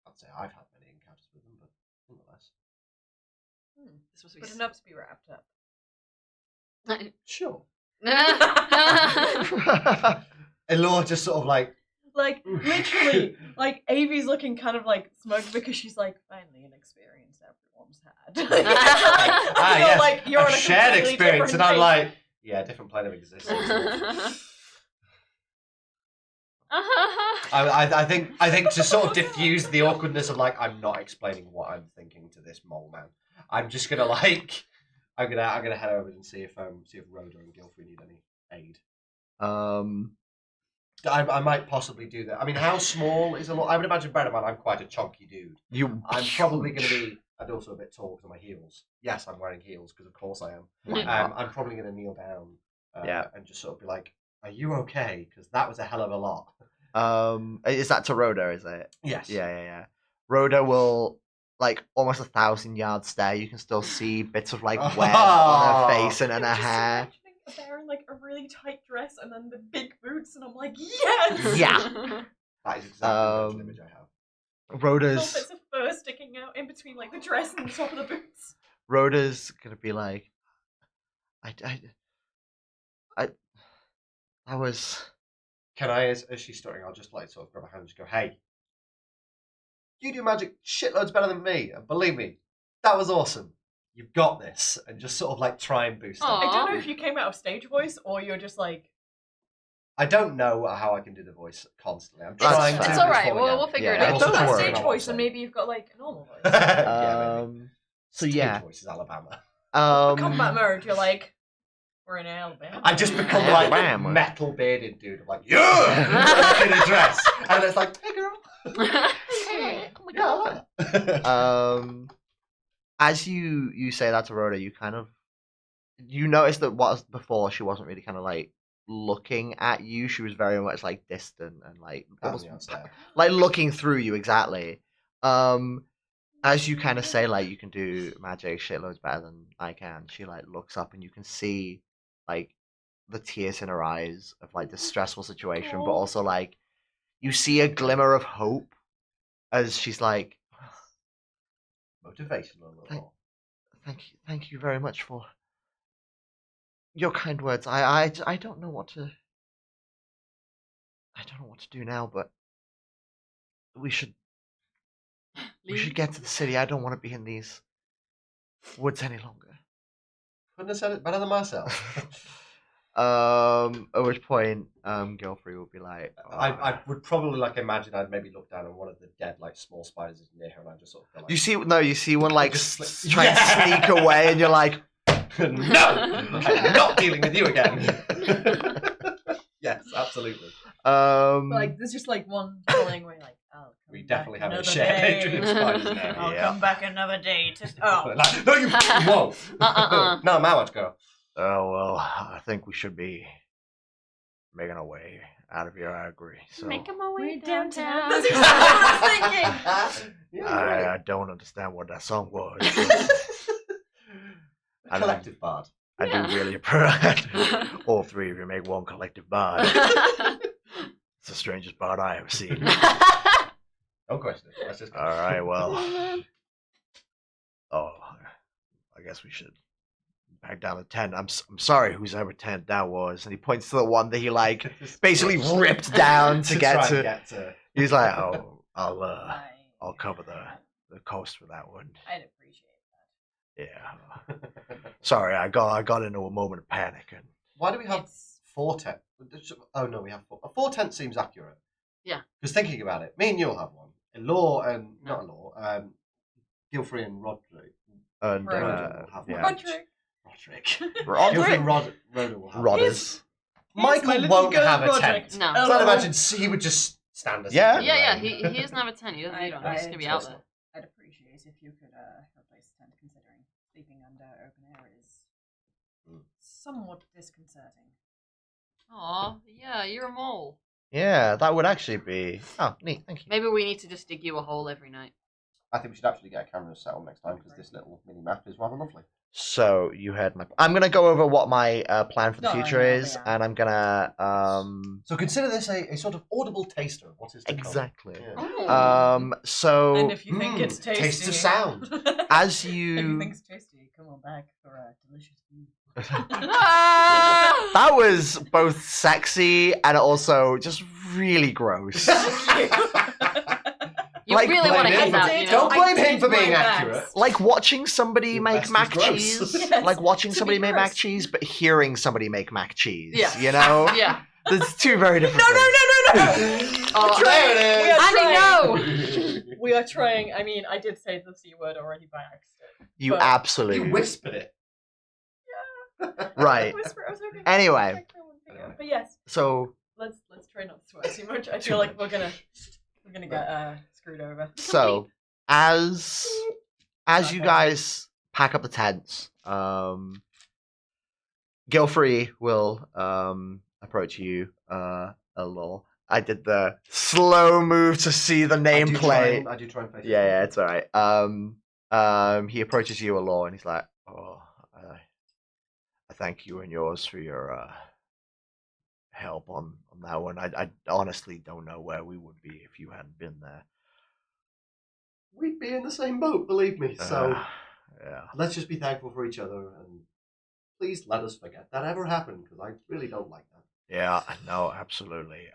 I'd say I've had many encounters with them, but nonetheless. This was Good enough to be wrapped up. Sure. I Elora just sort of like, Like, literally, like, Avi's looking kind of like smug because she's like, finally an experience everyone's had. yes, like, you're on a shared completely experience, and different I'm page. like, Yeah, different plane of existence. I think to sort of diffuse the awkwardness of like I'm not explaining what I'm thinking to this mole man. I'm just gonna like I'm gonna head over and see if Rhoda and Gilfrey need any aid. I might possibly do that. I mean, how small is a lot? I would imagine, bear in mind, I'm quite a chunky dude. I'm probably going to be, and also a bit tall because of my heels. Yes, I'm wearing heels because of course I am. I'm probably going to kneel down and just sort of be like, "Are you okay?" Because that was a hell of a lot. Is that to Rhoda? Is it? Yes. Yeah. Rhoda will like almost 1,000 yards there. You can still see bits of like web on her face and in her hair. They're in like a really tight dress and then the big boots, and I'm like, yes! Yeah. That is exactly the image I have. Rhoda's Little bits of fur sticking out in between like the dress and the top of the boots. Rhoda's gonna be like, I was. Can I, as she's stuttering, I'll just like sort of grab her hand and just go, "Hey, you do magic shitloads better than me, and believe me, that was awesome. You've got this," and just sort of like try and boost her. I don't know if you came out of stage voice or you're just like. I don't know how I can do the voice constantly. I'm That's trying fine. to. It's alright, we'll figure it Yeah, out. I've don't done that worry. stage voice, and maybe you've got like a normal voice. Yeah, maybe. So Stage yeah. voice is Alabama. Combat mode, you're like, we're in Alabama. I just become like Alabama. metal bearded dude. I'm like, yeah, in a dress, and it's like, hey girl. Hey, oh my Yeah, I god. like that. As you say that to Rhoda, you notice that what before she wasn't really kind of like looking at you. She was very much like distant and like almost like looking through you exactly. As you kind of say like you can do magic shitloads better than I can, she like looks up and you can see like the tears in her eyes of like the stressful situation, but also like you see a glimmer of hope as she's like, Motivational a little. thank you very much for your kind words. I don't know what to do now, but we should get to the city. I don't want to be in these woods any longer. Couldn't have said it better than myself. At which point, Gilfrey will be like, I would probably like imagine I'd maybe look down and one of the dead like small spiders is near her, and I just sort of feel like you see one like Just try and sneak away, and you're like, no, I'm not dealing with you again. Yes, absolutely. Like, there's just like one following where like, oh, We definitely have a shared hatred of spiders now. I'll Yeah. come back another day to. Oh, Like, no, you won't. No, Mawatch girl. oh well, I think we should be making our way out of here. I agree. So Making my way we're downtown. downtown. That's exactly what I was thinking. Yeah, I don't understand what that song was. a collective bard. I do really appreciate all three of you make one collective bard. It's the strangest bard I ever seen. No question. Let's just go. All right, well, I guess we should back down the tent. I'm sorry, whose ever tent that was, and he points to the one that he like basically ripped down to get try to. and get to. He's like, oh, I'll cover the coast for that one. I'd appreciate that. Yeah. Sorry, I got into a moment of panic and. Why do we have It's 4 tents? Oh no, we have 4. A 4 tent seems accurate. Yeah. Because thinking about it, me and you'll have one. Elor and not Elor, Gilfrey and Roderick. And Rhoda will have yeah. one. Roderick. Gilfrey and Rhoda will have one. Rodders. my Michael little won't girl have a Roderick. tent. No. So I'd imagine he would just stand us. Yeah. Yeah, he doesn't have a tent. He doesn't need one. He's just gonna be out there. I'd appreciate if you could replace the tent, considering sleeping under open air is somewhat disconcerting. Aw, yeah, you're a mole. Yeah, that would actually be. Oh, neat. Thank you. Maybe we need to just dig you a hole every night. I think we should actually get a camera set on next time because this little mini map is rather lovely. So you heard my. I'm gonna go over what my plan for the No, future yeah, is, yeah. and I'm gonna So consider this a sort of audible taster of what is to come. exactly. Oh. So And if you think it's tasty, Tastes of sound. as if you you think it's tasty, come on back for a delicious food. Ah! that was both sexy and also just really gross. You Like, really want to blame get him. that. You know? Don't blame him for I did being my accurate. best. like watching somebody Your make best mac is gross. cheese. Yes, Like watching to be somebody make mac gross. cheese, but hearing somebody make mac cheese. Yeah. You know? Yeah. There's two very different No. things. Oh, There it Andy, no! We are trying. I mean, I did say the C word already by accident. You But- absolutely. You whispered it. Right. Whisper, I was hoping- Anyway. But yes, So let's try not to swear too much. I feel like we're gonna get screwed over. So, as you guys pack up the tents, Gilmery will approach you, Law. I did the slow move to see the nameplate. I do try and face it. Yeah, it's all right. He approaches you, Law, and he's like, "Oh, I thank you and yours for your help on that one. I honestly don't know where we would be if you hadn't been there. We'd be in the same boat, believe me. So yeah. let's just be thankful for each other, and please let us forget that ever happened, because I really don't like that. Yeah, no, absolutely.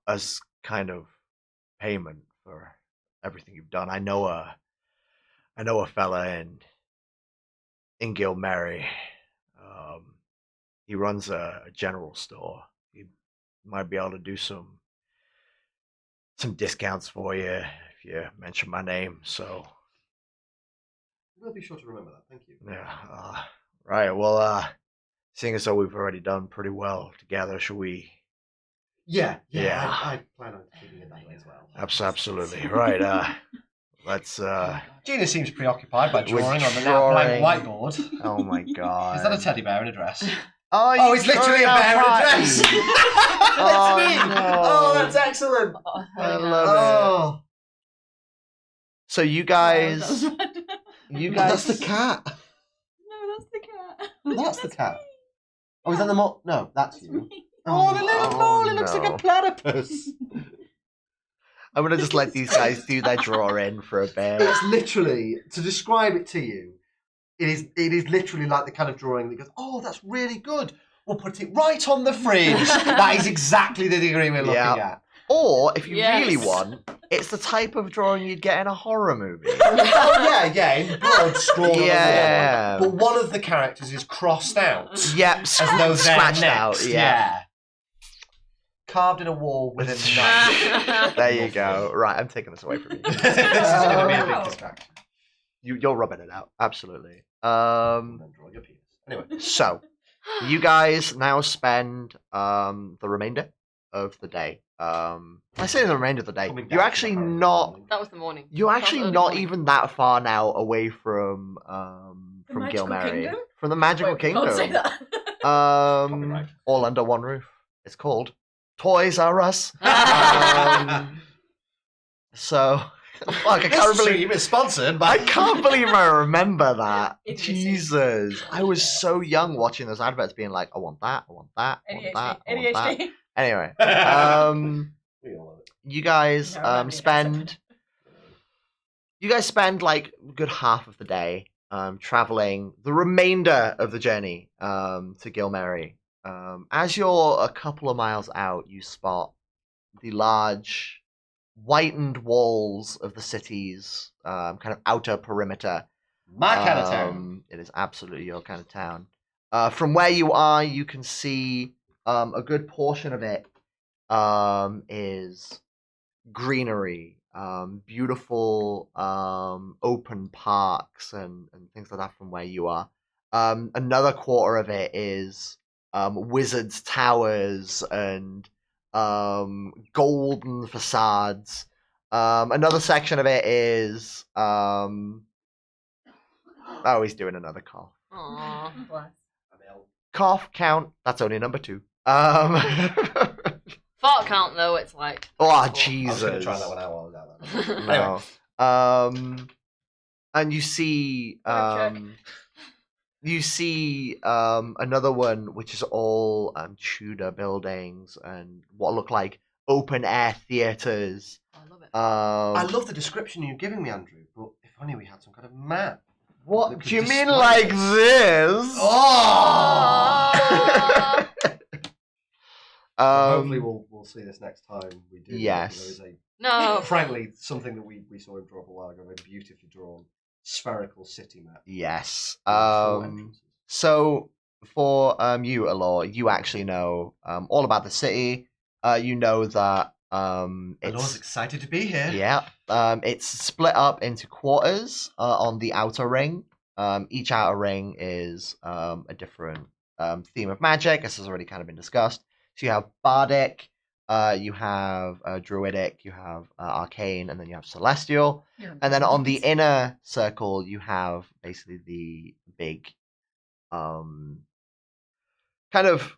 As kind of payment for everything you've done, I know a fella in Gilmery. He runs a general store. He might be able to do some discounts for you if you mention my name. So We'll be sure to remember that. Thank you. yeah, right. Well, seeing as though we've already done pretty well together, should we? Yeah. Yeah. I plan on keeping it that way as well. Absolutely right. Let's. Gina seems preoccupied by With drawing on the now blank drawing. whiteboard. Oh my god. Is that a teddy bear in a dress? Oh, it's literally a bear in a dress. That's Oh, me. no. Oh, that's excellent. I love it. Oh, So you guys, that's the cat. No, that's the cat. That's the cat. Oh, is that the mole? No, that's you. me. Oh, the little Oh, mole. It looks like no. a platypus. I'm gonna just let these guys do their drawing for a bit. It's literally, to describe it to you, it is literally like the kind of drawing that goes, oh, that's really good. We'll put it right on the fridge. That is exactly the degree we're looking Yeah. at. Or if you Yes. really want, it's the type of drawing you'd get in a horror movie. Oh, yeah, in blood scrawled on the Yeah. wall. But one of the characters is crossed out. Yep, As though they're scratched next. out. Yeah. Carved in a wall with a knife. There you go. Right, I'm taking this away from you. This is going to be a Wow. big distraction. You're rubbing it out. Absolutely. And then draw your penis. Anyway. So you guys now spend the remainder of the day. I say the remainder of the day. Coming You're down actually from the not. horizon. That was the morning. You're That was actually early not morning. even that far now away from Magical Gilmery. Kingdom? From the Magical Wait, Kingdom. Can't say that. Copyright. All under one roof. It's called Toys R Us. So, fuck, I This can't believe stream is sponsored by. I can't believe I remember that. Idiocy. Jesus, I was so young watching those adverts, being like, I want that, I want that, I want that, I want that. ADHD. Anyway, We all love it. you guys Yeah, I'm spend like a good half of the day traveling the remainder of the journey to Gilmery. As you're a couple of miles out, you spot the large whitened walls of the city's kind of outer perimeter. My kind of town. It is absolutely your kind of town. From where you are, you can see a good portion of it is greenery, beautiful open parks and things like that from where you are. Another quarter of it is wizards' towers and golden facades. Another section of it is oh, he's doing another cough. Aw. Bless. Cough count. That's only number 2. Fart count though, it's like. Oh I was Jesus! going to try that one out while I was out there. No. And you see Check. another one which is all Tudor buildings and what look like open air theaters. I love it. I love the description you're giving me, Andrew, but if only we had some kind of map. What that could do you mean display like this. this? Oh! Hopefully we'll see this next time we do. Yes. There is a No. frankly something that we saw him draw up a while ago, a beautifully drawn spherical city map. Yes. with 4 entrances. So for you, Alor, you actually know all about the city. You know that Alor's excited to be here. yeah, it's split up into quarters on the outer ring. Each outer ring is a different theme of magic. This has already kind of been discussed. So you have bardic, you have druidic, you have arcane, and then you have celestial. And then on the inner circle, you have basically the big kind of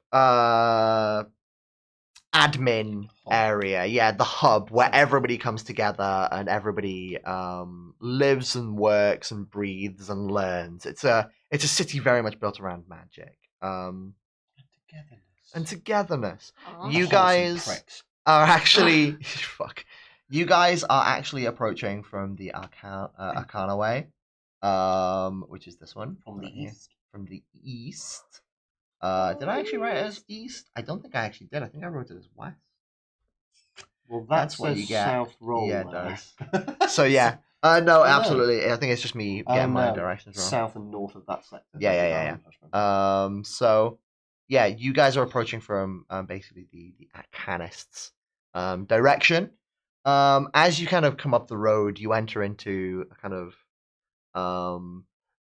admin area. Yeah, the hub where everybody comes together and everybody lives and works and breathes and learns. It's a city very much built around magic. And togetherness. Aw. You Wholesome guys pricks. are actually fuck. You guys are actually approaching from the Arcana way, which is this one From the right here. east. From the east. Did I actually write it as east? I don't think I actually did. I think I wrote it as west. Well, That's what you get. South roll. Yeah, it there. does. So yeah. No, no. absolutely. I think it's just me getting my no. directions wrong. South and north of that sector. Yeah. So yeah, you guys are approaching from basically the Arcanists direction. As you kind of come up the road, you enter into a kind of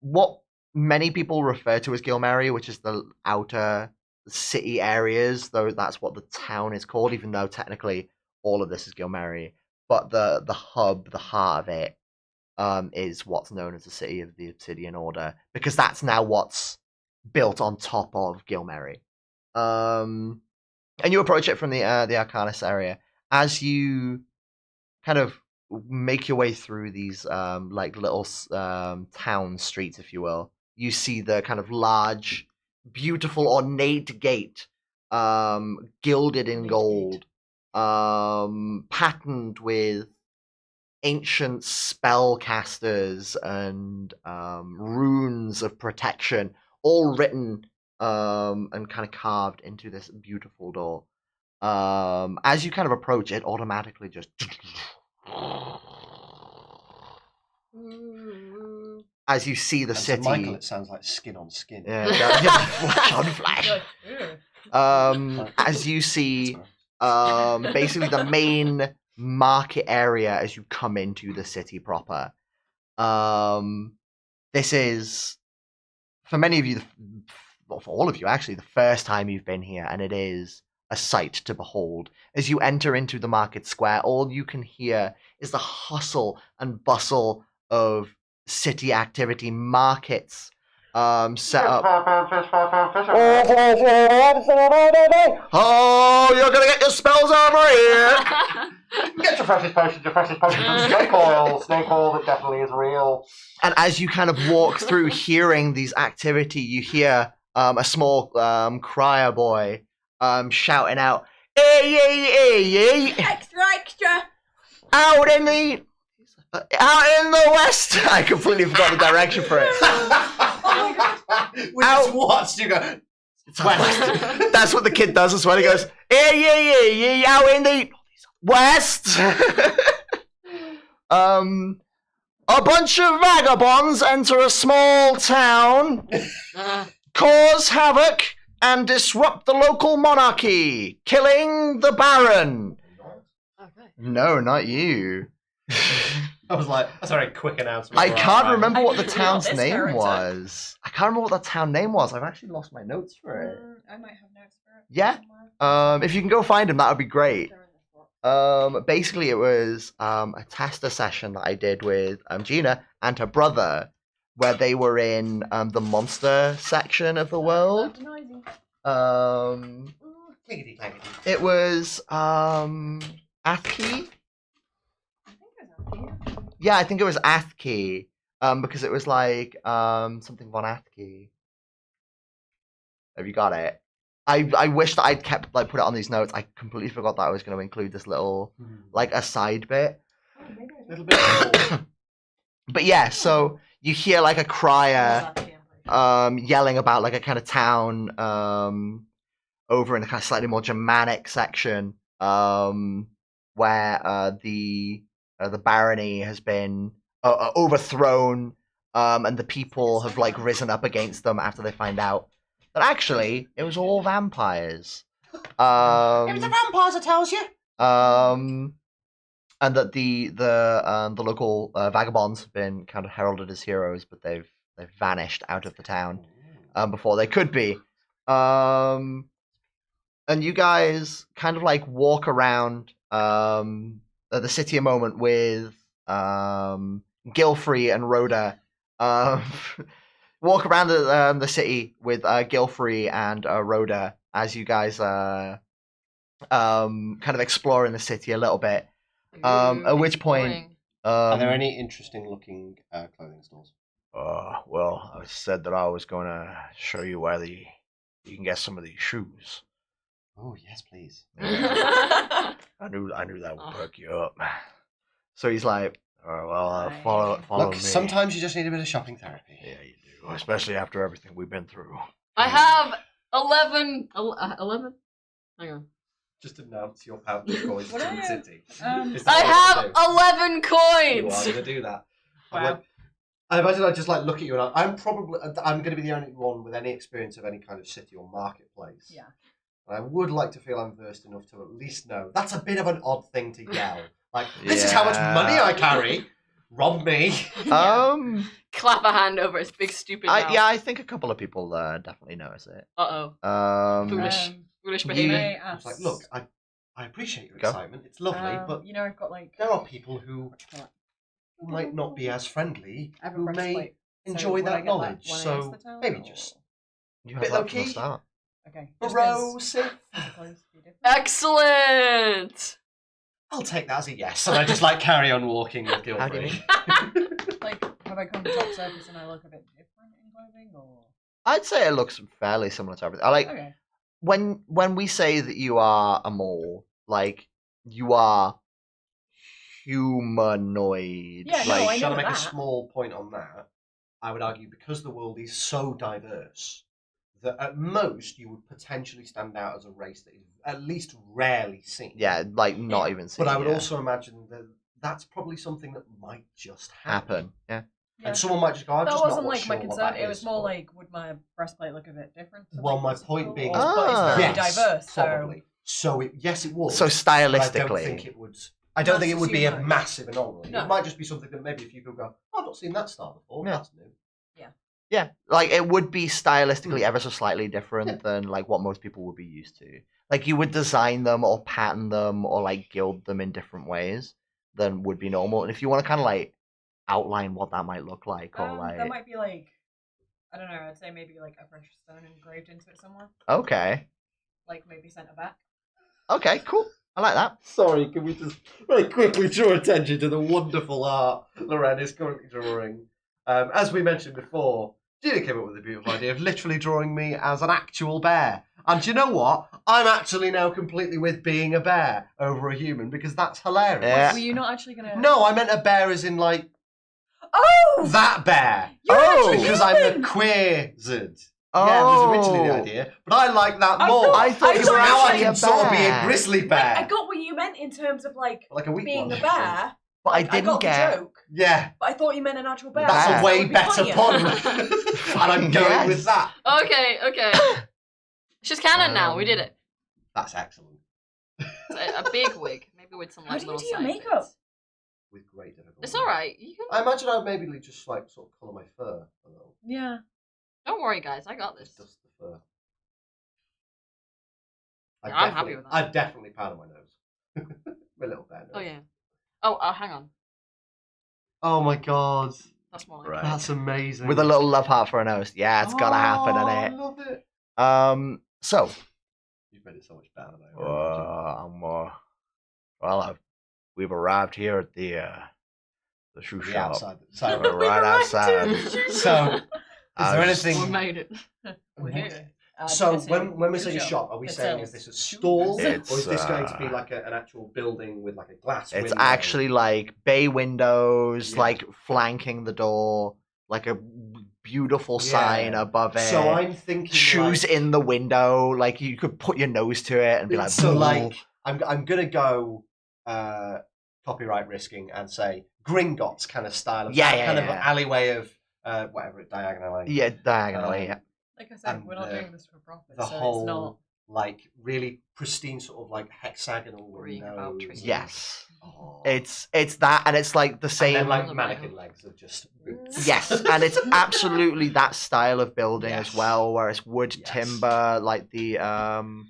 what many people refer to as Gilmery, which is the outer city areas, though that's what the town is called, even though technically all of this is Gilmery. But the hub, the heart of it, is what's known as the city of the Obsidian Order, because that's now what's built on top of Gilmery. And you approach it from the Arcanus area. As you kind of make your way through these like little town streets, if you will, you see the kind of large, beautiful, ornate gate, gilded in gold, patterned with ancient spellcasters and runes of protection, all written and kind of carved into this beautiful door. As you kind of approach it, automatically just as you see the And to city. Michael, it sounds like skin on skin. Yeah, flash on flash. As you see, basically the main market area as you come into the city proper. This is, for many of you, well, for all of you actually, the first time you've been here, and it is a sight to behold. As you enter into the market square, all you can hear is the hustle and bustle of city activity, markets set up. Oh, you're gonna get your spells over here! Get your precious potions, snake oil that definitely is real. And as you kind of walk through hearing these activity, you hear a small crier boy shouting out, "Hey, hey, hey, hey! Extra! Out in the west!" I completely forgot the direction for it. Oh my god! We just watched you go. West. That's what the kid does as well. He goes, "Hey, hey, hey, hey! Out in the west!" A bunch of vagabonds enter a small town, cause havoc, and disrupt the local monarchy, killing the Baron. Okay. No, not you. I was like, that's a very quick announcement. I can't remember I what the didn't town's know this name character. was. I can't remember what the town name was. I've actually lost my notes for it. I might have notes for it. Yeah. somewhere. If you can go find him, that would be great. They're in this book. Basically, it was a tester session that I did with Gina and her brother, where they were in the monster section of the world. Clinkety clankety. It was Athkey. I think it was up here. Yeah, I think it was Athkey. Because it was like something von Athkey. Have you got it? I wish that I'd kept put it on these notes. I completely forgot that I was going to include this little aside bit. Oh, maybe I Little did. bit of But yeah, so you hear like a crier It was up here, I'm pretty sure. yelling about like a kind of town over in a kind of slightly more Germanic section, where the barony has been overthrown, and the people have like risen up against them after they find out that actually it was all vampires. It was the vampires, it tells you. And that the local vagabonds have been kind of heralded as heroes, but they've vanished out of the town before they could be. And you guys kind of like walk around the city a moment with Gilfrey and Rhoda. Walk around the city with Gilfrey and Rhoda as you guys kind of exploring the city a little bit. At which point, Are there any interesting looking clothing stores? well, I said that I was going to show you where you can get some of these shoes. Oh yes, please. I knew that would perk you up. So he's like, "All right, well, follow Look, me." sometimes you just need a bit of shopping therapy. Yeah, you do, especially after everything we've been through. I have 11. 11? Hang on. Just announce your pouch of coins to the city. Is that I what you're have gonna 11 do? coins! You are going to do that. I'm Wow. like- I imagine I just like look at you and I'm going to be the only one with any experience of any kind of city or marketplace. Yeah. And I would like to feel I'm versed enough to at least know that's a bit of an odd thing to yell. Like, this is how much money I carry. Rob me. Clap a hand over his big stupid mouth. Yeah, I think a couple of people definitely notice it. Uh-oh. Foolish. Foolish Can behavior. I I was ask, like, look, I appreciate your Go. excitement. It's lovely, but you know, I've got like there are people who What? might not be as friendly I have a who breastplate. may So enjoy would I that get knowledge. when I So enter the town, maybe or- just You have Bit that from low-key? the start. Okay. Erosive. Excellent! I'll take that as a yes, and I just like carry on walking with Gilmery. How do you mean? Like, have I come to top surface and I look a bit different in clothing, or? I'd say it looks fairly similar to everything. I like Okay. when we say that you are a mole, like you are humanoid. Yeah, no, like I Shall know I make a that. small point on that? I would argue because the world is so diverse that at most you would potentially stand out as a race that is at least rarely seen. yeah, like not even. But I would yeah, also imagine that that's probably something that might just happen. happen. Yeah. Yeah. And someone might just go, I'm That just wasn't not like sure my what concern. that It was is, more but- like, would my breastplate look a bit different? to, Well, like, my most point people, being, or- but it's very yes, diverse. probably. So yes, it would. So but I don't stylistically, think it would. I don't think it would be a Massive massive anomaly. No. It might just be something that maybe if you could go, I've not seen that style before. Yeah. That's new. yeah, like it would be stylistically ever so slightly different than like what most people would be used to. Like you would design them or pattern them or like gild them in different ways than would be normal. And if you want to kind of like outline what that might look like, or like That might be like, I don't know. I'd say maybe like a precious stone engraved into it somewhere, okay, like maybe centre back. okay, cool. I like that. Sorry, can we just very quickly draw attention to the wonderful art Loren is currently drawing? As we mentioned before, Gina came up with the beautiful idea of literally drawing me as an actual bear. And do you know what? I'm actually now completely with being a bear over a human because that's hilarious. Yeah. Were you not actually gonna? No, I meant a bear as in like Oh, that bear. you're Oh! actually Because I'm human! the queerzard. Yeah, it was originally the idea, but I like that I more. thought- I thought I you Because were thought now I actually can a sort of be a bear. grizzly bear. I got what you meant in terms of like Like a weak being one. a bear. But I Like, didn't got get. the joke, Yeah, but I thought you meant an actual bear. that's Bear. a way That would be better funnier. pun. And I'm going Yes. with that. Okay. It's just canon now. We did it. That's excellent. It's a big wig, maybe with some How like do you little do your side makeup? bits. With great difficulty. It's all right. You can. I imagine I'd maybe just like sort of colour my fur a little. Yeah. Don't worry, guys. I got this. Just dust the fur. Yeah, I'm happy with that. I'd definitely powder my nose. My little bear nose. Oh yeah. Oh, hang on. Oh my god. That's more like Right. That's amazing. With a little love heart for a nose. Yeah, it's gotta happen, I innit? love it. So, You've made it so much better than I imagined. we've arrived here at the shoe The shop. outside. So, We're right outside. so is there just- we anything? made it. We're here. So This is when we say a show. shop, are we It saying sells is this a shoes. stall, It's, or is this going to be uh, like an actual building with like a glass It's window? actually like bay windows, Yeah. like flanking the door, like a beautiful sign Yeah. above it. So I'm thinking shoes like, in the window, like you could put your nose to it and be like, so "Boo." like I'm gonna go copyright risking and say Gringotts kind of style of Yeah, that yeah, kind yeah. of alleyway of whatever it diagonally. Yeah, diagonally. Yeah. Like I said, And we're not doing this for profit, The so whole it's not. like really pristine sort of like hexagonal Worrying about windows. trees. Yes. Oh. It's that, and it's like the and same. then like All mannequin around. legs of just boots. Yes, and it's absolutely that style of building Yes. as well, where it's wood, Yes. timber, like the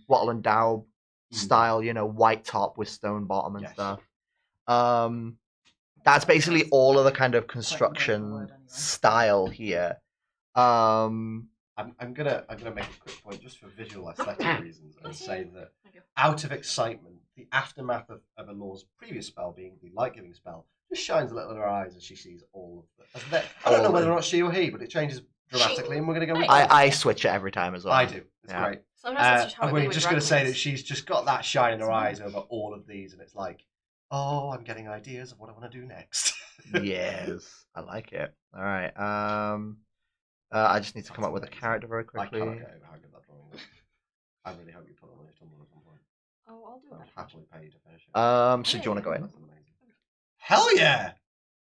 Wattle and Daub style, white top with stone bottom and Yes. stuff. That's basically all of the kind of Quite a construction word anyway. style here. I'm gonna make a quick point just for visual aesthetic reasons and say that Thank you. out of excitement, the aftermath of Alor's previous spell being the light giving spell just shines a little in her eyes as she sees all of the. I don't know whether or not she or he, but it changes dramatically, and we're gonna go with that. I switch it every time as well. I do. It's Yeah. great. Sometimes that's just how And it be we're with just drag going to say that queens. she's just got that shine in her eyes over all of these, and it's like, oh, I'm getting ideas of what I want to do next. Yes, I like it. All right. I just need to come up with a character very I quickly. cannot get over how good that drawing is. I really hope you put it on your Tumblr at some point. Oh, I'll do I would that. happily pay you to finish it. So do you want to go in? That's amazing. Hell yeah!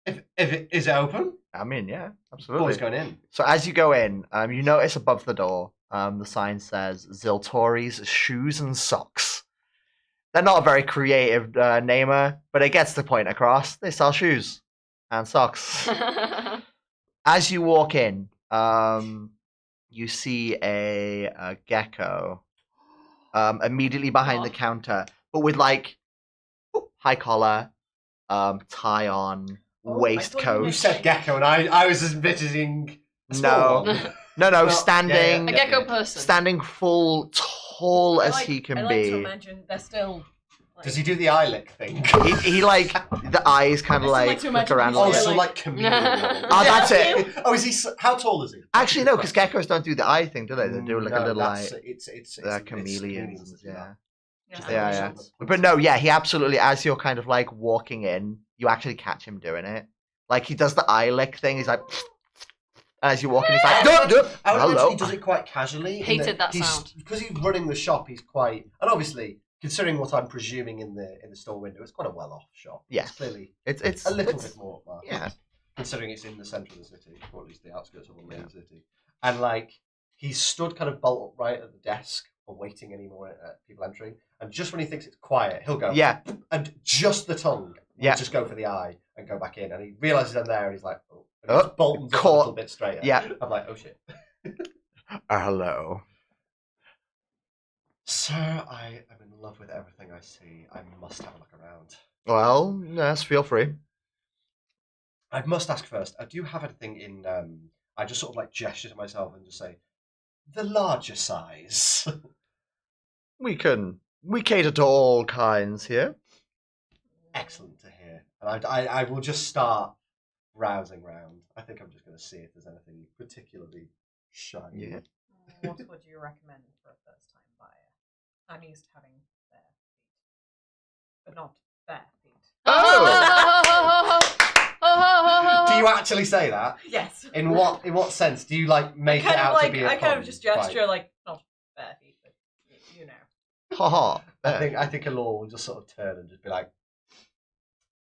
If it is it open, I mean, yeah, always absolutely. going in. So as you go in, you notice above the door, the sign says Ziltori's Shoes and Socks. They're not a very creative namer, but it gets the point across. They sell shoes and socks. As you walk in, you see a gecko immediately behind the Aw. counter, but with like high collar, tie on, Oh, I thought you waistcoat. You meant- said gecko, and I was envisioning a No. small one. No, Well, standing, A yeah, gecko yeah. person. standing full, tall as he can I like to be. imagine they're still. Like, Does he do the eye lick thing? He like the eyes kind I of still like like to flick imagine around. he's a Oh, little still bit. so like- like chameleon. Oh, that's it. Oh, is he? How tall is he? Actually, no, because geckos don't do the eye thing, do they? They do like a No, little that's- like it's they're chameleons chameleons. that do Yeah. that. yeah, Yeah, yeah. But no, yeah, he absolutely. As you're kind of like walking in, you actually catch him doing it. Like he does the eye lick thing. He's like, as you walk in, he's like, duh, duh, I would imagine hello. he does it quite casually. in Hated that sound. Because he's running the shop. He's quite, and obviously, considering what I'm presuming in the store window, it's quite a well-off shop. Yeah. It's clearly It's a little it's- bit more upmarket. yeah. Considering it's in the centre of the city, or at least the outskirts of the main city, and like he's stood kind of bolt upright at the desk, awaiting any more people entering. And just when he thinks it's quiet, he'll go, Yeah. and just the tongue, will Yeah. just go for the eye and go back in, and he realizes I'm there, and he's like, oh, and Oh, just boltens up a caught. little bit straighter. Yeah. I'm like, oh shit. Hello. Sir, I am in love with everything I see. I must have a look around. Well, yes, feel free. I must ask first, do you have anything in, I just sort of like gesture to myself and just say, the larger size? We cater to all kinds here. Excellent to hear. And I will just start browsing round. I think I'm just going to see if there's anything particularly shiny. Yeah. What would you recommend for a first-time buyer? I'm used to having bare feet, but not bare feet. Do you actually say that? Yes. In what sense? Do you like make it out to be a I kind pun? of just gesture Right. like not bare feet, but you know. Haha. I think Alor will just sort of turn and just be like,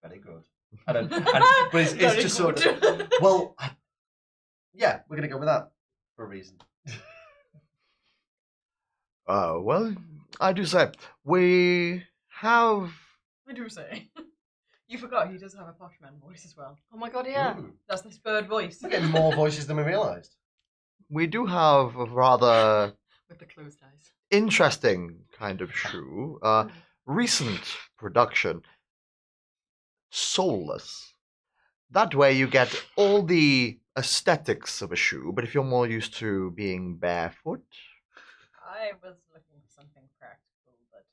very good. And then, but it's Very just sort good. of, well, yeah, we're going to go with that for a reason. Oh, well, I do say, we have... I do say. You forgot he does have a poshman voice as well. Oh my god, yeah. Ooh. That's this bird voice. We're getting more voices than we realised. We do have a rather With the closed eyes. interesting kind of shoe. Recent production. Soulless. That way you get all the aesthetics of a shoe, but if you're more used to being barefoot... I was looking for something practical, but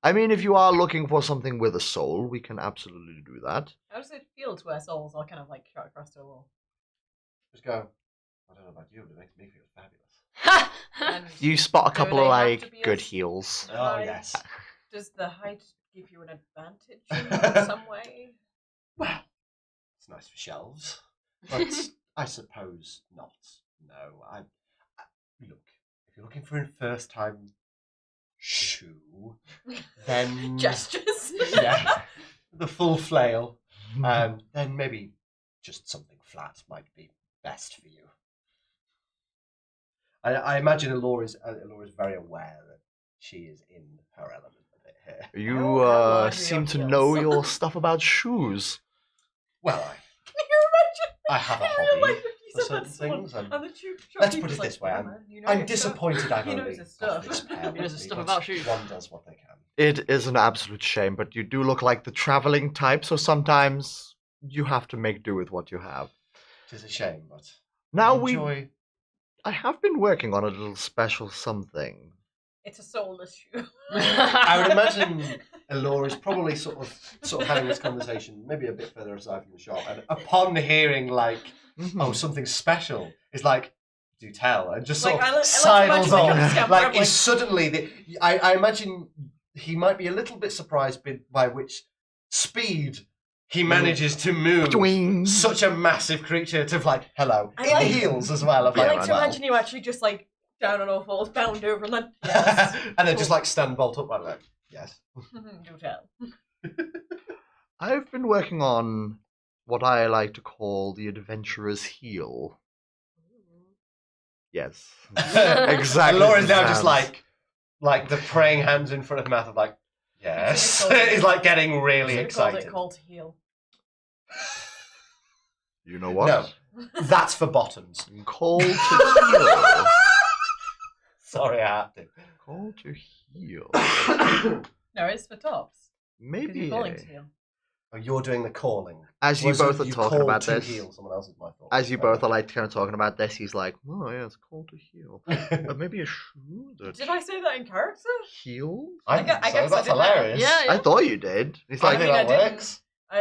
I mean, if you are looking for something with a soul, we can absolutely do that. how does it feel to wear soles all kind of like shot across the wall? Just go, I don't know about you, but it makes me feel fabulous. Ha! And You spot a do couple they of, have like, to be good as heels. Oh, high? yes. Does the height give you an advantage in some way? Well, it's nice for shelves. But I suppose not. No, look. If you're looking for a first-time shoe, then Gestures. yeah, the full flail, then maybe just something flat might be best for you. I imagine Elora is very aware that she is in her element a bit here. You How large are seem your to heels? know your stuff about shoes. Well, Can you imagine? I have a In real hobby life, if you for said certain that to someone things, and on the tube shop, let's he'd put just it this way, "Yeah, I'm- man, you know I'm your stuff." disappointed I've He knows only his got stuff. this pair He knows with his me, stuff but about shoes. one does what they can. It is an absolute shame, but you do look like the traveling type, so sometimes you have to make do with what you have. It is a shame, but Now I enjoy... I have been working on a little special something. It's a soulless shoe. I would imagine Elora is probably sort of having this conversation maybe a bit further aside from the shop, and upon hearing like, oh, something special, is like, do tell, and just sort Like, of I like to sidles imagine they come on. scamper Like, up, is suddenly I imagine he might be a little bit surprised by which speed he manages to move Twing. such a massive creature to like, hello, I in like- heels as well. Of I like, like to wow. imagine you actually just like down on all fours, bound over, and then yes. And then just like stand bolt up like, yes. Do tell. I've been working on what I like to call the adventurer's heel. Yes. Exactly. And Laura's now as it just sounds. like the praying hands in front of mouth of like, yes. Should've called it- He's like getting really Should've called excited. it call to heal. You know what? No. That's for bottoms. Call to heel. Sorry, I have to. Call to heel. No, it's for tops. Because Maybe. you're calling to heal. Oh, you're doing the calling. As you Whereas both are you talking call about to this, heal someone else's my thought. as you both are like kind of talking about this, he's like, "Oh yeah, it's call to heel, but maybe a shoe that Did I say that in character? heals." I I think guess so. I That's did that. hilarious. Yeah, I thought you did. He's I like, think mean, that I didn't- works. No,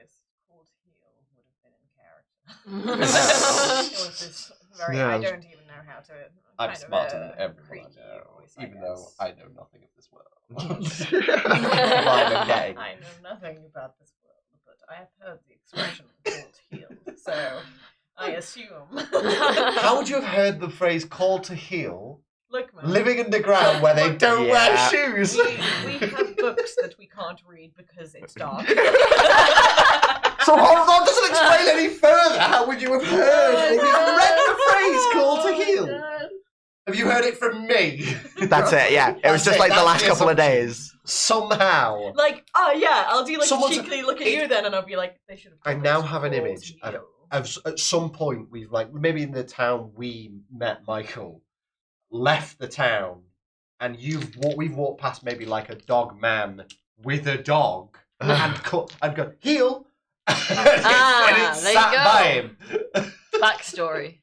it's called heal would have been in character. It was this very. Yeah. I don't even know how to. I'm kind of smarter a than everyone I creaky know, voice, even I though guess. I know nothing of this world. I getting. know nothing about this world, but I have heard the expression called heal, so I assume. How would you have heard the phrase "call to heal" Look, man. living underground where they don't wear Yeah. shoes? We have books that we can't read because it's dark. So that doesn't explain any further. How would you have heard or even read the phrase "call to heal"? Have you heard it from me? That's it. Yeah, it was That's just it, like the that's last the couple of assumption. days. Somehow. Like, oh yeah, I'll do like Someone's- cheekily look at you then, and I'll be like, they should have. I called now it have an called image of- heal. At some point, we've like maybe in the town we met Michael, left the town, and we've walked past maybe like a dog man with a dog and gone heel, and it's there you sat go. by him. Backstory.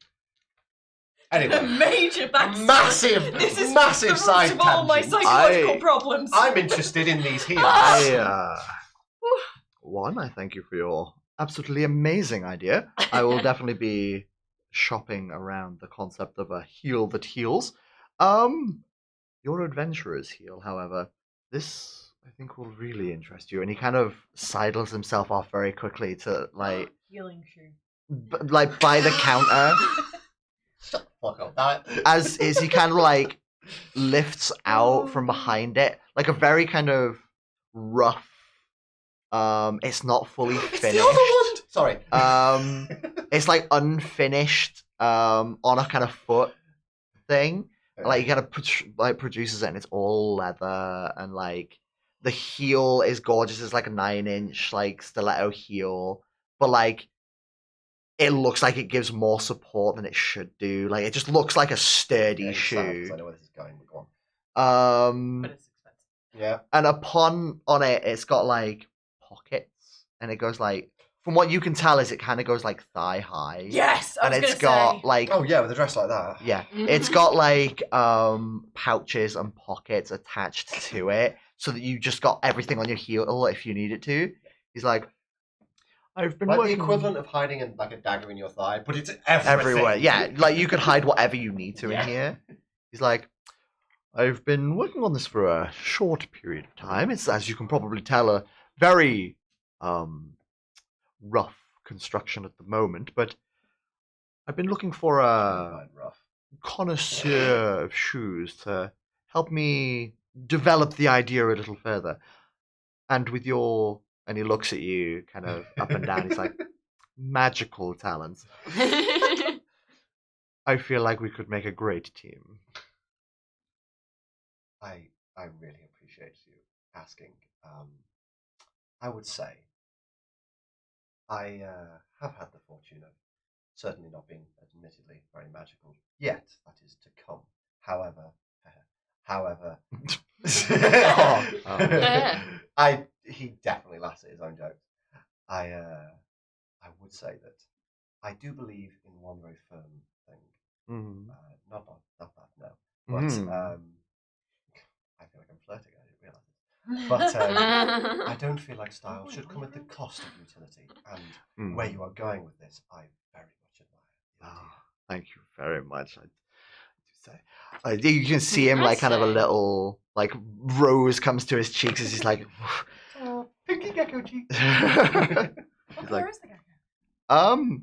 Anyway, Major backstory. massive, This is massive the root side of all my tangent. psychological I- problems. I'm interested in these heels. I thank you for your absolutely amazing idea. I will definitely be shopping around the concept of a heel that heals. Your adventurer's heel, however, this I think will really interest you. And he kind of sidles himself off very quickly to like, Healing shoe. like by the counter. Shut the fuck up. That As he kind of like lifts out from behind it, like a very kind of rough. It's not fully it's finished. the other one. Sorry. It's like unfinished. On a kind of foot thing. Like he kind of produces it, and it's all leather, and like the heel is gorgeous. It's like a 9-inch like stiletto heel, but like it looks like it gives more support than it should do. Like it just looks like a sturdy Yeah, shoe. I know where this is going. But go on. But it's expensive. Yeah. And on it, it's got like pockets, and it goes like, from what you can tell, is it kind of goes like thigh high. Yes, I and was it's gonna got say. like Oh yeah, with a dress like that. yeah, it's got like pouches and pockets attached to it, so that you just got everything on your heel if you need it to. He's like, I've been Like the working equivalent of hiding like a dagger in your thigh, but it's everything. everywhere. Yeah, like you could hide whatever you need to Yeah. in here. He's like, I've been working on this for a short period of time. It's, as you can probably tell, a very rough construction at the moment, but I've been looking for a Quite rough. connoisseur of shoes to help me develop the idea a little further. And with your, and he looks at you kind of up and down. He's like, magical talents. I feel like we could make a great team. I really appreciate you asking. I would say I have had the fortune of certainly not being admittedly very magical yet. That is to come. However, he definitely laughs at his own jokes. I would say that I do believe in one very firm thing. Mm. Not that, no. But I feel like I'm flirting. I didn't realise it. But I don't feel like style should come at the cost of utility. And where you are going with this, I very much admire the idea. Thank you very much. I do say, you can see him like kind of a little like rose comes to his cheeks as he's like, Pinky gecko cheeks. What color is the gecko?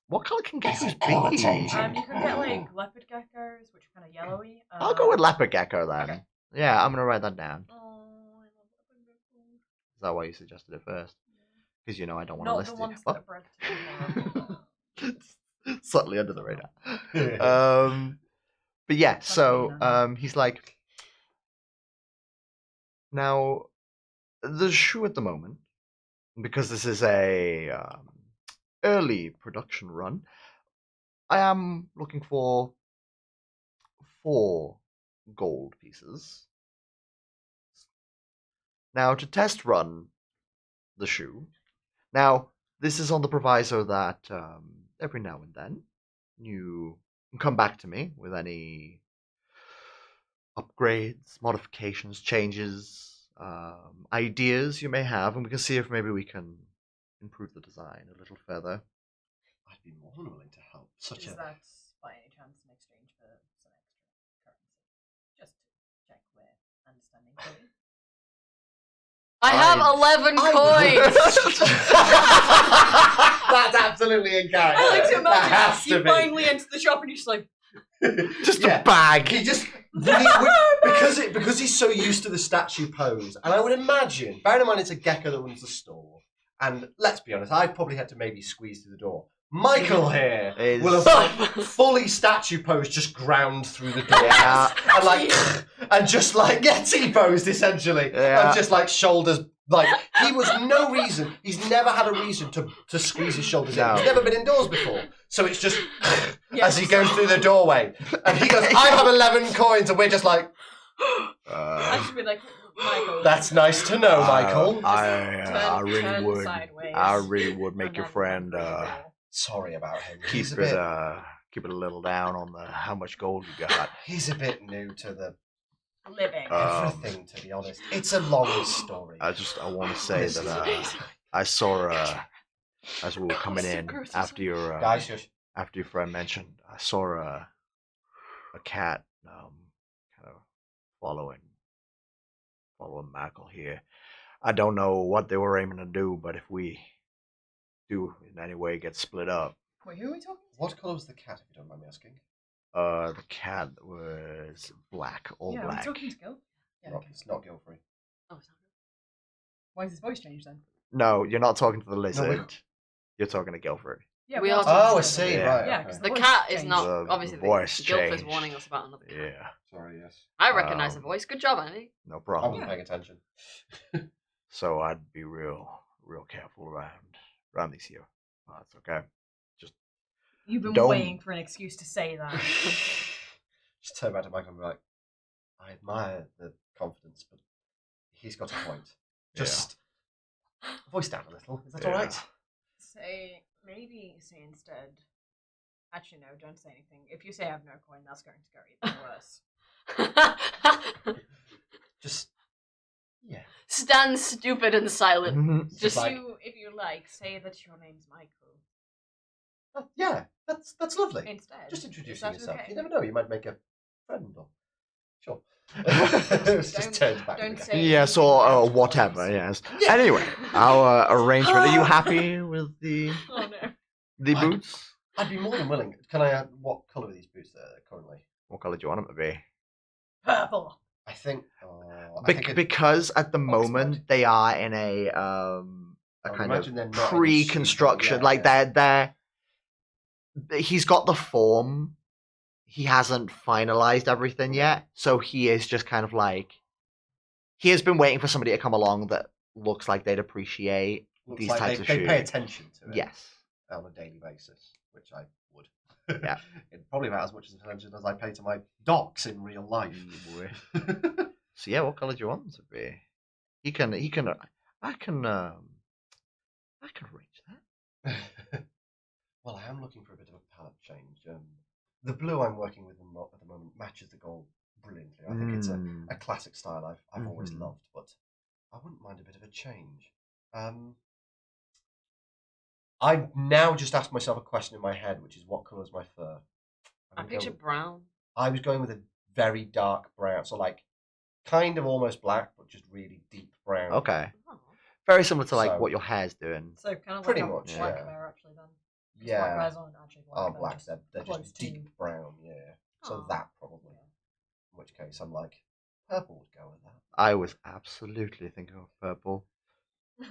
what color can geckos be? You can get like leopard geckos, which are kind of yellowy. I'll go with leopard gecko then. Okay. Yeah, I'm gonna write that down. Oh, I love leopard geckos. Is that why you suggested it first? Because you know I don't want to Not list the ones it. that are bred to be Subtly under the radar. But yeah, so he's like, now the shoe at the moment, because this is a early production run, I am looking for 4 gold pieces. Now to test run the shoe. Now this is on the proviso that every now and then you can come back to me with any upgrades, modifications, changes, ideas you may have, and we can see if maybe we can improve the design a little further. I'd be more than willing to help. Is that by any chance in exchange for some extra currency? Just to check we're understanding clearly. I have 11 coins. That's absolutely in character. I like to That has imagine to you be. finally enter the shop and you're just like, Just Yeah. a bag. He just because he's so used to the statue pose, and I would imagine, bearing in mind it's a gecko that runs the store, and let's be honest, I probably had to maybe squeeze through the door. Michael here Is- will have like fully statue posed, just ground through the door, Yeah. and like and just like T-posed essentially, Yeah. and just like shoulders. Like he was no reason. He's never had a reason to squeeze his shoulders No. in. He's never been indoors before, so it's just yes. as he goes through the doorway, and he goes, "I have 11 coins," and we're just like, I should be like, Michael. "That's nice to know, Michael." I really turn would. sideways, I really would make and your then friend roll. Sorry about him. keep He's a it bit. keep it a little down on the how much gold you got. He's a bit new to the living. everything. To be honest, it's a long story. I want to say that I saw as we were coming in Gross. after your Guys, shush. after your friend mentioned, I saw a cat kind of following Michael here. I don't know what they were aiming to do, but if we do in any way get split up, Wait, who are we talking to? What colour was the cat, if you don't mind me asking? the cat was black, all yeah, black. are we talking to Gil? Yeah, Not- okay. It's not Gilmery. Oh, it's not Why is his voice changed then? No, you're not talking to the lizard. we're- You're talking to Guilford. Yeah, We are talking Oh, to I Gil. see. Yeah. Right. Yeah, okay. 'cause the voice cat is changed. not The obviously voice Gilf is changed. warning us about another cat. Yeah, Sorry. Yes. I recognize the Um, voice. Good job, Andy. no I problem. wasn't paying attention. So I'd be real careful around these here. Oh, that's okay. You've been Don't- waiting for an excuse to say that. Just turn back to Michael and be like, I admire the confidence, but he's got a point. Just voice down a little. Is that all right? Maybe say instead. Actually, no, don't say anything. If you say I have no coin, that's going to go even worse. Just, yeah. Stand stupid and silent. Mhm. Just like- if you like, say that your name's Michael Yeah, that's lovely. instead. Just Is introducing that yourself. okay? You never know, you might make a friend or. Sure. Just turns back. don't to the say- Yes, or whatever. Yes. Anyway, our arrangement. Are you happy with the Oh no. the I- boots? I'd be more than willing. Can I add what colour are these boots currently? What colour do you want them to be? Purple. I think. Because at the Oxford. moment they are in a I would kind imagine they're of not in a pre-construction. suit, Like yeah. they're he's got the form. He hasn't finalized everything yet, so he is just kind of like he has been waiting for somebody to come along that looks like they'd appreciate Looks these like types of they shoes. pay attention to it. Yes. On a daily basis, which I would. Yeah. It's probably about as much attention as I pay to my docs in real life. So yeah, what colour do you want them to be? I can arrange that. Well, I am looking for a bit of a palette change. The blue I'm working with at the moment matches the gold brilliantly. I think it's a classic style I've always loved, but I wouldn't mind a bit of a change. I now just asked myself a question in my head, which is what colour is my fur? I picture brown. I was going with a very dark brown, so like kind of almost black, but just really deep brown. Okay. Oh. Very similar to like So- what your hair's doing. So kind of Pretty like much, a black yeah. bear actually then. 'Cause Black Yeah, bears aren't actually black. aren't black. Just They're close just to- deep brown. Yeah. So Aw. that probably. In which case, I'm like, purple would go with that. I was absolutely thinking of purple.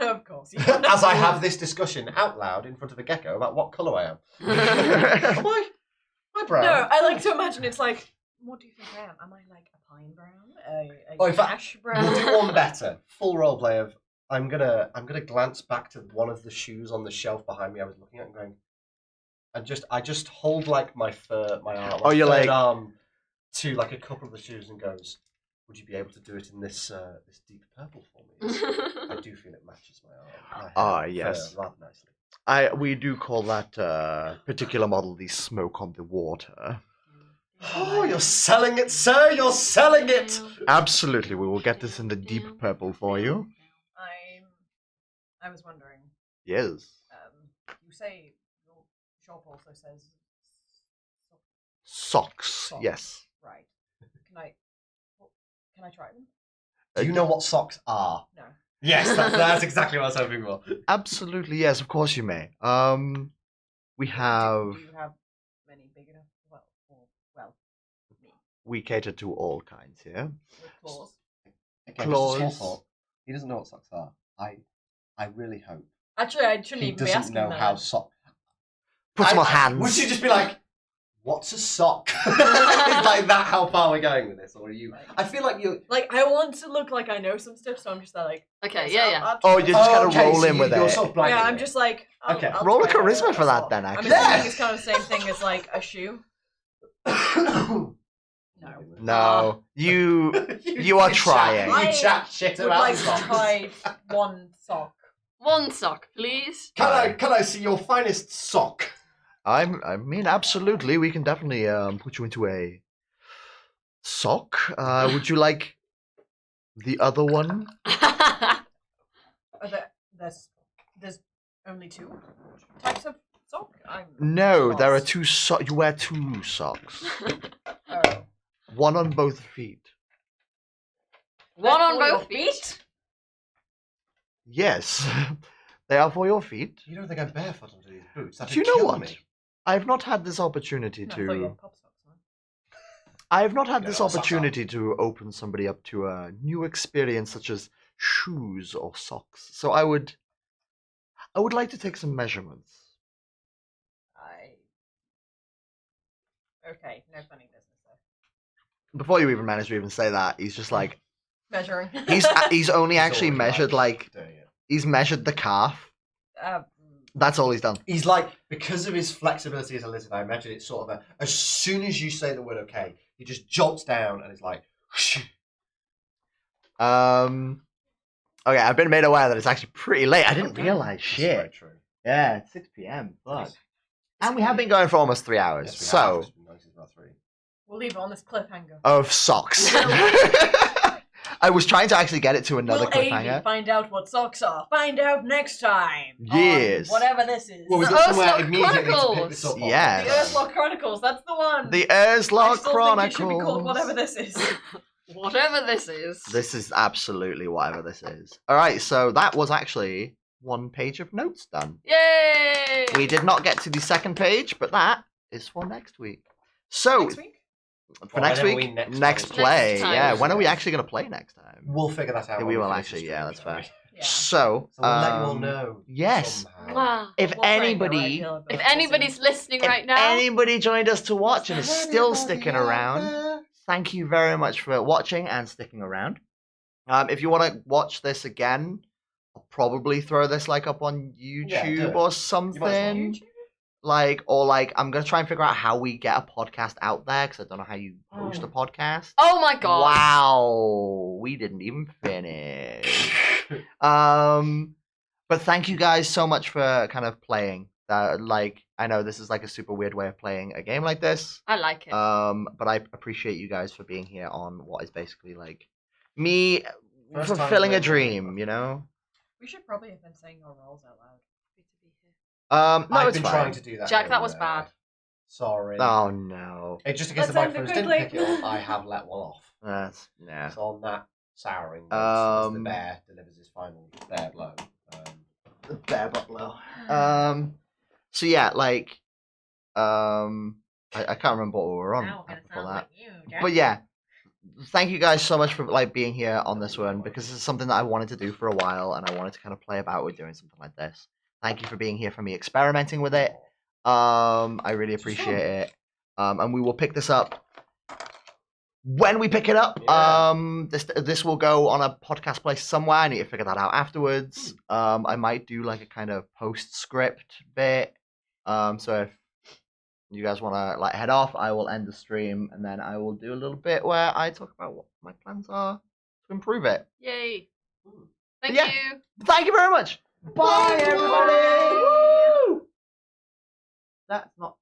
Of course. You As I have this discussion out loud in front of a gecko about what colour I am. Am I brown? No, I like to imagine it's like, what do you think I am? Am I like a pine brown? A Oh, in fact, ash brown? We'll do one better. Full roleplay of I'm gonna glance back to one of the shoes on the shelf behind me I was looking at and going, I just hold like my arm, Oh, you're third like- arm to like a couple of the shoes and goes, would you be able to do it in this this deep purple for me? I do feel it matches my arm. Ah, yes. rather nicely. We do call that particular model the smoke on the water. Oh, you're selling it, sir! You're selling it! Absolutely, we will get this in the deep purple for you. I was wondering, Yes. you say your shop also says Socks. Socks. Yes. right. Can I try them? Do you know what socks are? No. Yes, that's exactly what I was hoping for. Absolutely, yes. Of course you may. We have Do you have many big enough? Well, me we cater to all kinds here. with claws. Again, just a small Claws. thought. He doesn't know what socks are. I really hope Actually, I shouldn't he even be doesn't asking know that. how sock. Put some more hands. Would you just be like, "What's a sock?" Is like that how far we're going with this, or are you? I feel like you. Like, I want to look like I know some stuff, so I'm just like, Okay, yes, yeah. I'll Oh, try you're it. just gonna roll so in with you're it. sort of blanking Yeah, I'm it. just like, Okay. Roll a try charisma for that sock. then, I'm actually. assuming Yeah. it's kind of the same thing as like a shoe. No. No, you are trying. You chat shit Would about like to socks. try one sock. One sock, please. Can I see your finest sock? I mean, absolutely. We can definitely put you into a sock. Would you like the other one? There's only two types of sock. I'm No, there are lost. two You wear two socks. Oh. One on both feet. One on For your both feet. Yes, they are for your feet. You don't think I'm barefoot under these boots? That'd Do you know kill what? me. I've not had this opportunity No, I thought you to. had pop socks on. I have not had Yeah, this socks on. opportunity to open somebody up to a new experience such as shoes or socks. So I would like to take some measurements. Okay, no funny business there. Before you even manage to even say that, he's just like Measuring. he's only actually already measured like doing it. he's measured the calf. uh, That's all he's done. He's like, because of his flexibility as a lizard, I imagine it's sort of as soon as you say the word okay, he just jolts down and it's like, whoosh. Okay, I've been made aware that it's actually pretty late. I didn't Okay. realize. That's very Shit. true. Yeah, it's 6 p.m. Fuck. And we have been going for almost 3 hours. Yes, we So have. It's been nice, it's about 3. we'll leave it on this cliffhanger. of socks. I was trying to actually get it to another Will Avy cliffhanger. find out what socks are? Find out next time. on Yes. whatever this is. Well, we The got somewhere Urslok immediately to pick Chronicles. this up on. Yes. The Urslok Chronicles. That's the one. The I Urslok still Chronicles. think it should be called whatever this is. Whatever this is. This is absolutely whatever this is. All right, so that was actually one page of notes done. Yay! We did not get to the second page, but that is for next week. So Next week? for Or next whenever week, we next next time. play. Next time. Yeah, when are we actually going to play next time? We'll figure that out. Yeah, when we will finish the actually. Yeah, that's stream, fair. shall we? Yeah. So, So we'll let you all know. yes. somehow. Wow. If We'll try and get anybody, regular, but If we'll see. anybody's listening if right now, anybody joined us to watch and is still Anybody sticking out around, there? thank you very much for watching and sticking around. If you want to watch this again, I'll probably throw this like up on Yeah, do YouTube it. or You might as something. well. YouTube? I'm gonna try and figure out how we get a podcast out there because I don't know how you post a podcast. oh my god. Wow, we didn't even finish. But thank you guys so much for kind of playing. I know this is like a super weird way of playing a game like this. I like it. But I appreciate you guys for being here on what is basically like me First time fulfilling a playing dream, Roleplay. you know. We should probably have been saying our roles out loud. No, I've it's been fine. trying to do that. Jack, here that and was there. bad. Sorry. Oh no, Just in case the Let's end it microphones didn't quickly. pick it up, I have let one off. that's yeah. So on that souring note, as the Um, bear delivers his final bear blow. The bear butt blow. So yeah, I can't remember what we were on Now we're gonna before sound that. like you, Jack. But yeah, thank you guys so much for being here on this one because this is something that I wanted to do for a while and I wanted to kind of play about with doing something like this. Thank you for being here for me experimenting with it. I really appreciate it. And we will pick this up when we pick it up. Yeah. This will go on a podcast place somewhere. I need to figure that out afterwards. I might do like a kind of postscript bit. So if you guys want to head off, I will end the stream and then I will do a little bit where I talk about what my plans are to improve it. Yay. Thank Yeah. you. Thank you very much. Bye, everybody. Woo! That's not